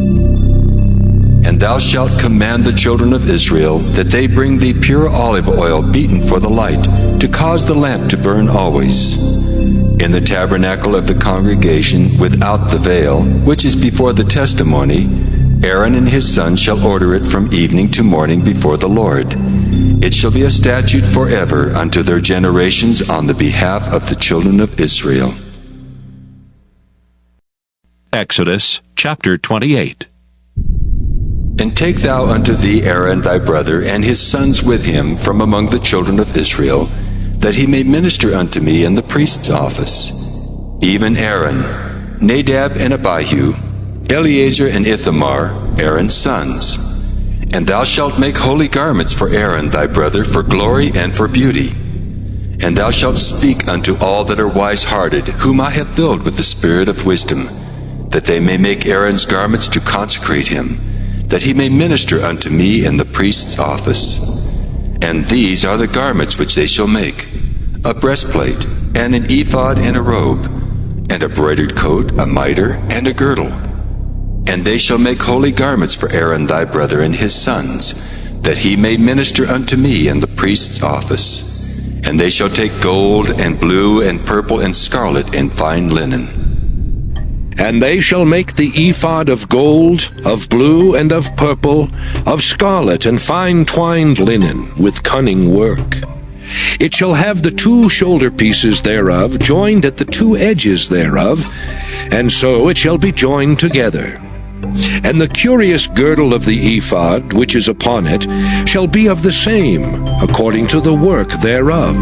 And thou shalt command the children of Israel that they bring thee pure olive oil beaten for the light, to cause the lamp to burn always. In the tabernacle of the congregation without the veil, which is before the testimony, Aaron and his sons shall order it from evening to morning before the Lord. It shall be a statute forever unto their generations on the behalf of the children of Israel. Exodus chapter 28. And take thou unto thee Aaron thy brother, and his sons with him from among the children of Israel, that he may minister unto me in the priest's office. Even Aaron, Nadab and Abihu, Eleazar and Ithamar, Aaron's sons. And thou shalt make holy garments for Aaron thy brother, for glory and for beauty. And thou shalt speak unto all that are wise-hearted, whom I have filled with the spirit of wisdom, that they may make Aaron's garments to consecrate him, that he may minister unto me in the priest's office. And these are the garments which they shall make: a breastplate, and an ephod, and a robe, and a broidered coat, a mitre, and a girdle. And they shall make holy garments for Aaron thy brother and his sons, that he may minister unto me in the priest's office. And they shall take gold, and blue, and purple, and scarlet, and fine linen. And they shall make the ephod of gold, of blue, and of purple, of scarlet, and fine twined linen, with cunning work. It shall have the 2 shoulder pieces thereof joined at the 2 edges thereof, and so it shall be joined together. And the curious girdle of the ephod, which is upon it, shall be of the same, according to the work thereof,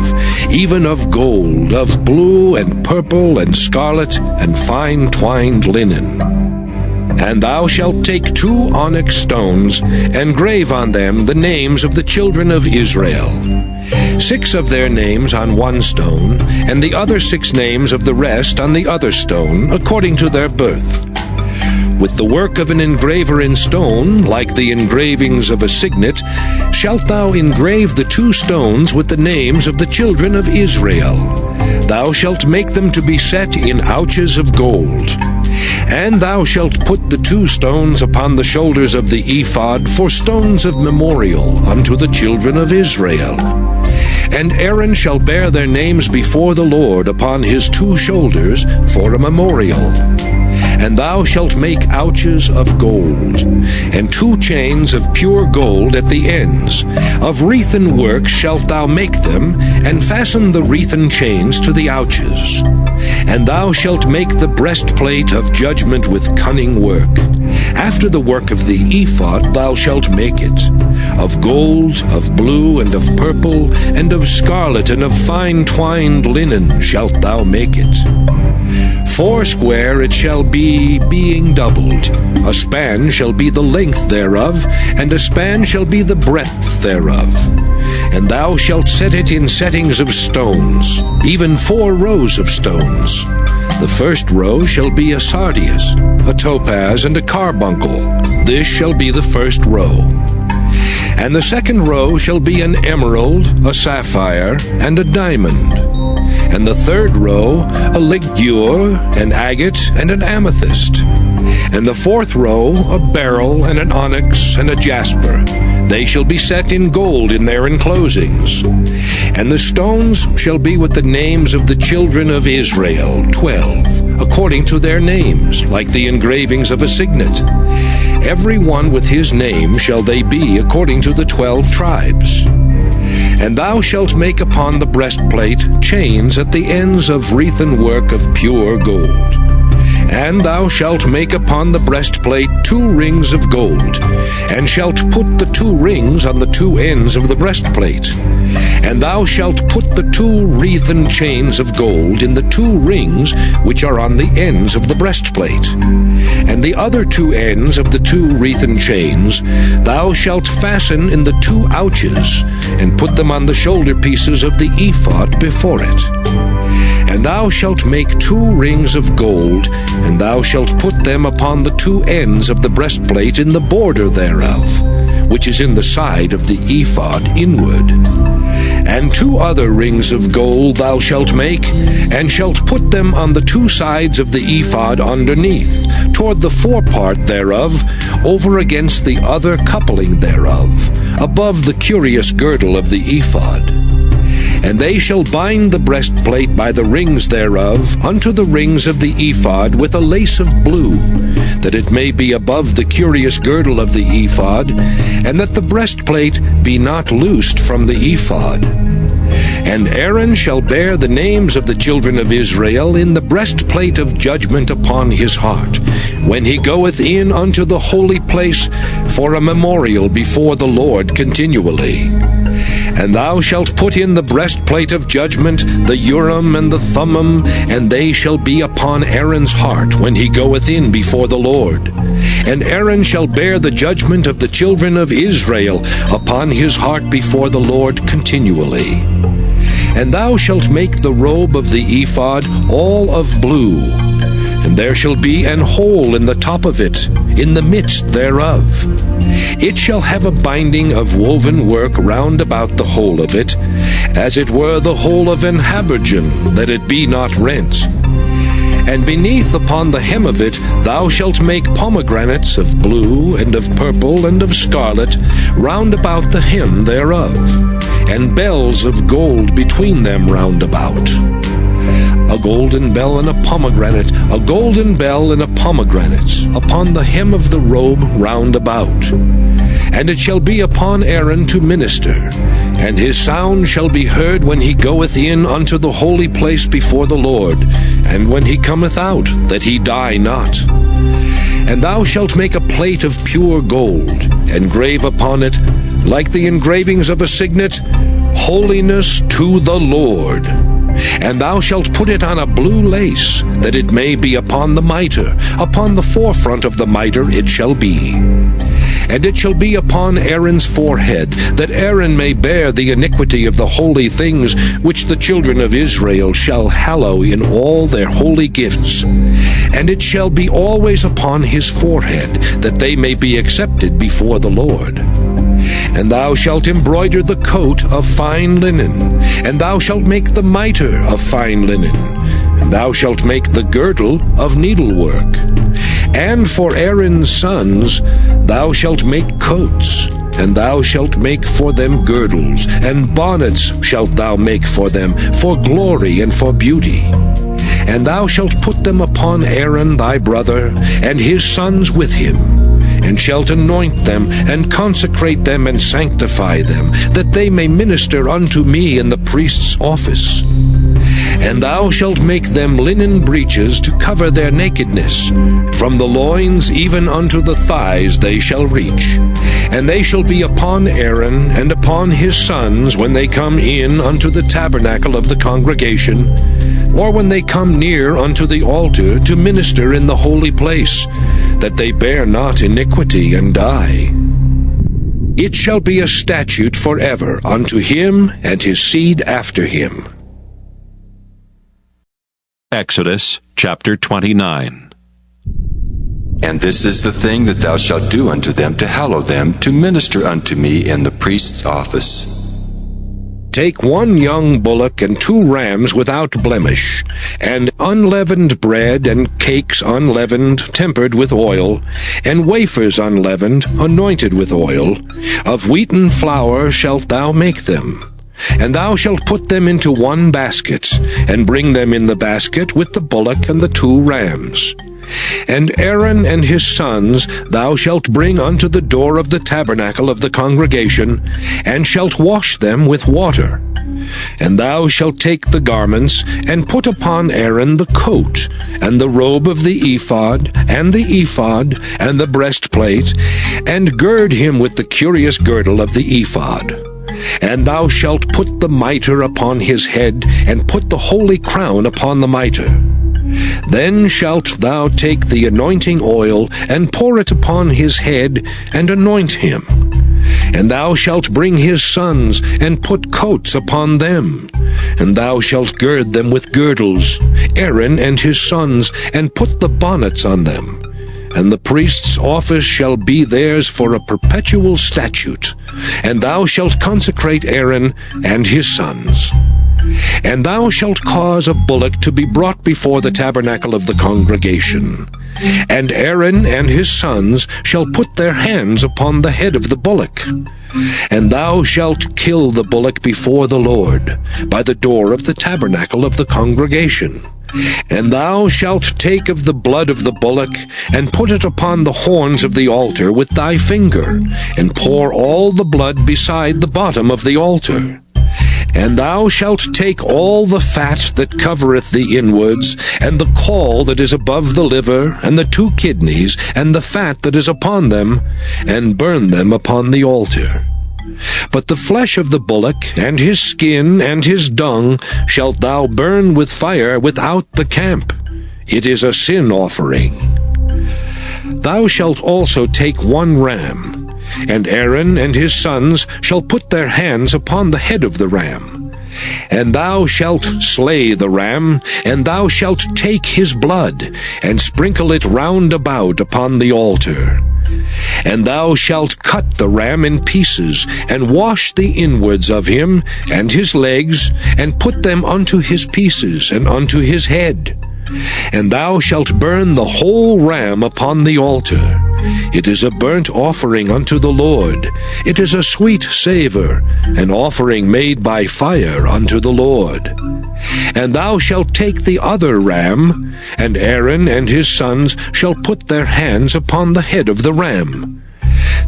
even of gold, of blue, and purple, and scarlet, and fine twined linen. And thou shalt take 2 onyx stones, and grave on them the names of the children of Israel, 6 of their names on one stone, and the other 6 names of the rest on the other stone, according to their birth. With the work of an engraver in stone, like the engravings of a signet, shalt thou engrave the 2 stones with the names of the children of Israel. Thou shalt make them to be set in ouches of gold. And thou shalt put the 2 stones upon the shoulders of the ephod for stones of memorial unto the children of Israel. And Aaron shall bear their names before the Lord upon his 2 shoulders for a memorial. And thou shalt make ouches of gold, and 2 chains of pure gold at the ends. Of wreathen work shalt thou make them, and fasten the wreathen chains to the ouches. And thou shalt make the breastplate of judgment with cunning work. After the work of the ephod thou shalt make it. Of gold, of blue, and of purple, and of scarlet, and of fine twined linen shalt thou make it. 4 square it shall be, being doubled. A span shall be the length thereof, and a span shall be the breadth thereof. And thou shalt set it in settings of stones, even 4 rows of stones. The first row shall be a sardius, a topaz, and a carbuncle. This shall be the first row. And the second row shall be an emerald, a sapphire, and a diamond. And the third row, a ligure, an agate, and an amethyst. And the fourth row, a beryl, and an onyx, and a jasper. They shall be set in gold in their enclosings. And the stones shall be with the names of the children of Israel, 12, according to their names, like the engravings of a signet. Every one with his name shall they be according to the 12 tribes. And thou shalt make upon the breastplate chains at the ends of wreathen work of pure gold. And thou shalt make upon the breastplate 2 rings of gold, and shalt put the 2 rings on the 2 ends of the breastplate. And thou shalt put the 2 wreathen chains of gold in the 2 rings which are on the ends of the breastplate. And the other 2 ends of the 2 wreathen chains thou shalt fasten in the 2 ouches, and put them on the shoulder pieces of the ephod before it. And thou shalt make 2 rings of gold, and thou shalt put them upon the 2 ends of the breastplate in the border thereof, which is in the side of the ephod inward. And 2 other rings of gold thou shalt make, and shalt put them on the 2 sides of the ephod underneath, toward the forepart thereof, over against the other coupling thereof, above the curious girdle of the ephod. And they shall bind the breastplate by the rings thereof unto the rings of the ephod with a lace of blue, that it may be above the curious girdle of the ephod, and that the breastplate be not loosed from the ephod. And Aaron shall bear the names of the children of Israel in the breastplate of judgment upon his heart, when he goeth in unto the holy place for a memorial before the Lord continually. And thou shalt put in the breastplate of judgment the Urim and the Thummim, and they shall be upon Aaron's heart when he goeth in before the Lord. And Aaron shall bear the judgment of the children of Israel upon his heart before the Lord continually. And thou shalt make the robe of the ephod all of blue, and there shall be an hole in the top of it, in the midst thereof. It shall have a binding of woven work round about the whole of it, as it were the whole of an habergeon, that it be not rent. And beneath upon the hem of it thou shalt make pomegranates of blue, and of purple, and of scarlet, round about the hem thereof, and bells of gold between them round about. A golden bell and a pomegranate, a golden bell and a pomegranate, upon the hem of the robe round about. And it shall be upon Aaron to minister, and his sound shall be heard when he goeth in unto the holy place before the Lord, and when he cometh out, that he die not. And thou shalt make a plate of pure gold, and grave upon it, like the engravings of a signet, Holiness to the Lord. And thou shalt put it on a blue lace, that it may be upon the mitre, upon the forefront of the mitre it shall be. And it shall be upon Aaron's forehead, that Aaron may bear the iniquity of the holy things which the children of Israel shall hallow in all their holy gifts. And it shall be always upon his forehead, that they may be accepted before the Lord. And thou shalt embroider the coat of fine linen, and thou shalt make the mitre of fine linen, and thou shalt make the girdle of needlework. And for Aaron's sons thou shalt make coats, and thou shalt make for them girdles, and bonnets shalt thou make for them, for glory and for beauty. And thou shalt put them upon Aaron thy brother, and his sons with him, and shalt anoint them, and consecrate them, and sanctify them, that they may minister unto me in the priest's office. And thou shalt make them linen breeches to cover their nakedness. From the loins even unto the thighs they shall reach. And they shall be upon Aaron and upon his sons when they come in unto the tabernacle of the congregation, or when they come near unto the altar to minister in the holy place, that they bear not iniquity and die. It shall be a statute forever unto him and his seed after him. Exodus chapter 29. And this is the thing that thou shalt do unto them to hallow them, to minister unto me in the priest's office. Take 1 young bullock and 2 rams without blemish, and unleavened bread, and cakes unleavened, tempered with oil, and wafers unleavened, anointed with oil. Of wheaten flour shalt thou make them. And thou shalt put them into 1 basket, and bring them in the basket with the bullock and the 2 rams. And Aaron and his sons thou shalt bring unto the door of the tabernacle of the congregation, and shalt wash them with water. And thou shalt take the garments, and put upon Aaron the coat, and the robe of the ephod, and the breastplate, and gird him with the curious girdle of the ephod. And thou shalt put the mitre upon his head, and put the holy crown upon the mitre. Then shalt thou take the anointing oil, and pour it upon his head, and anoint him. And thou shalt bring his sons, and put coats upon them. And thou shalt gird them with girdles, Aaron and his sons, and put the bonnets on them. And the priest's office shall be theirs for a perpetual statute. And thou shalt consecrate Aaron and his sons. And thou shalt cause a bullock to be brought before the tabernacle of the congregation. And Aaron and his sons shall put their hands upon the head of the bullock. And thou shalt kill the bullock before the Lord, by the door of the tabernacle of the congregation. And thou shalt take of the blood of the bullock, and put it upon the horns of the altar with thy finger, and pour all the blood beside the bottom of the altar. And thou shalt take all the fat that covereth the inwards, and the caul that is above the liver, and the 2 kidneys, and the fat that is upon them, and burn them upon the altar. But the flesh of the bullock, and his skin, and his dung, shalt thou burn with fire without the camp. It is a sin offering. Thou shalt also take 1 ram, and Aaron and his sons shall put their hands upon the head of the ram. And thou shalt slay the ram, and thou shalt take his blood, and sprinkle it round about upon the altar. And thou shalt cut the ram in pieces, and wash the inwards of him, and his legs, and put them unto his pieces, and unto his head. And thou shalt burn the whole ram upon the altar. It is a burnt offering unto the Lord. It is a sweet savour, an offering made by fire unto the Lord. And thou shalt take the other ram, and Aaron and his sons shall put their hands upon the head of the ram.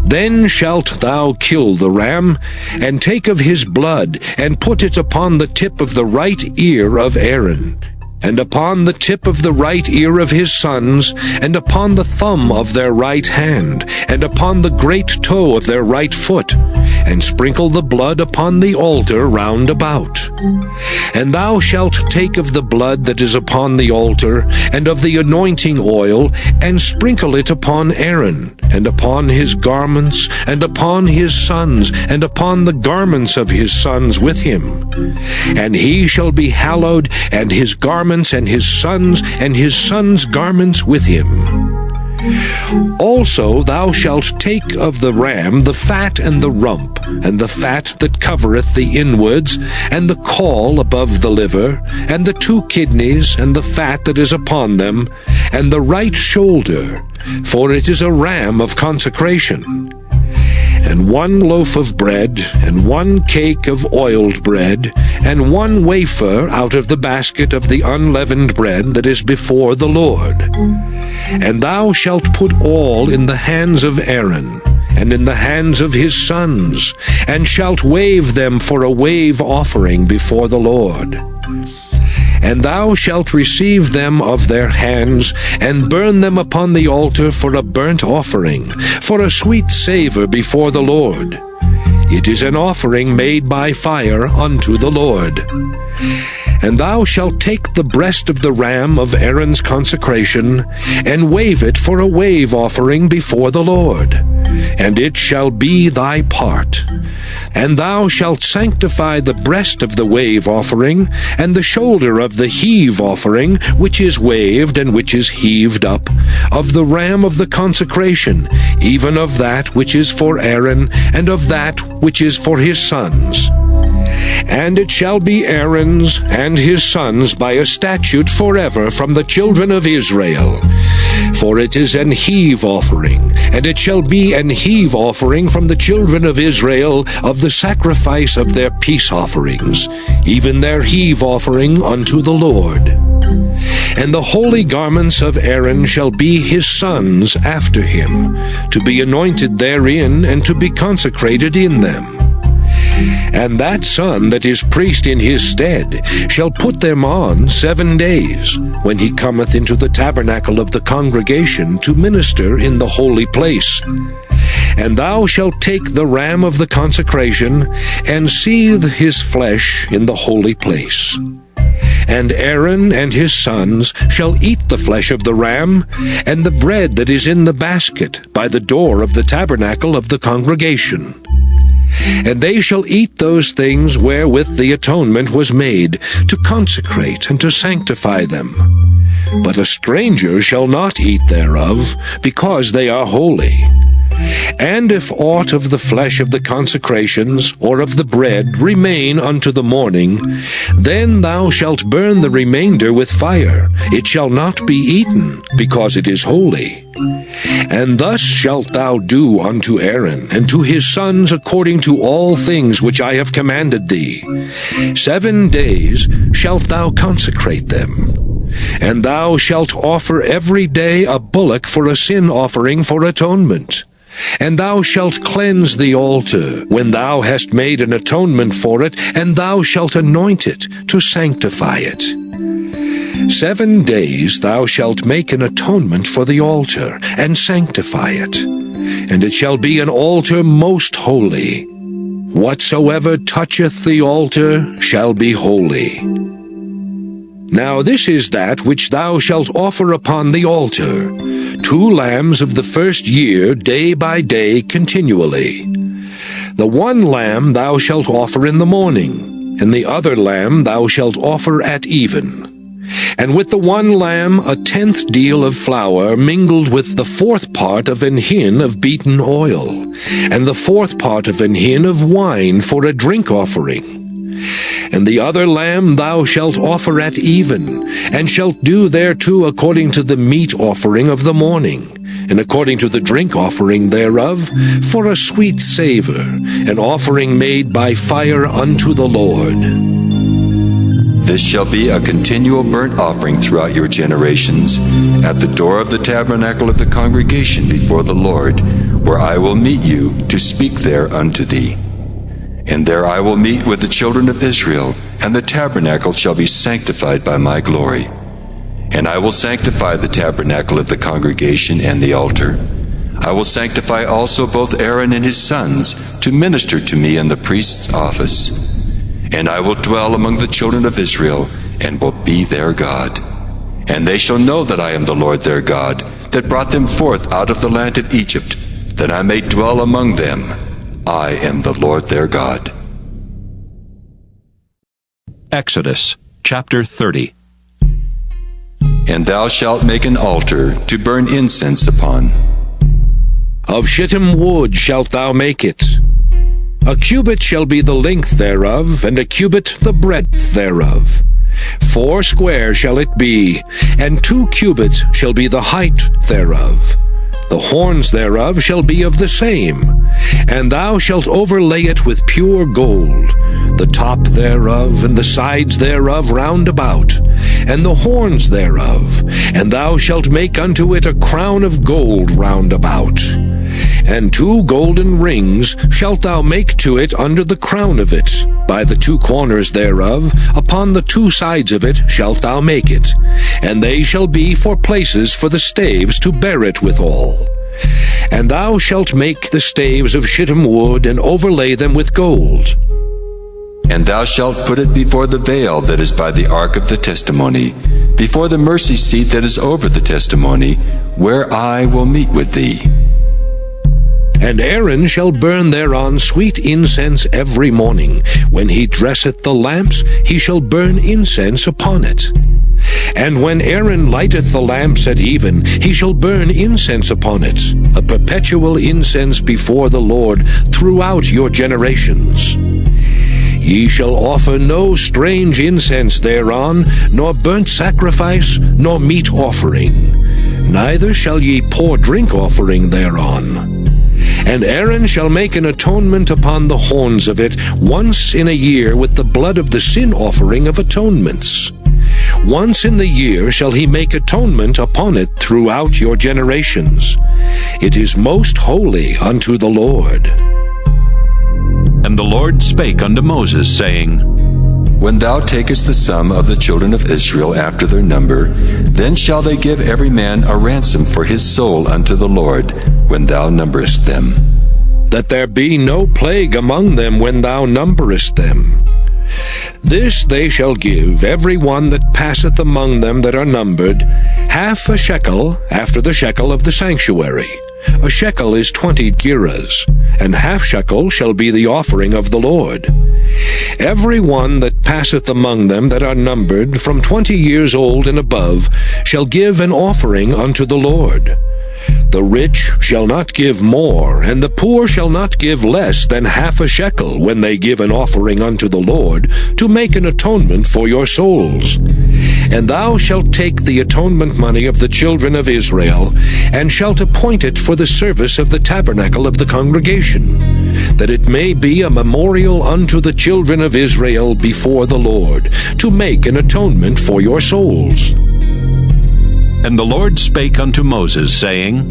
Then shalt thou kill the ram, and take of his blood, and put it upon the tip of the right ear of Aaron, and upon the tip of the right ear of his sons, and upon the thumb of their right hand, and upon the great toe of their right foot, and sprinkle the blood upon the altar round about. And thou shalt take of the blood that is upon the altar, and of the anointing oil, and sprinkle it upon Aaron, and upon his garments, and upon his sons, and upon the garments of his sons with him. And he shall be hallowed, and his garments, and his sons' garments with him. Also thou shalt take of the ram the fat and the rump, and the fat that covereth the inwards, and the caul above the liver, and the 2 kidneys, and the fat that is upon them, and the right shoulder, for it is a ram of consecration. And 1 loaf of bread, and 1 cake of oiled bread, and 1 wafer out of the basket of the unleavened bread that is before the Lord. And thou shalt put all in the hands of Aaron, and in the hands of his sons, and shalt wave them for a wave offering before the Lord. And thou shalt receive them of their hands, and burn them upon the altar for a burnt offering, for a sweet savour before the Lord. It is an offering made by fire unto the Lord. And thou shalt take the breast of the ram of Aaron's consecration, and wave it for a wave offering before the Lord. And it shall be thy part. And thou shalt sanctify the breast of the wave offering, and the shoulder of the heave offering, which is waved and which is heaved up, of the ram of the consecration, even of that which is for Aaron, and of that which is for his sons. And it shall be Aaron's and his sons by a statute forever from the children of Israel. For it is an heave offering, and it shall be an heave offering from the children of Israel of the sacrifice of their peace offerings, even their heave offering unto the Lord. And the holy garments of Aaron shall be his sons after him, to be anointed therein, and to be consecrated in them. And that son that is priest in his stead shall put them on 7 days, when he cometh into the tabernacle of the congregation to minister in the holy place. And thou shalt take the ram of the consecration, and seethe his flesh in the holy place. And Aaron and his sons shall eat the flesh of the ram, and the bread that is in the basket by the door of the tabernacle of the congregation. And they shall eat those things wherewith the atonement was made, to consecrate and to sanctify them. But a stranger shall not eat thereof, because they are holy. And if aught of the flesh of the consecrations, or of the bread, remain unto the morning, then thou shalt burn the remainder with fire. It shall not be eaten, because it is holy. And thus shalt thou do unto Aaron and to his sons according to all things which I have commanded thee. 7 days shalt thou consecrate them. And thou shalt offer every day a bullock for a sin offering for atonement. And thou shalt cleanse the altar when thou hast made an atonement for it, and thou shalt anoint it to sanctify it. 7 days thou shalt make an atonement for the altar, and sanctify it. And it shall be an altar most holy. Whatsoever toucheth the altar shall be holy. Now this is that which thou shalt offer upon the altar, 2 lambs of the first year, day by day, continually. The one lamb thou shalt offer in the morning, and the other lamb thou shalt offer at even. And with the one lamb 1/10 deal of flour mingled with the 4th part of an hin of beaten oil, and the 4th part of an hin of wine for a drink offering. And the other lamb thou shalt offer at even, and shalt do thereto according to the meat offering of the morning, and according to the drink offering thereof, for a sweet savour, an offering made by fire unto the Lord. This shall be a continual burnt offering throughout your generations, at the door of the tabernacle of the congregation before the Lord, where I will meet you to speak there unto thee. And there I will meet with the children of Israel, and the tabernacle shall be sanctified by my glory. And I will sanctify the tabernacle of the congregation and the altar. I will sanctify also both Aaron and his sons to minister to me in the priest's office. And I will dwell among the children of Israel, and will be their God. And they shall know that I am the Lord their God, that brought them forth out of the land of Egypt, that I may dwell among them. I am the Lord their God. Exodus chapter 30. And thou shalt make an altar to burn incense upon. Of shittim wood shalt thou make it. A cubit shall be the length thereof, and a cubit the breadth thereof. 4 square shall it be, and 2 cubits shall be the height thereof. The horns thereof shall be of the same, and thou shalt overlay it with pure gold, the top thereof and the sides thereof round about, and the horns thereof, and thou shalt make unto it a crown of gold round about. And 2 golden rings shalt thou make to it under the crown of it. By the 2 corners thereof, upon the 2 sides of it shalt thou make it. And they shall be for places for the staves to bear it withal. And thou shalt make the staves of shittim wood, and overlay them with gold. And thou shalt put it before the veil that is by the ark of the testimony, before the mercy seat that is over the testimony, where I will meet with thee. And Aaron shall burn thereon sweet incense every morning. When he dresseth the lamps, he shall burn incense upon it. And when Aaron lighteth the lamps at even, he shall burn incense upon it, a perpetual incense before the Lord throughout your generations. Ye shall offer no strange incense thereon, nor burnt sacrifice, nor meat offering. Neither shall ye pour drink offering thereon. And Aaron shall make an atonement upon the horns of it once in a year with the blood of the sin offering of atonements. Once in the year shall he make atonement upon it throughout your generations. It is most holy unto the Lord. And the Lord spake unto Moses, saying, When thou takest the sum of the children of Israel after their number, then shall they give every man a ransom for his soul unto the Lord, when thou numberest them. That there be no plague among them when thou numberest them. This they shall give every one that passeth among them that are numbered, half a shekel after the shekel of the sanctuary. A shekel is 20 gerahs, and half shekel shall be the offering of the Lord. Every one that passeth among them that are numbered from 20 years old and above shall give an offering unto the Lord. The rich shall not give more, and the poor shall not give less than half a shekel when they give an offering unto the Lord, to make an atonement for your souls. And thou shalt take the atonement money of the children of Israel, and shalt appoint it for the service of the tabernacle of the congregation, that it may be a memorial unto the children of Israel before the Lord, to make an atonement for your souls. And the Lord spake unto Moses, saying,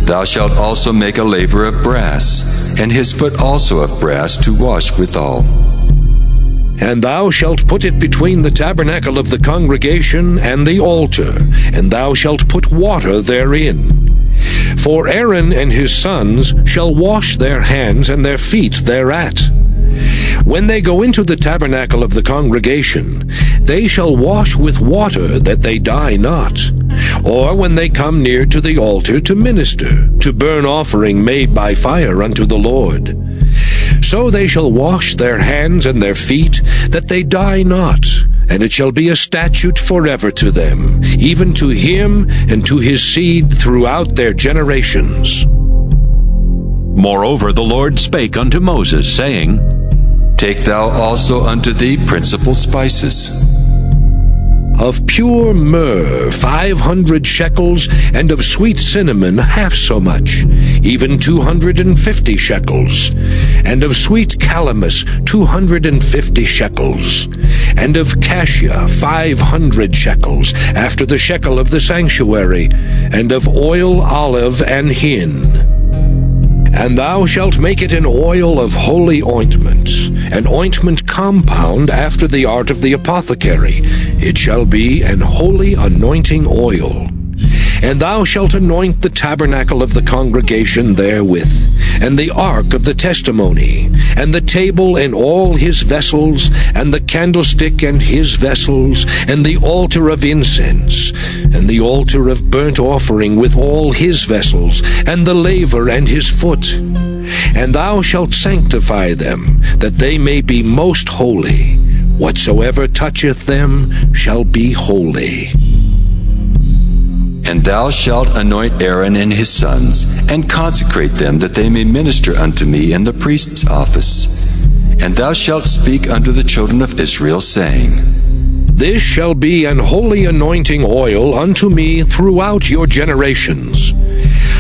Thou shalt also make a laver of brass, and his foot also of brass to wash withal. And thou shalt put it between the tabernacle of the congregation and the altar, and thou shalt put water therein. For Aaron and his sons shall wash their hands and their feet thereat. When they go into the tabernacle of the congregation, they shall wash with water, that they die not. Or when they come near to the altar to minister, to burn offering made by fire unto the Lord. So they shall wash their hands and their feet, that they die not. And it shall be a statute forever to them, even to him and to his seed throughout their generations. Moreover the Lord spake unto Moses, saying, Take thou also unto thee principal spices. Of pure myrrh 500 shekels, and of sweet cinnamon half so much, even 250 shekels, and of sweet calamus 250 shekels, and of cassia 500 shekels, after the shekel of the sanctuary, and of oil, olive, and hin. And thou shalt make it an oil of holy ointment, an ointment compound after the art of the apothecary. It shall be an holy anointing oil. And thou shalt anoint the tabernacle of the congregation therewith, and the ark of the testimony, and the table and all his vessels, and the candlestick and his vessels, and the altar of incense, and the altar of burnt offering with all his vessels, and the laver and his foot. And thou shalt sanctify them, that they may be most holy. Whatsoever toucheth them shall be holy. And thou shalt anoint Aaron and his sons, and consecrate them, that they may minister unto me in the priest's office. And thou shalt speak unto the children of Israel, saying, This shall be an holy anointing oil unto me throughout your generations.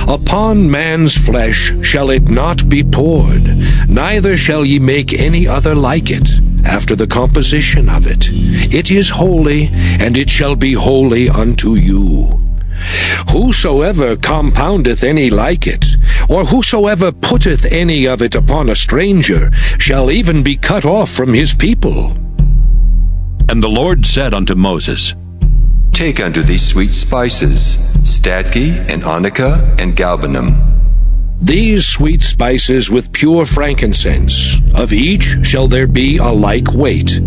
Upon man's flesh shall it not be poured, neither shall ye make any other like it, after the composition of it. It is holy, and it shall be holy unto you. Whosoever compoundeth any like it, or whosoever putteth any of it upon a stranger, shall even be cut off from his people. And the Lord said unto Moses, Take unto thee sweet spices, stadke, and onycha, and galbanum. These sweet spices with pure frankincense, of each shall there be a like weight.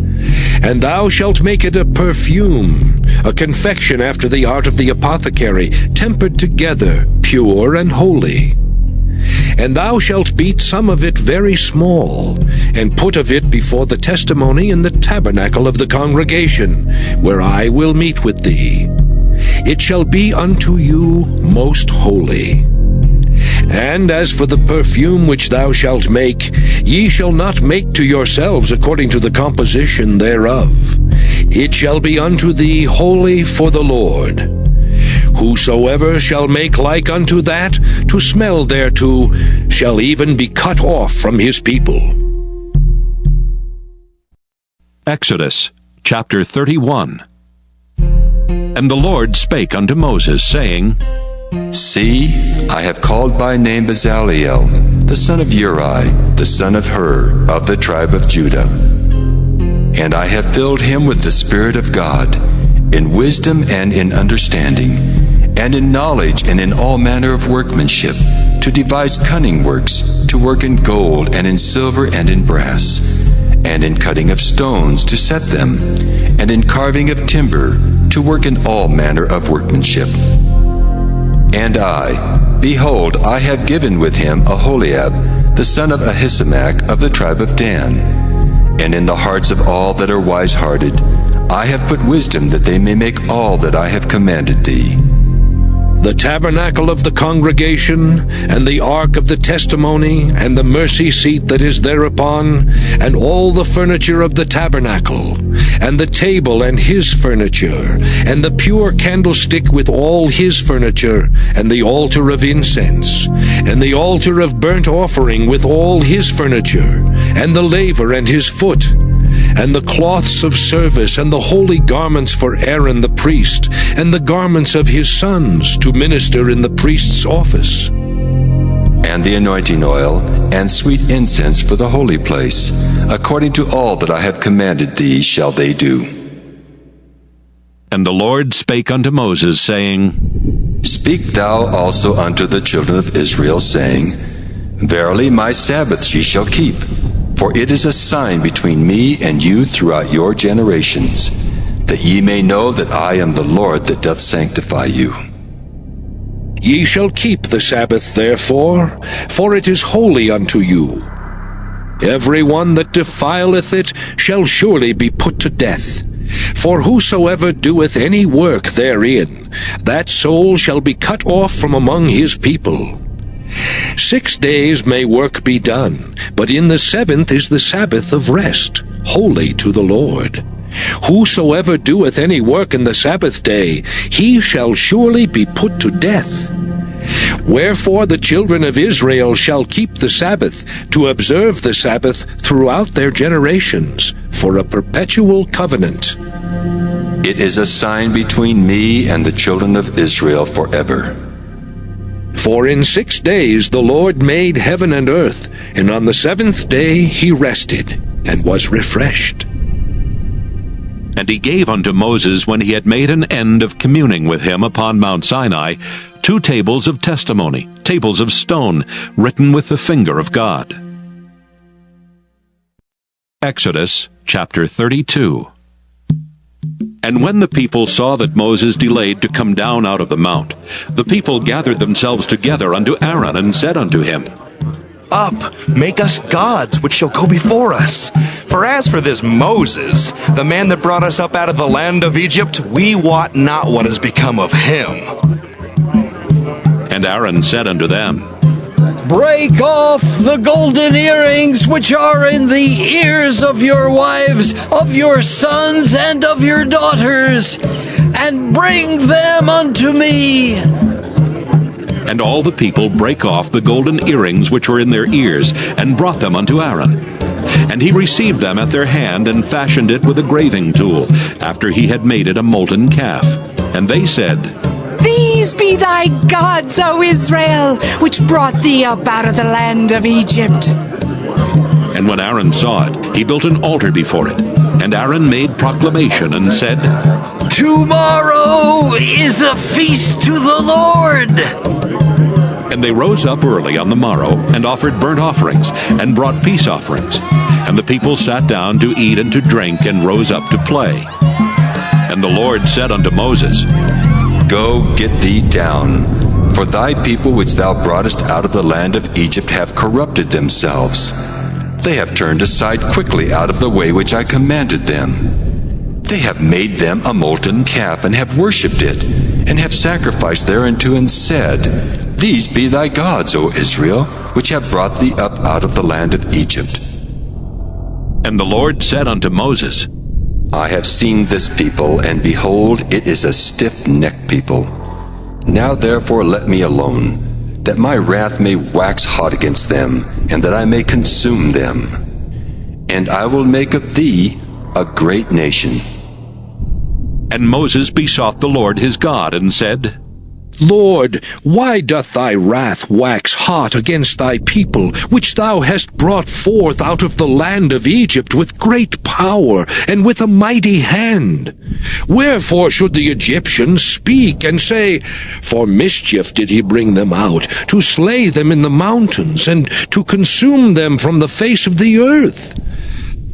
And thou shalt make it a perfume, a confection after the art of the apothecary, tempered together, pure and holy. And thou shalt beat some of it very small, and put of it before the testimony in the tabernacle of the congregation, where I will meet with thee. It shall be unto you most holy. And as for the perfume which thou shalt make, ye shall not make to yourselves according to the composition thereof. It shall be unto thee holy for the Lord. Whosoever shall make like unto that, to smell thereto, shall even be cut off from his people. Exodus chapter 31. And the Lord spake unto Moses, saying, See, I have called by name Bezaleel, the son of Uri, the son of Hur, of the tribe of Judah. And I have filled him with the Spirit of God, in wisdom and in understanding, and in knowledge and in all manner of workmanship, to devise cunning works, to work in gold and in silver and in brass, and in cutting of stones to set them, and in carving of timber, to work in all manner of workmanship. And I, behold, I have given with him Aholiab, the son of Ahisamach of the tribe of Dan. And in the hearts of all that are wise-hearted, I have put wisdom that they may make all that I have commanded thee. The tabernacle of the congregation, and the ark of the testimony, and the mercy seat that is thereupon, and all the furniture of the tabernacle, and the table and his furniture, and the pure candlestick with all his furniture, and the altar of incense, and the altar of burnt offering with all his furniture, and the laver and his foot, and the cloths of service, and the holy garments for Aaron the priest, and the garments of his sons to minister in the priest's office. And the anointing oil, and sweet incense for the holy place, according to all that I have commanded thee shall they do. And the Lord spake unto Moses, saying, Speak thou also unto the children of Israel, saying, Verily my Sabbaths ye shall keep, for it is a sign between me and you throughout your generations, that ye may know that I am the Lord that doth sanctify you. Ye shall keep the Sabbath therefore, for it is holy unto you. Every one that defileth it shall surely be put to death. For whosoever doeth any work therein, that soul shall be cut off from among his people. 6 days may work be done, but in the 7th is the Sabbath of rest, holy to the Lord. Whosoever doeth any work in the Sabbath day, he shall surely be put to death. Wherefore the children of Israel shall keep the Sabbath, to observe the Sabbath throughout their generations, for a perpetual covenant. It is a sign between me and the children of Israel forever. For in 6 days the Lord made heaven and earth, and on the 7th day he rested, and was refreshed. And he gave unto Moses, when he had made an end of communing with him upon Mount Sinai, 2 tables of testimony, tables of stone, written with the finger of God. Exodus chapter 32. And when the people saw that Moses delayed to come down out of the mount, the people gathered themselves together unto Aaron, and said unto him, Up, make us gods, which shall go before us. For as for this Moses, the man that brought us up out of the land of Egypt, we wot not what has become of him. And Aaron said unto them, Break off the golden earrings which are in the ears of your wives, of your sons, and of your daughters, and bring them unto me. And all the people brake off the golden earrings which were in their ears, and brought them unto Aaron. And he received them at their hand, and fashioned it with a graving tool, after he had made it a molten calf. And they said, These be thy gods, O Israel, which brought thee up out of the land of Egypt. And when Aaron saw it, he built an altar before it. And Aaron made proclamation, and said, Tomorrow is a feast to the Lord. And they rose up early on the morrow, and offered burnt offerings, and brought peace offerings. And the people sat down to eat and to drink, and rose up to play. And the Lord said unto Moses, Go, get thee down, for thy people which thou broughtest out of the land of Egypt have corrupted themselves. They have turned aside quickly out of the way which I commanded them. They have made them a molten calf, and have worshipped it, and have sacrificed thereunto, and said, These be thy gods, O Israel, which have brought thee up out of the land of Egypt. And the Lord said unto Moses, I have seen this people, and behold, it is a stiff-necked people. Now therefore let me alone, that my wrath may wax hot against them, and that I may consume them. And I will make of thee a great nation. And Moses besought the Lord his God, and said, Lord, why doth thy wrath wax hot against thy people, which thou hast brought forth out of the land of Egypt with great power and with a mighty hand? Wherefore should the Egyptians speak and say, For mischief did he bring them out, to slay them in the mountains, and to consume them from the face of the earth?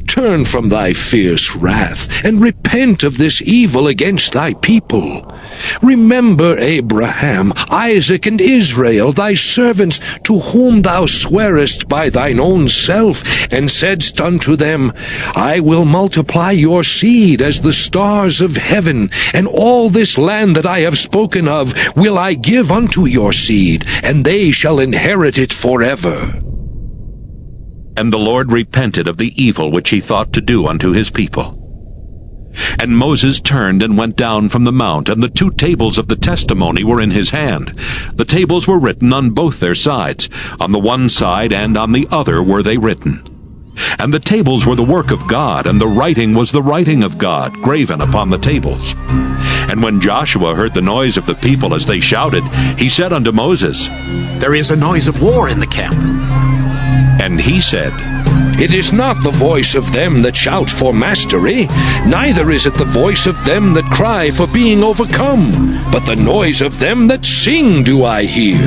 Turn from thy fierce wrath, and repent of this evil against thy people. Remember Abraham, Isaac, and Israel, thy servants, to whom thou swarest by thine own self, and saidst unto them, I will multiply your seed as the stars of heaven, and all this land that I have spoken of will I give unto your seed, and they shall inherit it forever. And the Lord repented of the evil which he thought to do unto his people. And Moses turned and went down from the mount, and the 2 tables of the testimony were in his hand. The tables were written on both their sides. On the one side and on the other were they written. And the tables were the work of God, and the writing was the writing of God, graven upon the tables. And when Joshua heard the noise of the people as they shouted, he said unto Moses, There is a noise of war in the camp. And he said, It is not the voice of them that shout for mastery, neither is it the voice of them that cry for being overcome, but the noise of them that sing do I hear.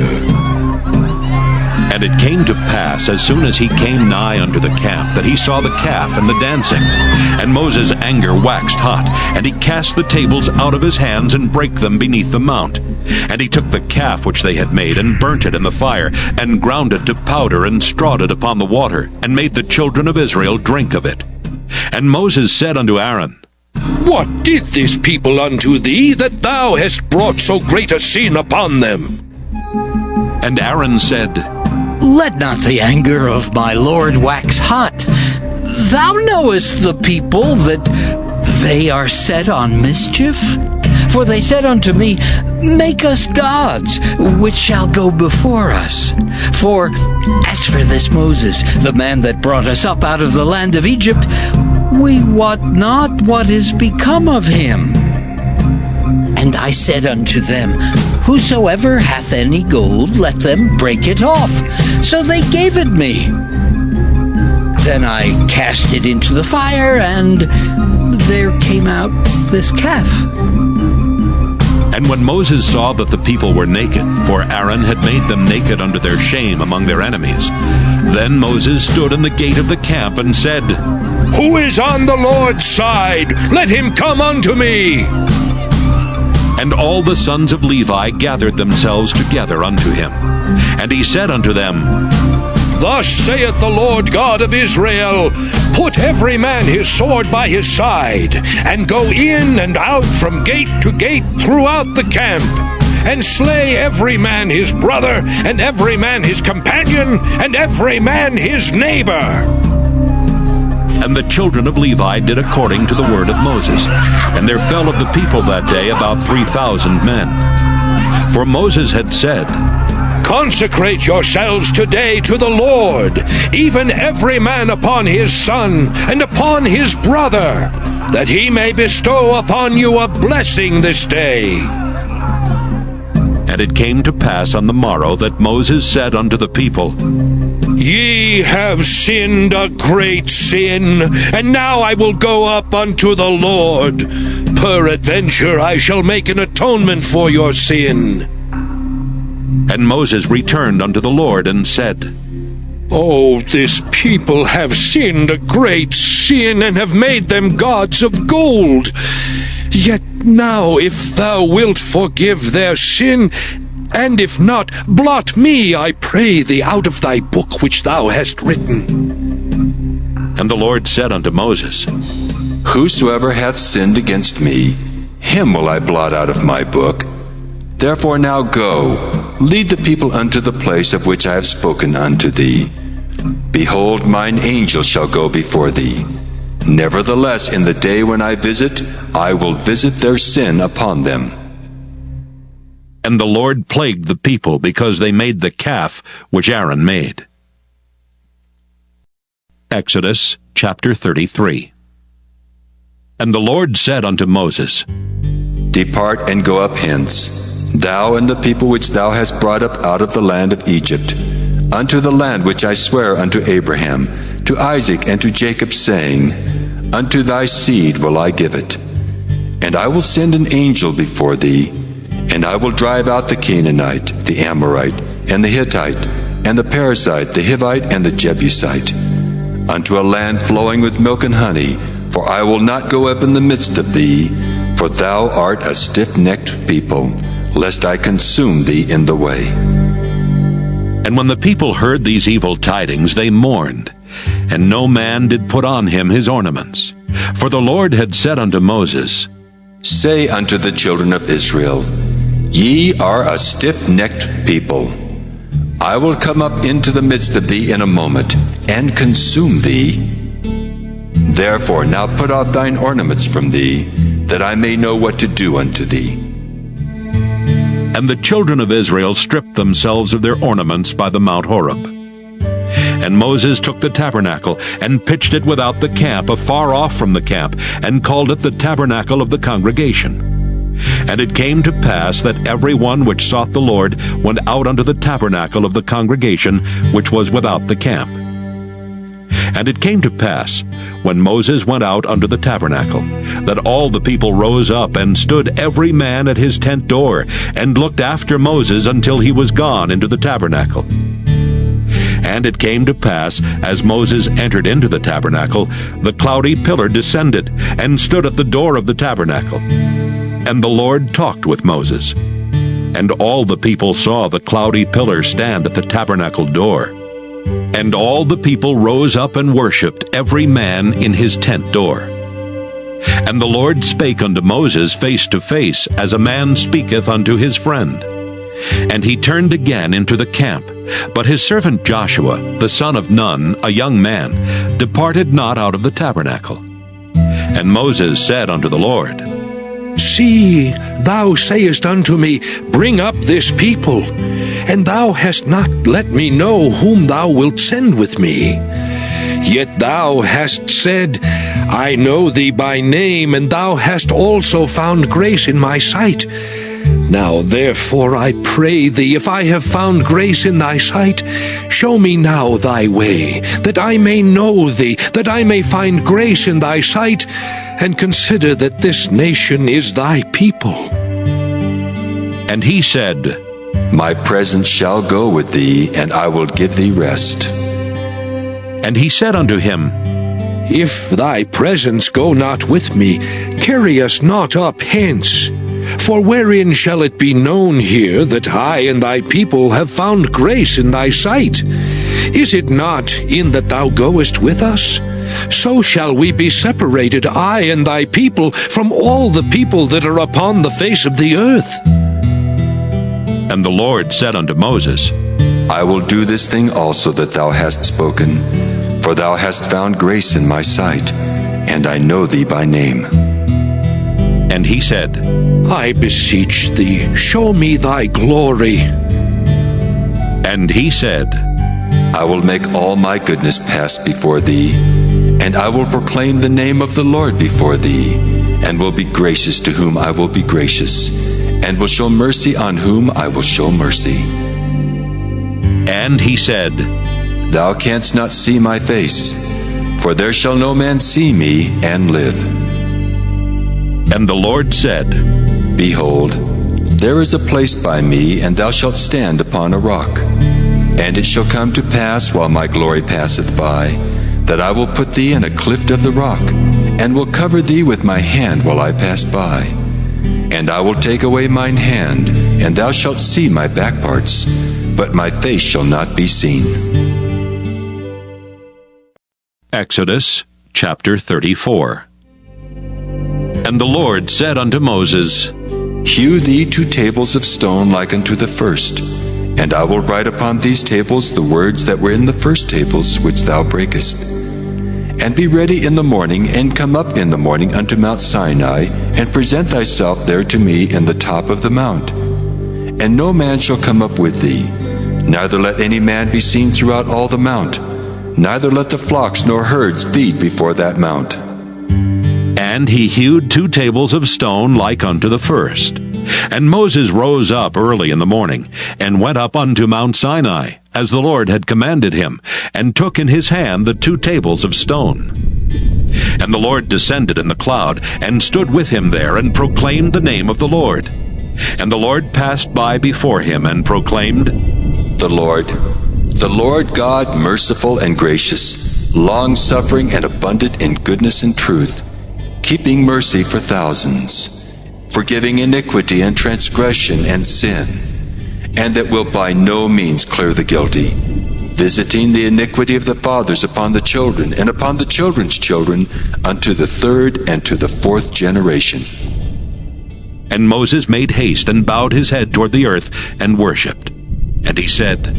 And it came to pass, as soon as he came nigh unto the camp, that he saw the calf and the dancing. And Moses' anger waxed hot, and he cast the tables out of his hands, and brake them beneath the mount. And he took the calf which they had made, and burnt it in the fire, and ground it to powder, and strawed it upon the water, and made the children of Israel drink of it. And Moses said unto Aaron, What did this people unto thee, that thou hast brought so great a sin upon them? And Aaron said, Let not the anger of my Lord wax hot. Thou knowest the people that they are set on mischief. For they said unto me, Make us gods, which shall go before us. For as for this Moses, the man that brought us up out of the land of Egypt, we wot not what is become of him. And I said unto them, Whosoever hath any gold, let them break it off. So they gave it me. Then I cast it into the fire, and there came out this calf. And when Moses saw that the people were naked, for Aaron had made them naked unto their shame among their enemies, then Moses stood in the gate of the camp and said, Who is on the Lord's side? Let him come unto me. And all the sons of Levi gathered themselves together unto him. And he said unto them, Thus saith the Lord God of Israel, Put every man his sword by his side, and go in and out from gate to gate throughout the camp, and slay every man his brother, and every man his companion, and every man his neighbor. And the children of Levi did according to the word of Moses. And there fell of the people that day about 3,000 men. For Moses had said, Consecrate yourselves today to the Lord, even every man upon his son, and upon his brother, that he may bestow upon you a blessing this day. And it came to pass on the morrow that Moses said unto the people, Ye have sinned a great sin, and now I will go up unto the Lord. Peradventure I shall make an atonement for your sin. And Moses returned unto the Lord and said, Oh, this people have sinned a great sin, and have made them gods of gold. Yet now, if thou wilt forgive their sin, and if not, blot me, I pray thee, out of thy book which thou hast written. And the Lord said unto Moses, Whosoever hath sinned against me, him will I blot out of my book. Therefore now go, lead the people unto the place of which I have spoken unto thee. Behold, mine angel shall go before thee. Nevertheless, in the day when I visit, I will visit their sin upon them. And the Lord plagued the people because they made the calf which Aaron made. Exodus chapter 33. And the Lord said unto Moses, Depart and go up hence, thou and the people which thou hast brought up out of the land of Egypt, unto the land which I swear unto Abraham, to Isaac, and to Jacob, saying, Unto thy seed will I give it. And I will send an angel before thee, and I will drive out the Canaanite, the Amorite, and the Hittite, and the Perizzite, the Hivite, and the Jebusite, unto a land flowing with milk and honey, for I will not go up in the midst of thee, for thou art a stiff-necked people, lest I consume thee in the way. And when the people heard these evil tidings, they mourned, and no man did put on him his ornaments. For the Lord had said unto Moses, Say unto the children of Israel, Ye are a stiff-necked people. I will come up into the midst of thee in a moment, and consume thee. Therefore now put off thine ornaments from thee, that I may know what to do unto thee. And the children of Israel stripped themselves of their ornaments by the Mount Horeb. And Moses took the tabernacle, and pitched it without the camp, afar off from the camp, and called it the tabernacle of the congregation. And it came to pass that every one which sought the Lord went out unto the tabernacle of the congregation, which was without the camp. And it came to pass, when Moses went out unto the tabernacle, that all the people rose up, and stood every man at his tent door, and looked after Moses until he was gone into the tabernacle. And it came to pass, as Moses entered into the tabernacle, the cloudy pillar descended, and stood at the door of the tabernacle. And the Lord talked with Moses. And all the people saw the cloudy pillar stand at the tabernacle door. And all the people rose up and worshipped, every man in his tent door. And the Lord spake unto Moses face to face, as a man speaketh unto his friend. And he turned again into the camp. But his servant Joshua, the son of Nun, a young man, departed not out of the tabernacle. And Moses said unto the Lord, See, thou sayest unto me, Bring up this people, and thou hast not let me know whom thou wilt send with me. Yet thou hast said, I know thee by name, and thou hast also found grace in my sight. Now therefore I pray thee, if I have found grace in thy sight, show me now thy way, that I may know thee, that I may find grace in thy sight, and consider that this nation is thy people. And he said, My presence shall go with thee, and I will give thee rest. And he said unto him, If thy presence go not with me, carry us not up hence. For wherein shall it be known here that I and thy people have found grace in thy sight? Is it not in that thou goest with us? So shall we be separated, I and thy people, from all the people that are upon the face of the earth. And the Lord said unto Moses, I will do this thing also that thou hast spoken, for thou hast found grace in my sight, and I know thee by name. And he said, I beseech thee, show me thy glory. And he said, I will make all my goodness pass before thee, and I will proclaim the name of the Lord before thee, and will be gracious to whom I will be gracious, and will show mercy on whom I will show mercy. And he said, Thou canst not see my face, for there shall no man see me and live. And the Lord said, Behold, there is a place by me, and thou shalt stand upon a rock. And it shall come to pass, while my glory passeth by, that I will put thee in a cleft of the rock, and will cover thee with my hand while I pass by. And I will take away mine hand, and thou shalt see my back parts, but my face shall not be seen. Exodus chapter 34. And the Lord said unto Moses, Hew thee 2 tables of stone like unto the first, and I will write upon these tables the words that were in the first tables which thou breakest. And be ready in the morning, and come up in the morning unto Mount Sinai, and present thyself there to me in the top of the mount. And no man shall come up with thee, neither let any man be seen throughout all the mount, neither let the flocks nor herds feed before that mount. And he hewed 2 tables of stone like unto the first. And Moses rose up early in the morning, and went up unto Mount Sinai, as the Lord had commanded him, and took in his hand the 2 tables of stone. And the Lord descended in the cloud, and stood with him there, and proclaimed the name of the Lord. And the Lord passed by before him, and proclaimed, The Lord God, merciful and gracious, long-suffering and abundant in goodness and truth, keeping mercy for thousands, forgiving iniquity and transgression and sin, and that will by no means clear the guilty, visiting the iniquity of the fathers upon the children, and upon the children's children, unto the 3rd and to the 4th generation. And Moses made haste, and bowed his head toward the earth, and worshipped. And he said,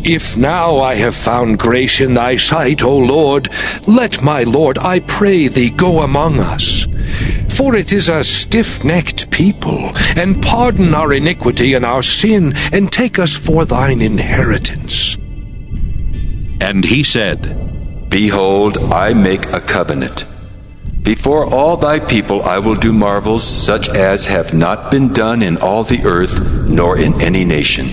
If now I have found grace in thy sight, O Lord, let my Lord, I pray thee, go among us. For it is a stiff-necked people, and pardon our iniquity and our sin, and take us for thine inheritance. And he said, Behold, I make a covenant. Before all thy people I will do marvels such as have not been done in all the earth, nor in any nation.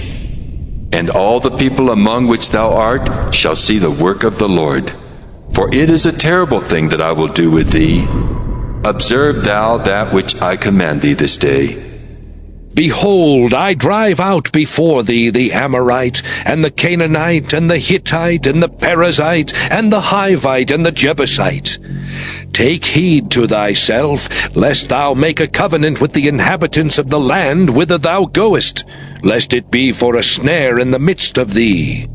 And all the people among which thou art shall see the work of the Lord. For it is a terrible thing that I will do with thee. Observe thou that which I command thee this day. Behold, I drive out before thee the Amorite, and the Canaanite, and the Hittite, and the Perizzite, and the Hivite, and the Jebusite. Take heed to thyself, lest thou make a covenant with the inhabitants of the land whither thou goest, lest it be for a snare in the midst of thee.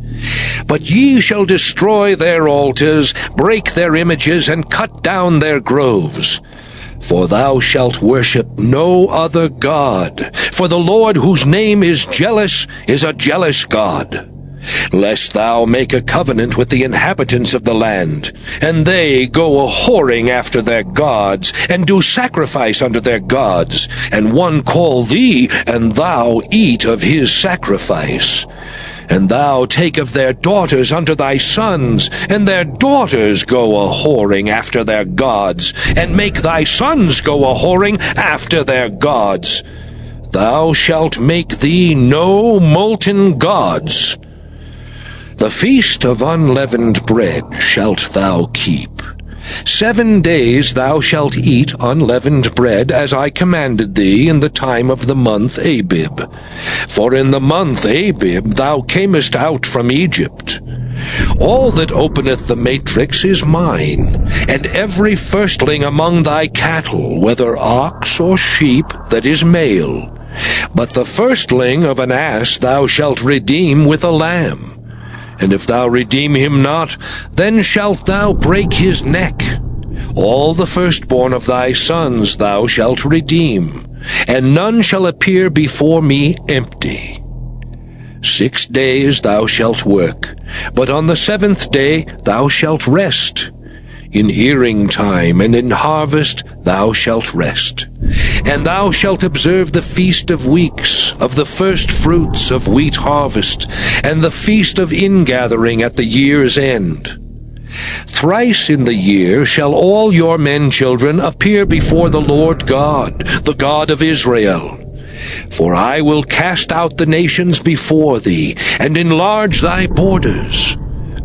But ye shall destroy their altars, break their images, and cut down their groves. For thou shalt worship no other God, for the Lord whose name is jealous is a jealous God. Lest thou make a covenant with the inhabitants of the land, and they go a-whoring after their gods, and do sacrifice unto their gods, and one call thee, and thou eat of his sacrifice. And thou take of their daughters unto thy sons, and their daughters go a-whoring after their gods, and make thy sons go a-whoring after their gods. Thou shalt make thee no molten gods. The feast of unleavened bread shalt thou keep. 7 days thou shalt eat unleavened bread, as I commanded thee in the time of the month Abib. For in the month Abib thou camest out from Egypt. All that openeth the matrix is mine, and every firstling among thy cattle, whether ox or sheep, that is male. But the firstling of an ass thou shalt redeem with a lamb. And if thou redeem him not, then shalt thou break his neck. All the firstborn of thy sons thou shalt redeem, and none shall appear before me empty. 6 days thou shalt work, but on the 7th day thou shalt rest. In earing time and in harvest thou shalt rest. And thou shalt observe the feast of weeks, of the first fruits of wheat harvest, and the feast of ingathering at the year's end. Thrice in the year shall all your men children appear before the Lord God, the God of Israel. For I will cast out the nations before thee, and enlarge thy borders.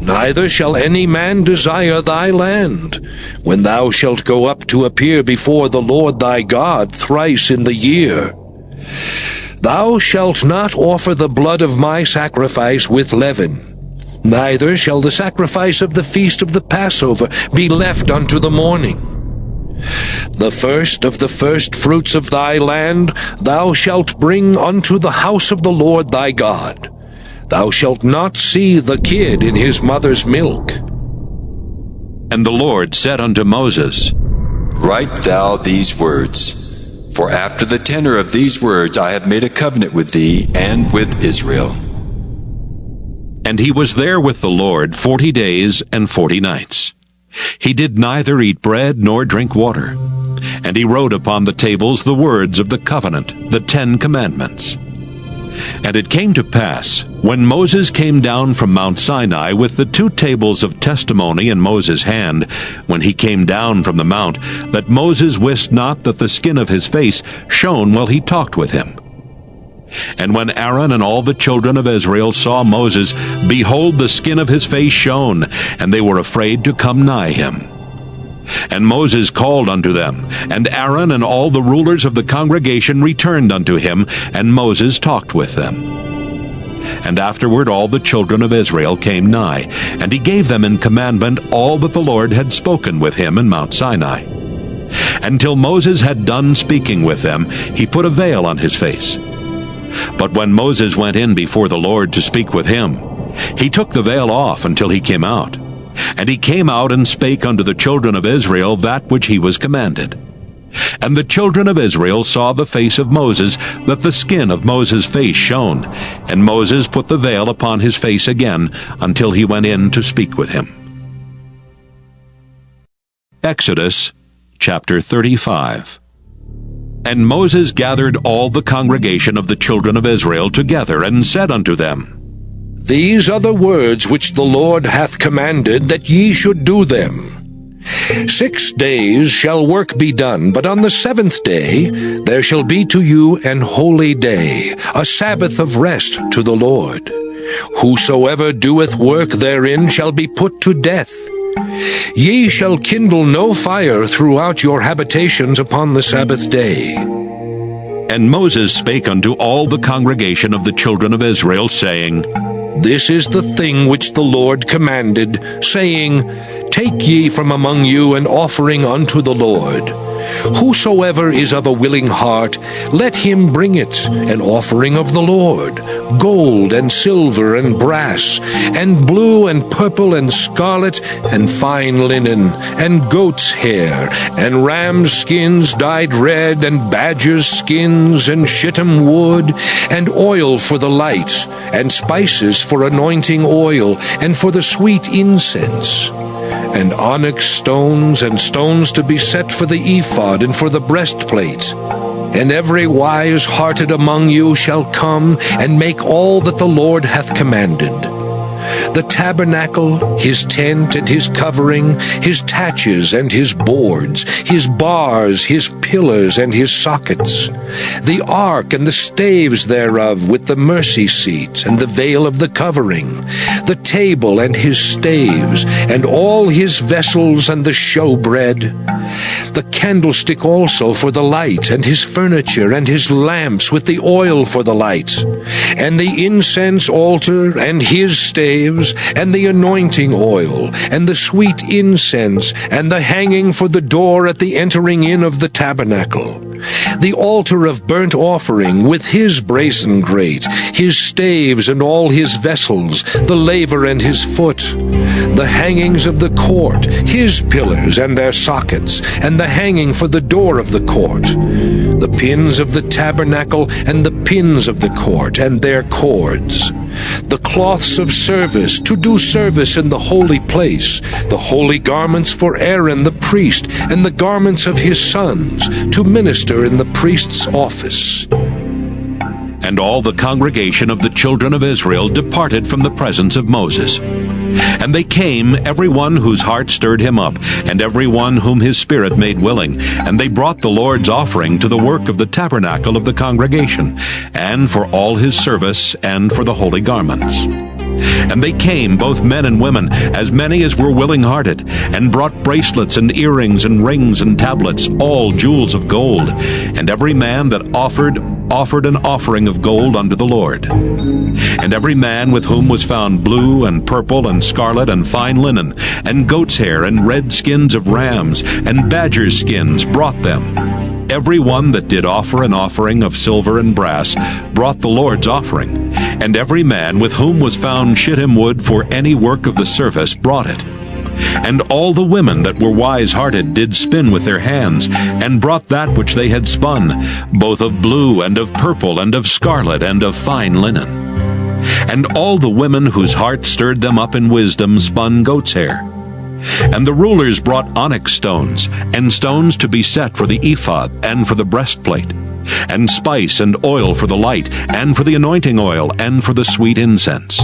Neither shall any man desire thy land, when thou shalt go up to appear before the Lord thy God thrice in the year. Thou shalt not offer the blood of my sacrifice with leaven, neither shall the sacrifice of the feast of the Passover be left unto the morning. The first of the first fruits of thy land thou shalt bring unto the house of the Lord thy God. Thou shalt not see the kid in his mother's milk. And the Lord said unto Moses, Write thou these words, for after the tenor of these words I have made a covenant with thee and with Israel. And he was there with the Lord 40 days and 40 nights. He did neither eat bread nor drink water. And he wrote upon the tables the words of the covenant, the 10 commandments. And it came to pass, when Moses came down from Mount Sinai with the 2 tables of testimony in Moses' hand, when he came down from the mount, that Moses wist not that the skin of his face shone while he talked with him. And when Aaron and all the children of Israel saw Moses, behold, the skin of his face shone, and they were afraid to come nigh him. And Moses called unto them, and Aaron and all the rulers of the congregation returned unto him, and Moses talked with them. And afterward all the children of Israel came nigh, and he gave them in commandment all that the Lord had spoken with him in Mount Sinai. Until Moses had done speaking with them, he put a veil on his face. But when Moses went in before the Lord to speak with him, he took the veil off until he came out. And he came out and spake unto the children of Israel that which he was commanded. And the children of Israel saw the face of Moses, that the skin of Moses' face shone. And Moses put the veil upon his face again, until he went in to speak with him. Exodus chapter 35. And Moses gathered all the congregation of the children of Israel together, and said unto them, These are the words which the Lord hath commanded, that ye should do them. 6 days shall work be done, but on the 7th day there shall be to you an holy day, a Sabbath of rest to the Lord. Whosoever doeth work therein shall be put to death. Ye shall kindle no fire throughout your habitations upon the Sabbath day. And Moses spake unto all the congregation of the children of Israel, saying, This is the thing which the Lord commanded, saying, Take ye from among you an offering unto the Lord. Whosoever is of a willing heart, let him bring it, an offering of the Lord, gold and silver and brass, and blue and purple and scarlet, and fine linen, and goat's hair, and ram's skins dyed red, and badger's skins, and shittim wood, and oil for the light, and spices for anointing oil, and for the sweet incense, and onyx stones, and stones to be set for the ephod and for the breastplate. And every wise-hearted among you shall come and make all that the Lord hath commanded. The tabernacle, his tent and his covering, his taches and his boards, his bars, his pillars and his sockets, the ark and the staves thereof with the mercy seat and the veil of the covering, the table and his staves, and all his vessels and the showbread, the candlestick also for the light, and his furniture and his lamps with the oil for the light, and the incense altar and his staves, and the anointing oil, and the sweet incense, and the hanging for the door at the entering in of the tabernacle, the altar of burnt offering with his brazen grate, his staves and all his vessels, the laver and his foot, the hangings of the court, his pillars and their sockets, and the hanging for the door of the court, the pins of the tabernacle and the pins of the court and their cords, the cloths of service to do service in the holy place, the holy garments for Aaron the priest, and the garments of his sons to minister in the priest's office. And all the congregation of the children of Israel departed from the presence of Moses. And they came, every one whose heart stirred him up, and every one whom his spirit made willing. And they brought the Lord's offering to the work of the tabernacle of the congregation, and for all his service, and for the holy garments. And they came, both men and women, as many as were willing-hearted, and brought bracelets and earrings and rings and tablets, all jewels of gold. And every man that offered an offering of gold unto the Lord. And every man with whom was found blue and purple and scarlet and fine linen, and goat's hair and red skins of rams, and badger's skins brought them. Every one that did offer an offering of silver and brass brought the Lord's offering. And every man with whom was found shittim wood for any work of the service brought it. And all the women that were wise-hearted did spin with their hands, and brought that which they had spun, both of blue and of purple and of scarlet and of fine linen. And all the women whose heart stirred them up in wisdom spun goat's hair. And the rulers brought onyx stones, and stones to be set for the ephod, and for the breastplate, and spice and oil for the light, and for the anointing oil, and for the sweet incense.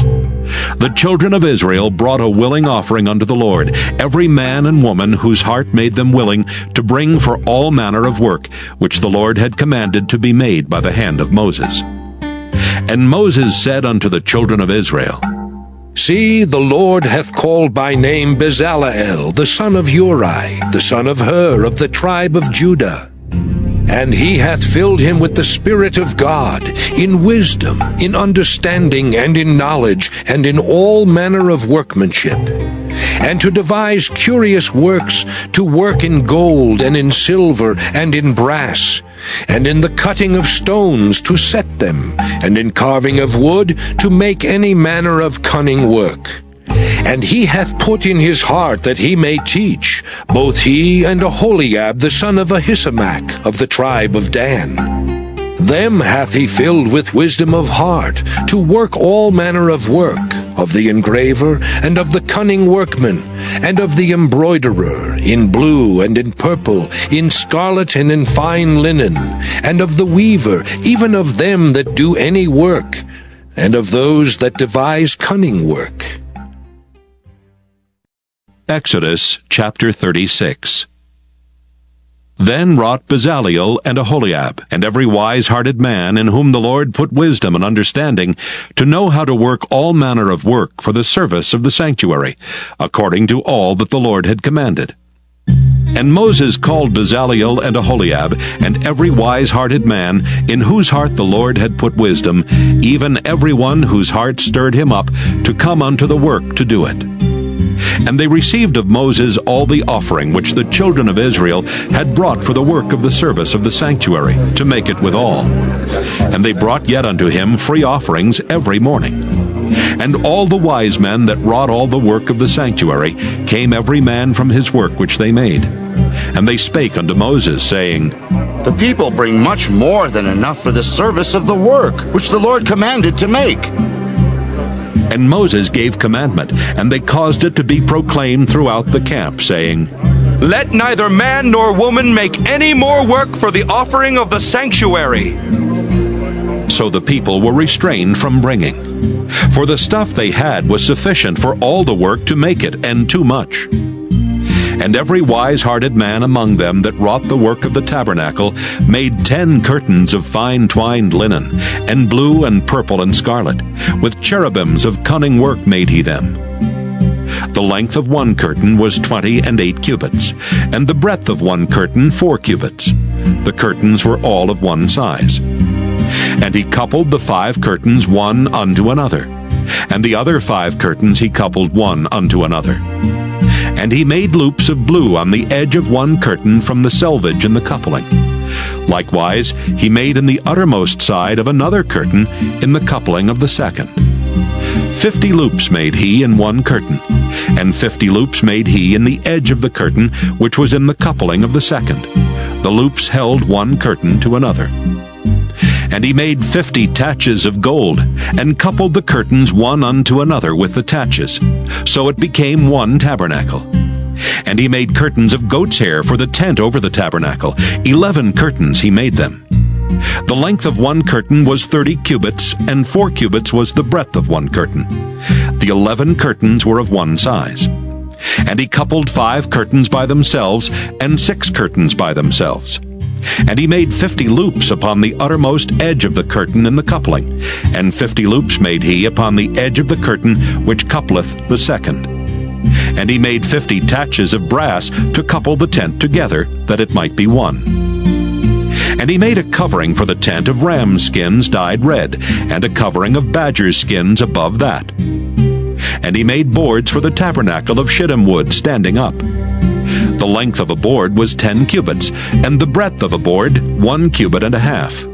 The children of Israel brought a willing offering unto the Lord, every man and woman whose heart made them willing to bring for all manner of work, which the Lord had commanded to be made by the hand of Moses. And Moses said unto the children of Israel, See, the Lord hath called by name Bezaleel, the son of Uri, the son of Hur, of the tribe of Judah. And he hath filled him with the Spirit of God, in wisdom, in understanding, and in knowledge, and in all manner of workmanship, and to devise curious works, to work in gold, and in silver, and in brass, and in the cutting of stones to set them, and in carving of wood, to make any manner of cunning work. And he hath put in his heart that he may teach, both he and Aholiab the son of Ahisamach of the tribe of Dan. Them hath he filled with wisdom of heart, to work all manner of work, of the engraver, and of the cunning workman, and of the embroiderer, in blue and in purple, in scarlet and in fine linen, and of the weaver, even of them that do any work, and of those that devise cunning work. Exodus chapter 36. Then wrought Bezaleel and Aholiab, and every wise-hearted man in whom the Lord put wisdom and understanding, to know how to work all manner of work for the service of the sanctuary, according to all that the Lord had commanded. And Moses called Bezaleel and Aholiab, and every wise-hearted man, in whose heart the Lord had put wisdom, even every one whose heart stirred him up, to come unto the work to do it. And they received of Moses all the offering which the children of Israel had brought for the work of the service of the sanctuary, to make it withal. And they brought yet unto him free offerings every morning. And all the wise men that wrought all the work of the sanctuary came every man from his work which they made. And they spake unto Moses, saying, The people bring much more than enough for the service of the work which the Lord commanded to make. And Moses gave commandment, and they caused it to be proclaimed throughout the camp, saying, Let neither man nor woman make any more work for the offering of the sanctuary. So the people were restrained from bringing. For the stuff they had was sufficient for all the work to make it, and too much. And every wise-hearted man among them that wrought the work of the tabernacle made 10 curtains of fine twined linen, and blue and purple and scarlet. With cherubims of cunning work made he them. The length of one curtain was 28 cubits, and the breadth of one curtain 4 cubits. The curtains were all of one size. And he coupled the 5 curtains one unto another, and the other 5 curtains he coupled one unto another. And he made loops of blue on the edge of one curtain from the selvage in the coupling. Likewise he made in the uttermost side of another curtain in the coupling of the second. 50 loops made he in one curtain, and 50 loops made he in the edge of the curtain which was in the coupling of the second. The loops held one curtain to another. And he made 50 taches of gold, and coupled the curtains one unto another with the taches. So it became one tabernacle. And he made curtains of goat's hair for the tent over the tabernacle. 11 curtains he made them. The length of one curtain was 30 cubits, and 4 cubits was the breadth of one curtain. The 11 curtains were of one size. And he coupled 5 curtains by themselves, and 6 curtains by themselves. And he made 50 loops upon the uttermost edge of the curtain in the coupling, and 50 loops made he upon the edge of the curtain which coupleth the second. And he made 50 taches of brass to couple the tent together, that it might be one. And he made a covering for the tent of ram's skins dyed red, and a covering of badger's skins above that. And he made boards for the tabernacle of shittim wood standing up. The length of a board was 10 cubits, and the breadth of a board 1 cubit and a half.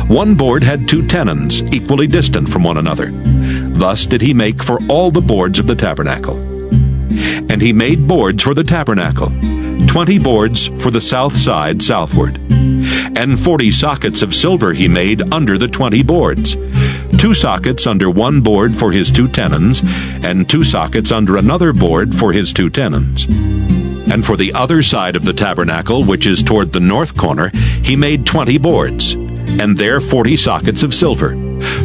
One board had 2 tenons, equally distant from one another. Thus did he make for all the boards of the tabernacle. And he made boards for the tabernacle, 20 boards for the south side southward. And 40 sockets of silver he made under the 20 boards. 2 sockets under one board for his 2 tenons, and 2 sockets under another board for his 2 tenons. And for the other side of the tabernacle, which is toward the north corner, he made 20 boards, and there 40 sockets of silver,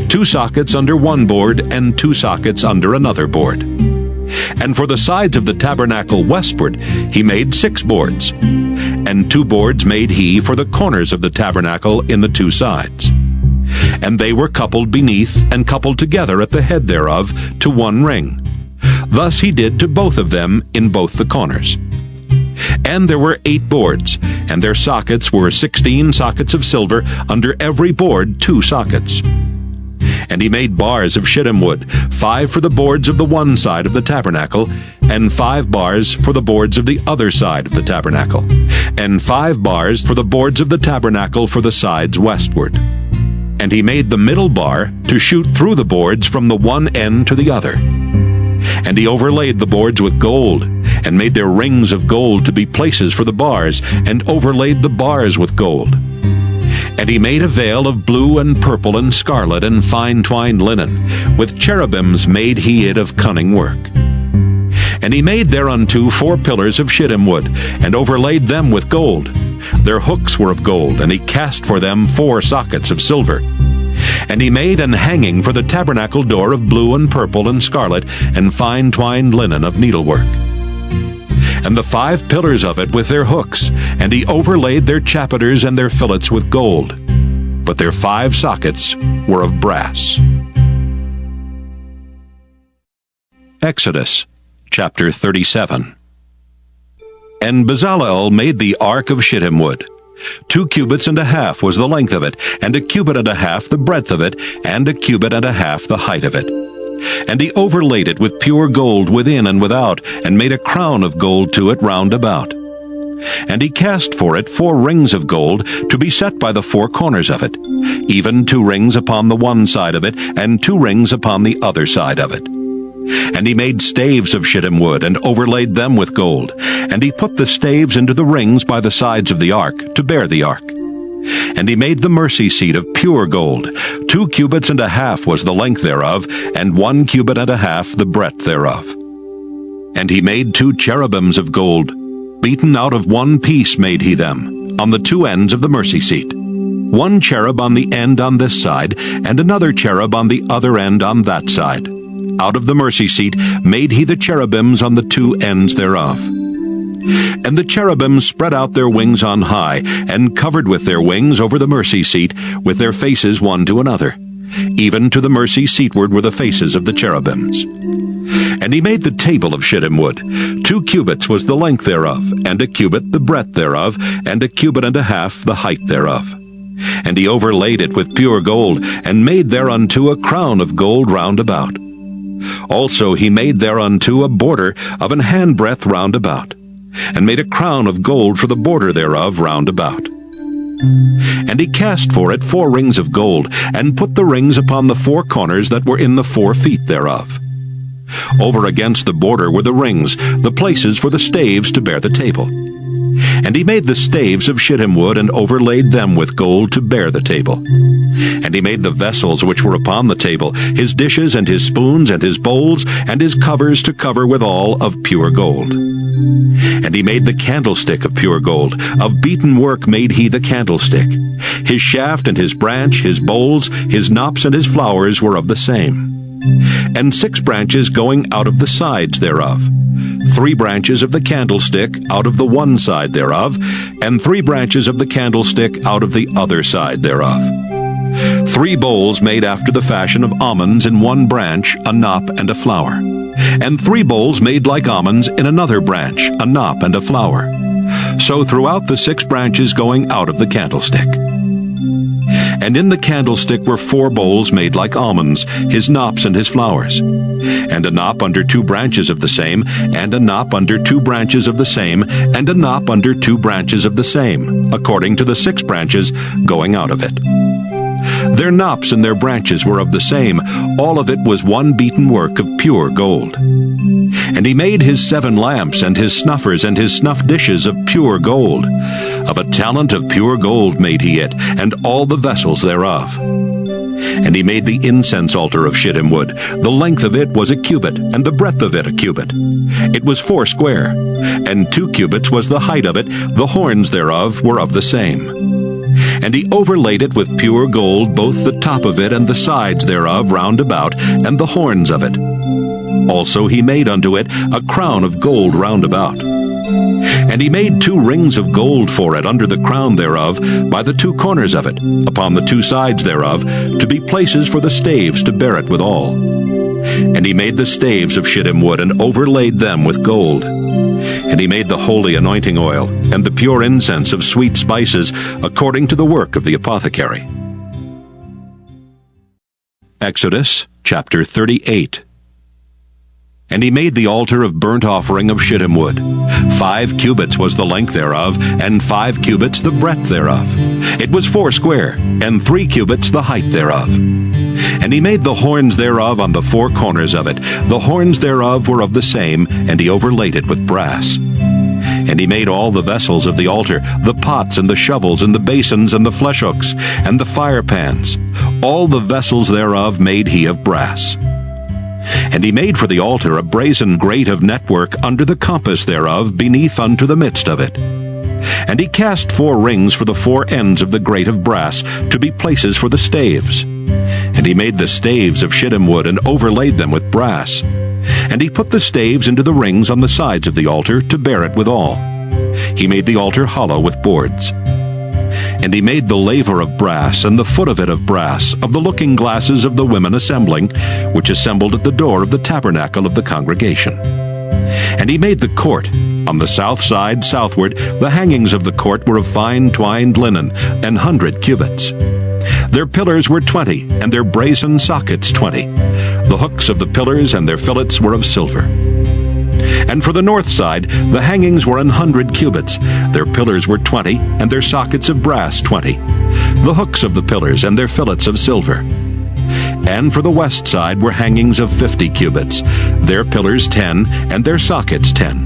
2 sockets under one board and 2 sockets under another board. And for the sides of the tabernacle westward, he made 6 boards, and 2 boards made he for the corners of the tabernacle in the 2 sides. And they were coupled beneath and coupled together at the head thereof to one ring. Thus he did to both of them in both the corners. And there were 8 boards, and their sockets were 16 sockets of silver, under every board 2 sockets. And he made bars of shittim wood, 5 for the boards of the one side of the tabernacle, and 5 bars for the boards of the other side of the tabernacle, and 5 bars for the boards of the tabernacle for the sides westward. And he made the middle bar to shoot through the boards from the one end to the other. And he overlaid the boards with gold, and made their rings of gold to be places for the bars, and overlaid the bars with gold. And he made a veil of blue and purple and scarlet and fine twined linen. With cherubims made he it of cunning work. And he made thereunto 4 pillars of shittim wood, and overlaid them with gold. Their hooks were of gold, and he cast for them 4 sockets of silver. And he made an hanging for the tabernacle door of blue and purple and scarlet and fine twined linen of needlework. And the 5 pillars of it with their hooks, and he overlaid their chapiters and their fillets with gold. But their 5 sockets were of brass. Exodus chapter 37. And Bezalel made the ark of shittim wood. 2 cubits and a half was the length of it, and 1 cubit and a half the breadth of it, and 1 cubit and a half the height of it. And he overlaid it with pure gold within and without, and made a crown of gold to it round about. And he cast for it 4 rings of gold to be set by the 4 corners of it, even 2 rings upon the one side of it, and 2 rings upon the other side of it. And he made staves of shittim wood, and overlaid them with gold. And he put the staves into the rings by the sides of the ark, to bear the ark. And he made the mercy seat of pure gold. 2 cubits and a half was the length thereof, and 1 cubit and a half the breadth thereof. And he made 2 cherubims of gold. Beaten out of one piece made he them, on the 2 ends of the mercy seat. 1 cherub on the end on this side, and another cherub on the other end on that side. Out of the mercy seat made he the cherubims on the 2 ends thereof. And the cherubims spread out their wings on high, and covered with their wings over the mercy seat, with their faces one to another. Even to the mercy seatward were the faces of the cherubims. And he made the table of shittim wood. 2 cubits was the length thereof, and 1 cubit the breadth thereof, and 1 cubit and a half the height thereof. And he overlaid it with pure gold, and made thereunto a crown of gold round about. Also he made thereunto a border of an handbreadth round about, and made a crown of gold for the border thereof round about. And he cast for it 4 rings of gold, and put the rings upon the 4 corners that were in the 4 feet thereof. Over against the border were the rings, the places for the staves to bear the table. And he made the staves of shittim wood, and overlaid them with gold to bear the table. And he made the vessels which were upon the table, his dishes and his spoons and his bowls, and his covers to cover withal of pure gold. And he made the candlestick of pure gold. Of beaten work made he the candlestick. His shaft and his branch, his bowls, his knops and his flowers were of the same. And 6 branches going out of the sides thereof. 3 branches of the candlestick out of the one side thereof, and 3 branches of the candlestick out of the other side thereof. 3 bowls made after the fashion of almonds in one branch, a knop and a flower. And 3 bowls made like almonds in another branch, a knop and a flower. So throughout the 6 branches going out of the candlestick. And in the candlestick were 4 bowls made like almonds, his knops and his flowers. And a knop under 2 branches of the same, and a knop under 2 branches of the same, and a knop under 2 branches of the same, according to the 6 branches going out of it. Their knops and their branches were of the same. All of it was one beaten work of pure gold. And he made his 7 lamps, and his snuffers, and his snuff dishes of pure gold. Of a talent of pure gold made he it, and all the vessels thereof. And he made the incense altar of shittim wood. The length of it was a cubit, and the breadth of it a cubit. It was 4 square, and 2 cubits was the height of it. The horns thereof were of the same. And he overlaid it with pure gold, both the top of it and the sides thereof round about, and the horns of it. Also he made unto it a crown of gold round about. And he made 2 rings of gold for it under the crown thereof, by the 2 corners of it, upon the 2 sides thereof, to be places for the staves to bear it withal. And he made the staves of shittim wood, and overlaid them with gold. And he made the holy anointing oil, and the pure incense of sweet spices, according to the work of the apothecary. Exodus chapter 38. And he made the altar of burnt offering of shittim wood. 5 cubits was the length thereof, and 5 cubits the breadth thereof. It was 4 square, and 3 cubits the height thereof. And he made the horns thereof on the 4 corners of it. The horns thereof were of the same, and he overlaid it with brass. And he made all the vessels of the altar, the pots and the shovels and the basins and the flesh hooks and the fire pans. All the vessels thereof made he of brass. And he made for the altar a brazen grate of network under the compass thereof, beneath unto the midst of it. And he cast 4 rings for the 4 ends of the grate of brass, to be places for the staves. And he made the staves of shittim wood, and overlaid them with brass. And he put the staves into the rings on the sides of the altar, to bear it withal. He made the altar hollow with boards. And he made the laver of brass, and the foot of it of brass, of the looking glasses of the women assembling, which assembled at the door of the tabernacle of the congregation. And he made the court. On the south side southward, the hangings of the court were of fine twined linen, 100 cubits. Their pillars were 20, and their brazen sockets 20. The hooks of the pillars and their fillets were of silver. And for the north side, the hangings were 100 cubits. Their pillars were 20, and their sockets of brass 20. The hooks of the pillars and their fillets of silver. And for the west side were hangings of 50 cubits. Their pillars 10, and their sockets 10.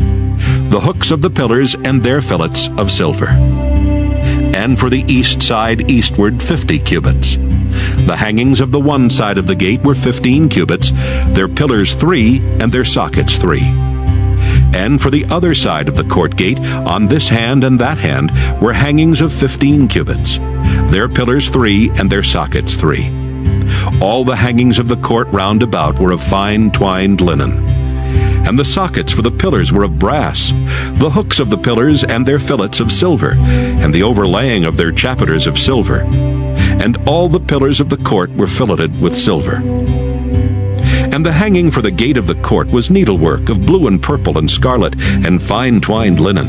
The hooks of the pillars and their fillets of silver. And for the east side eastward 50 cubits. The hangings of the one side of the gate were 15 cubits, their pillars 3, and their sockets 3. And for the other side of the court gate, on this hand and that hand, were hangings of 15 cubits, their pillars 3, and their sockets 3. All the hangings of the court round about were of fine twined linen. And the sockets for the pillars were of brass, the hooks of the pillars and their fillets of silver, and the overlaying of their chapiters of silver. And all the pillars of the court were filleted with silver. And the hanging for the gate of the court was needlework of blue and purple and scarlet, and fine twined linen.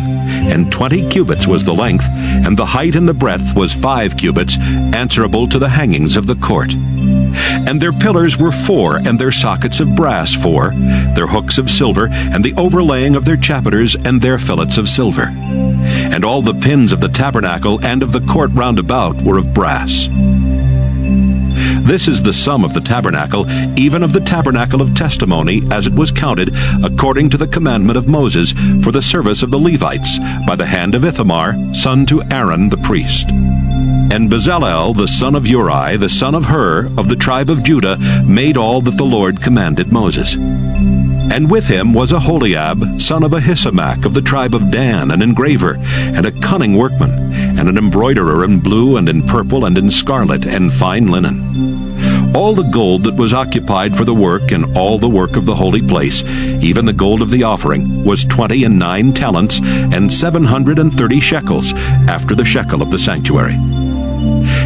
And 20 cubits was the length, and the height and the breadth was 5 cubits, answerable to the hangings of the court. And their pillars were 4, and their sockets of brass 4, their hooks of silver, and the overlaying of their chapiters and their fillets of silver. And all the pins of the tabernacle and of the court round about were of brass. This is the sum of the tabernacle, even of the tabernacle of testimony, as it was counted, according to the commandment of Moses, for the service of the Levites, by the hand of Ithamar, son to Aaron the priest. And Bezalel, the son of Uri, the son of Hur, of the tribe of Judah, made all that the Lord commanded Moses. And with him was Aholiab, son of Ahisamach, of the tribe of Dan, an engraver, and a cunning workman, and an embroiderer in blue and in purple and in scarlet and fine linen. All the gold that was occupied for the work and all the work of the holy place, even the gold of the offering, was 29 talents and 730 shekels, after the shekel of the sanctuary.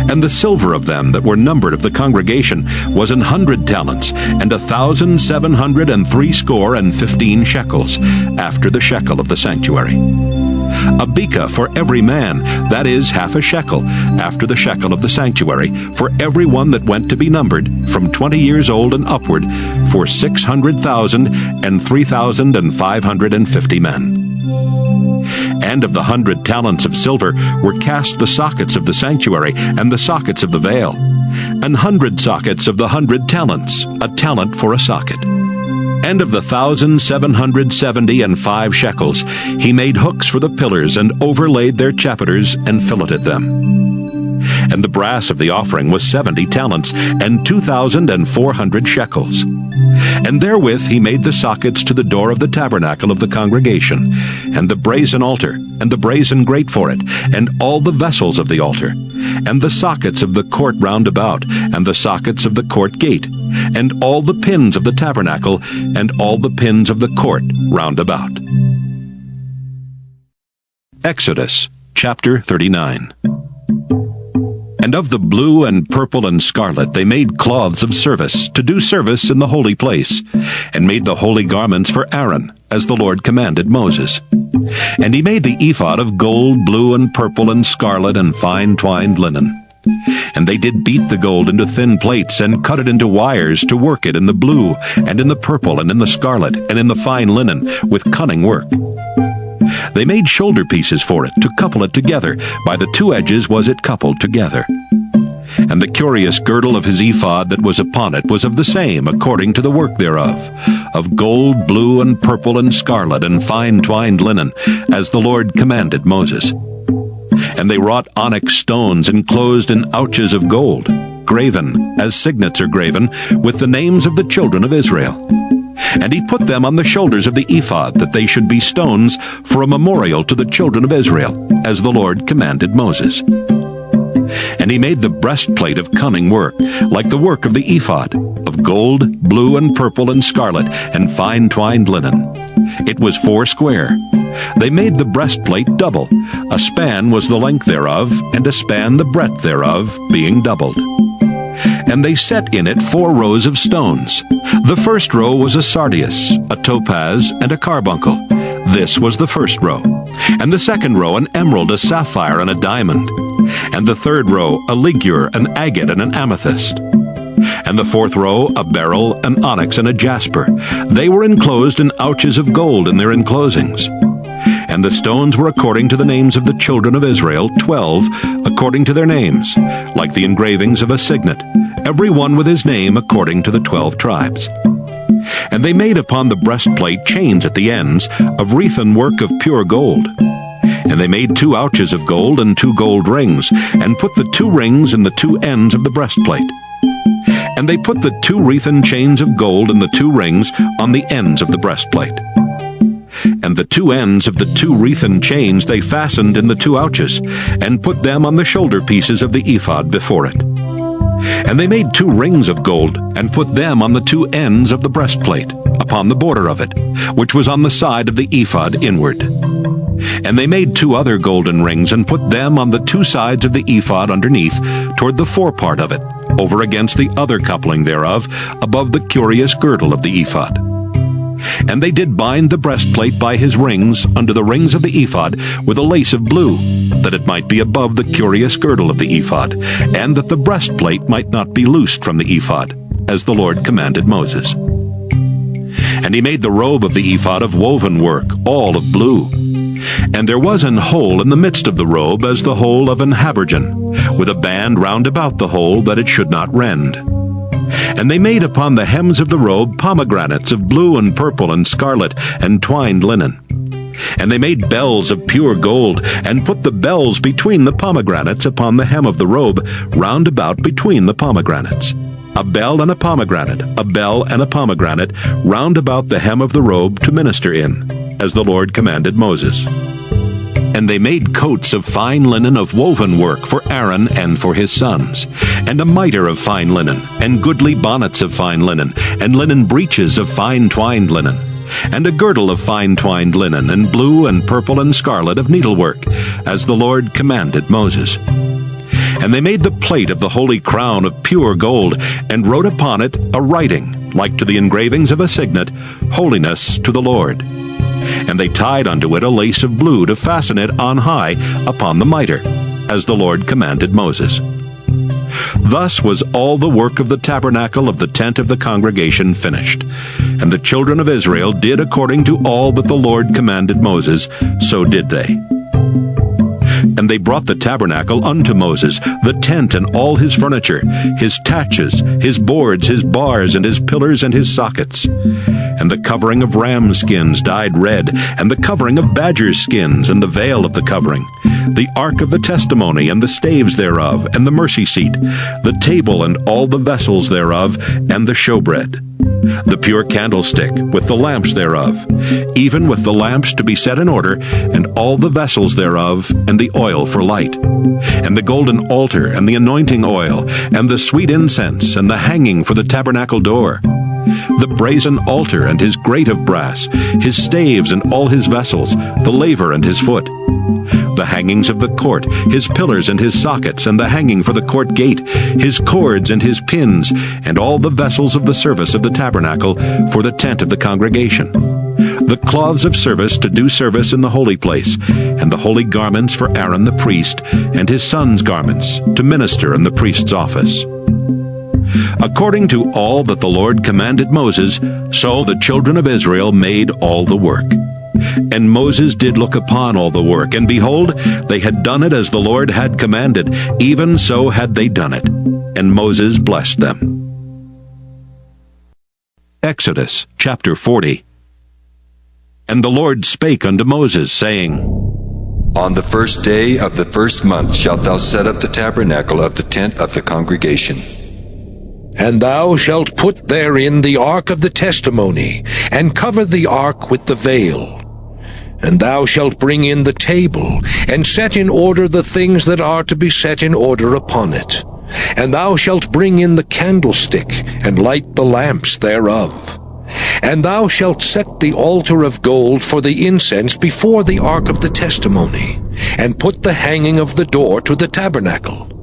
And the silver of them that were numbered of the congregation was 100 talents, and 1,763 shekels, after the shekel of the sanctuary. A beka for every man, that is, half a shekel, after the shekel of the sanctuary, for every one that went to be numbered, from 20 years old and upward, for 600,000 and 3,550 men. And of the 100 talents of silver were cast the sockets of the sanctuary and the sockets of the veil, 100 sockets of the 100 talents, a talent for a socket. And of the 1,775 shekels, he made hooks for the pillars, and overlaid their chapiters, and filleted them. and the brass of the offering was 70 talents, and 2,400 shekels. And therewith he made the sockets to the door of the tabernacle of the congregation, and the brazen altar, and the brazen grate for it, and all the vessels of the altar, and the sockets of the court round about, and the sockets of the court gate, and all the pins of the tabernacle, and all the pins of the court round about. Exodus chapter 39. And of the blue and purple and scarlet they made cloths of service, to do service in the holy place, and made the holy garments for Aaron, as the Lord commanded Moses. And he made the ephod of gold, blue, and purple, and scarlet, and fine twined linen. And they did beat the gold into thin plates, and cut it into wires to work it in the blue, and in the purple, and in the scarlet, and in the fine linen, with cunning work. They made shoulder pieces for it, to couple it together. By the two edges was it coupled together. And the curious girdle of his ephod that was upon it was of the same, according to the work thereof, of gold, blue, and purple, and scarlet, and fine twined linen, as the Lord commanded Moses. And they wrought onyx stones enclosed in ouches of gold, graven, as signets are graven, with the names of the children of Israel. And he put them on the shoulders of the ephod, that they should be stones for a memorial to the children of Israel, as the Lord commanded Moses. And he made the breastplate of cunning work, like the work of the ephod, of gold, blue, and purple, and scarlet, and fine twined linen. It was 4 square. They made the breastplate double. A span was the length thereof, and a span the breadth thereof, being doubled. And they set in it 4 rows of stones. The first row was a sardius, a topaz, and a carbuncle. This was the first row. And the second row an emerald, a sapphire, and a diamond. And the third row a ligure, an agate, and an amethyst. And the fourth row a beryl, an onyx, and a jasper. They were enclosed in ouches of gold in their enclosings. And the stones were according to the names of the children of Israel, 12, according to their names, like the engravings of a signet, every one with his name according to the 12 tribes. And they made upon the breastplate chains at the ends, of wreathen work of pure gold. And they made 2 ouches of gold and 2 gold rings, and put the 2 rings in the 2 ends of the breastplate. And they put the 2 wreathen chains of gold and the 2 rings on the ends of the breastplate. And the 2 ends of the 2 wreathen chains they fastened in the 2 ouches, and put them on the shoulder pieces of the ephod before it. And they made 2 rings of gold, and put them on the 2 ends of the breastplate, upon the border of it, which was on the side of the ephod inward. And they made 2 other golden rings, and put them on the 2 sides of the ephod underneath, toward the forepart of it, over against the other coupling thereof, above the curious girdle of the ephod. And they did bind the breastplate by his rings under the rings of the ephod with a lace of blue, that it might be above the curious girdle of the ephod, and that the breastplate might not be loosed from the ephod, as the Lord commanded Moses. And he made the robe of the ephod of woven work, all of blue. And there was an hole in the midst of the robe as the hole of an habergeon, with a band round about the hole, that it should not rend. And they made upon the hems of the robe pomegranates of blue and purple and scarlet and twined linen. And they made bells of pure gold, and put the bells between the pomegranates upon the hem of the robe, round about between the pomegranates. A bell and a pomegranate, a bell and a pomegranate, round about the hem of the robe to minister in, as the Lord commanded Moses. And they made coats of fine linen of woven work for Aaron and for his sons, and a mitre of fine linen, and goodly bonnets of fine linen, and linen breeches of fine twined linen, and a girdle of fine twined linen, and blue and purple and scarlet of needlework, as the Lord commanded Moses. And they made the plate of the holy crown of pure gold, and wrote upon it a writing, like to the engravings of a signet, Holiness to the Lord. And they tied unto it a lace of blue to fasten it on high upon the mitre, as the Lord commanded Moses. Thus was all the work of the tabernacle of the tent of the congregation finished. And the children of Israel did according to all that the Lord commanded Moses, so did they. And they brought the tabernacle unto Moses, the tent and all his furniture, his taches, his boards, his bars, and his pillars, and his sockets. and the covering of ram skins dyed red, and the covering of badger skins, and the veil of the covering, the ark of the testimony, and the staves thereof, and the mercy seat, the table and all the vessels thereof, and the showbread, the pure candlestick with the lamps thereof, even with the lamps to be set in order, and all the vessels thereof, and the oil for light, and the golden altar, and the anointing oil, and the sweet incense, and the hanging for the tabernacle door, the brazen altar and his grate of brass, his staves and all his vessels, the laver and his foot, the hangings of the court, his pillars and his sockets, and the hanging for the court gate, his cords and his pins, and all the vessels of the service of the tabernacle for the tent of the congregation, the cloths of service to do service in the holy place, and the holy garments for Aaron the priest, and his sons' garments, to minister in the priest's office. According to all that the Lord commanded Moses, so the children of Israel made all the work. And Moses did look upon all the work, and behold, they had done it as the Lord had commanded, even so had they done it. And Moses blessed them. Exodus chapter 40. And the Lord spake unto Moses, saying, On the first day of the first month shalt thou set up the tabernacle of the tent of the congregation. And thou shalt put therein the ark of the testimony, and cover the ark with the veil. And thou shalt bring in the table, and set in order the things that are to be set in order upon it. And thou shalt bring in the candlestick, and light the lamps thereof. And thou shalt set the altar of gold for the incense before the ark of the testimony, and put the hanging of the door to the tabernacle.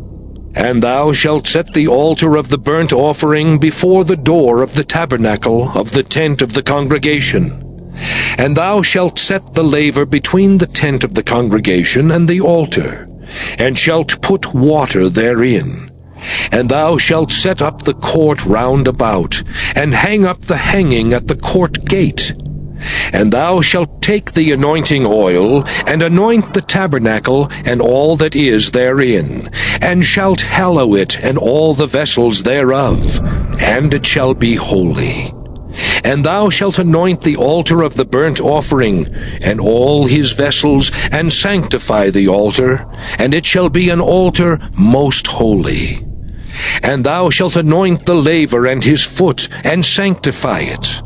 And thou shalt set the altar of the burnt offering before the door of the tabernacle of the tent of the congregation. And thou shalt set the laver between the tent of the congregation and the altar, and shalt put water therein. And thou shalt set up the court round about, and hang up the hanging at the court gate. And thou shalt take the anointing oil, and anoint the tabernacle, and all that is therein, and shalt hallow it, and all the vessels thereof, and it shall be holy. And thou shalt anoint the altar of the burnt offering, and all his vessels, and sanctify the altar, and it shall be an altar most holy. And thou shalt anoint the laver and his foot, and sanctify it.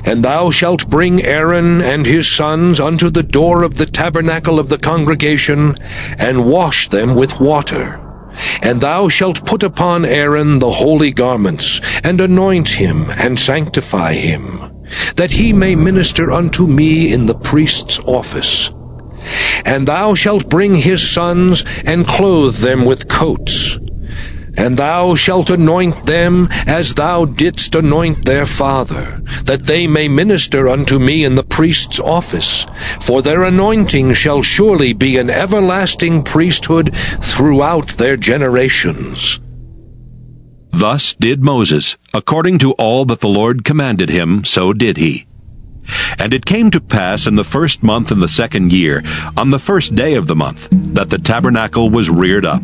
And thou shalt bring Aaron and his sons unto the door of the tabernacle of the congregation, and wash them with water. And thou shalt put upon Aaron the holy garments, and anoint him, and sanctify him, that he may minister unto me in the priest's office. And thou shalt bring his sons, and clothe them with coats. And thou shalt anoint them as thou didst anoint their father, that they may minister unto me in the priest's office. For their anointing shall surely be an everlasting priesthood throughout their generations. Thus did Moses, according to all that the Lord commanded him, so did he. And it came to pass in the first month in the second year, on the first day of the month, that the tabernacle was reared up.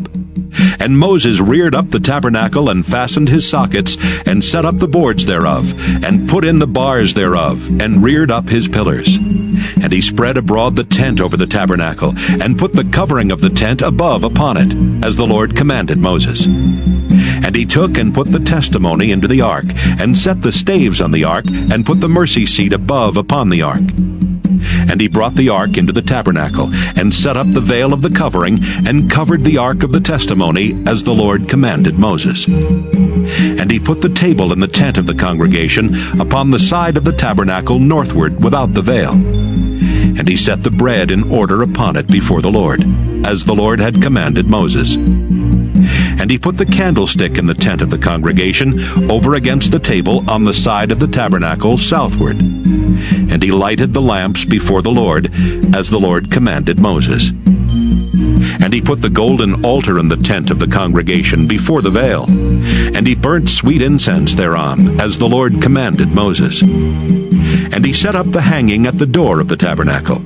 And Moses reared up the tabernacle, and fastened his sockets, and set up the boards thereof, and put in the bars thereof, and reared up his pillars. And he spread abroad the tent over the tabernacle, and put the covering of the tent above upon it, as the Lord commanded Moses. And he took and put the testimony into the ark, and set the staves on the ark, and put the mercy seat above upon the ark. And he brought the ark into the tabernacle, and set up the veil of the covering, and covered the ark of the testimony, as the Lord commanded Moses. And he put the table in the tent of the congregation, upon the side of the tabernacle northward, without the veil. And he set the bread in order upon it before the Lord, as the Lord had commanded Moses. And he put the candlestick in the tent of the congregation, over against the table on the side of the tabernacle southward. And he lighted the lamps before the Lord, as the Lord commanded Moses. And he put the golden altar in the tent of the congregation before the veil. And he burnt sweet incense thereon, as the Lord commanded Moses. And he set up the hanging at the door of the tabernacle.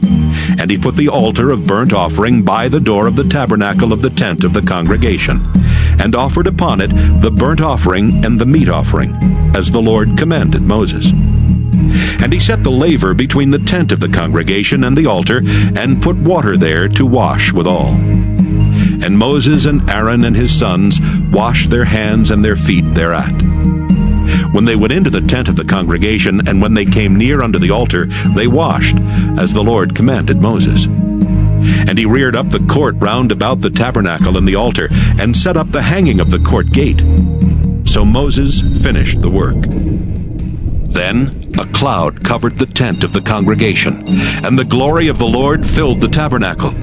And he put the altar of burnt offering by the door of the tabernacle of the tent of the congregation, and offered upon it the burnt offering and the meat offering, as the Lord commanded Moses. And he set the laver between the tent of the congregation and the altar, and put water there to wash withal. And Moses and Aaron and his sons washed their hands and their feet thereat. When they went into the tent of the congregation, and when they came near unto the altar, they washed, as the Lord commanded Moses. And he reared up the court round about the tabernacle and the altar, and set up the hanging of the court gate. So Moses finished the work. Then a cloud covered the tent of the congregation, and the glory of the Lord filled the tabernacle.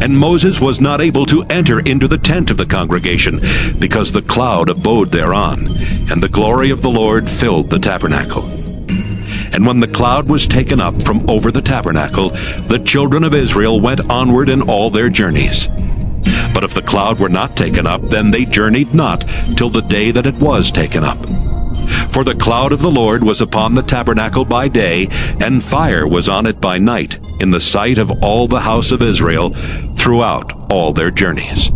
And Moses was not able to enter into the tent of the congregation, because the cloud abode thereon, and the glory of the Lord filled the tabernacle. And when the cloud was taken up from over the tabernacle, the children of Israel went onward in all their journeys. But if the cloud were not taken up, then they journeyed not till the day that it was taken up. For the cloud of the Lord was upon the tabernacle by day, and fire was on it by night, in the sight of all the house of Israel, throughout all their journeys.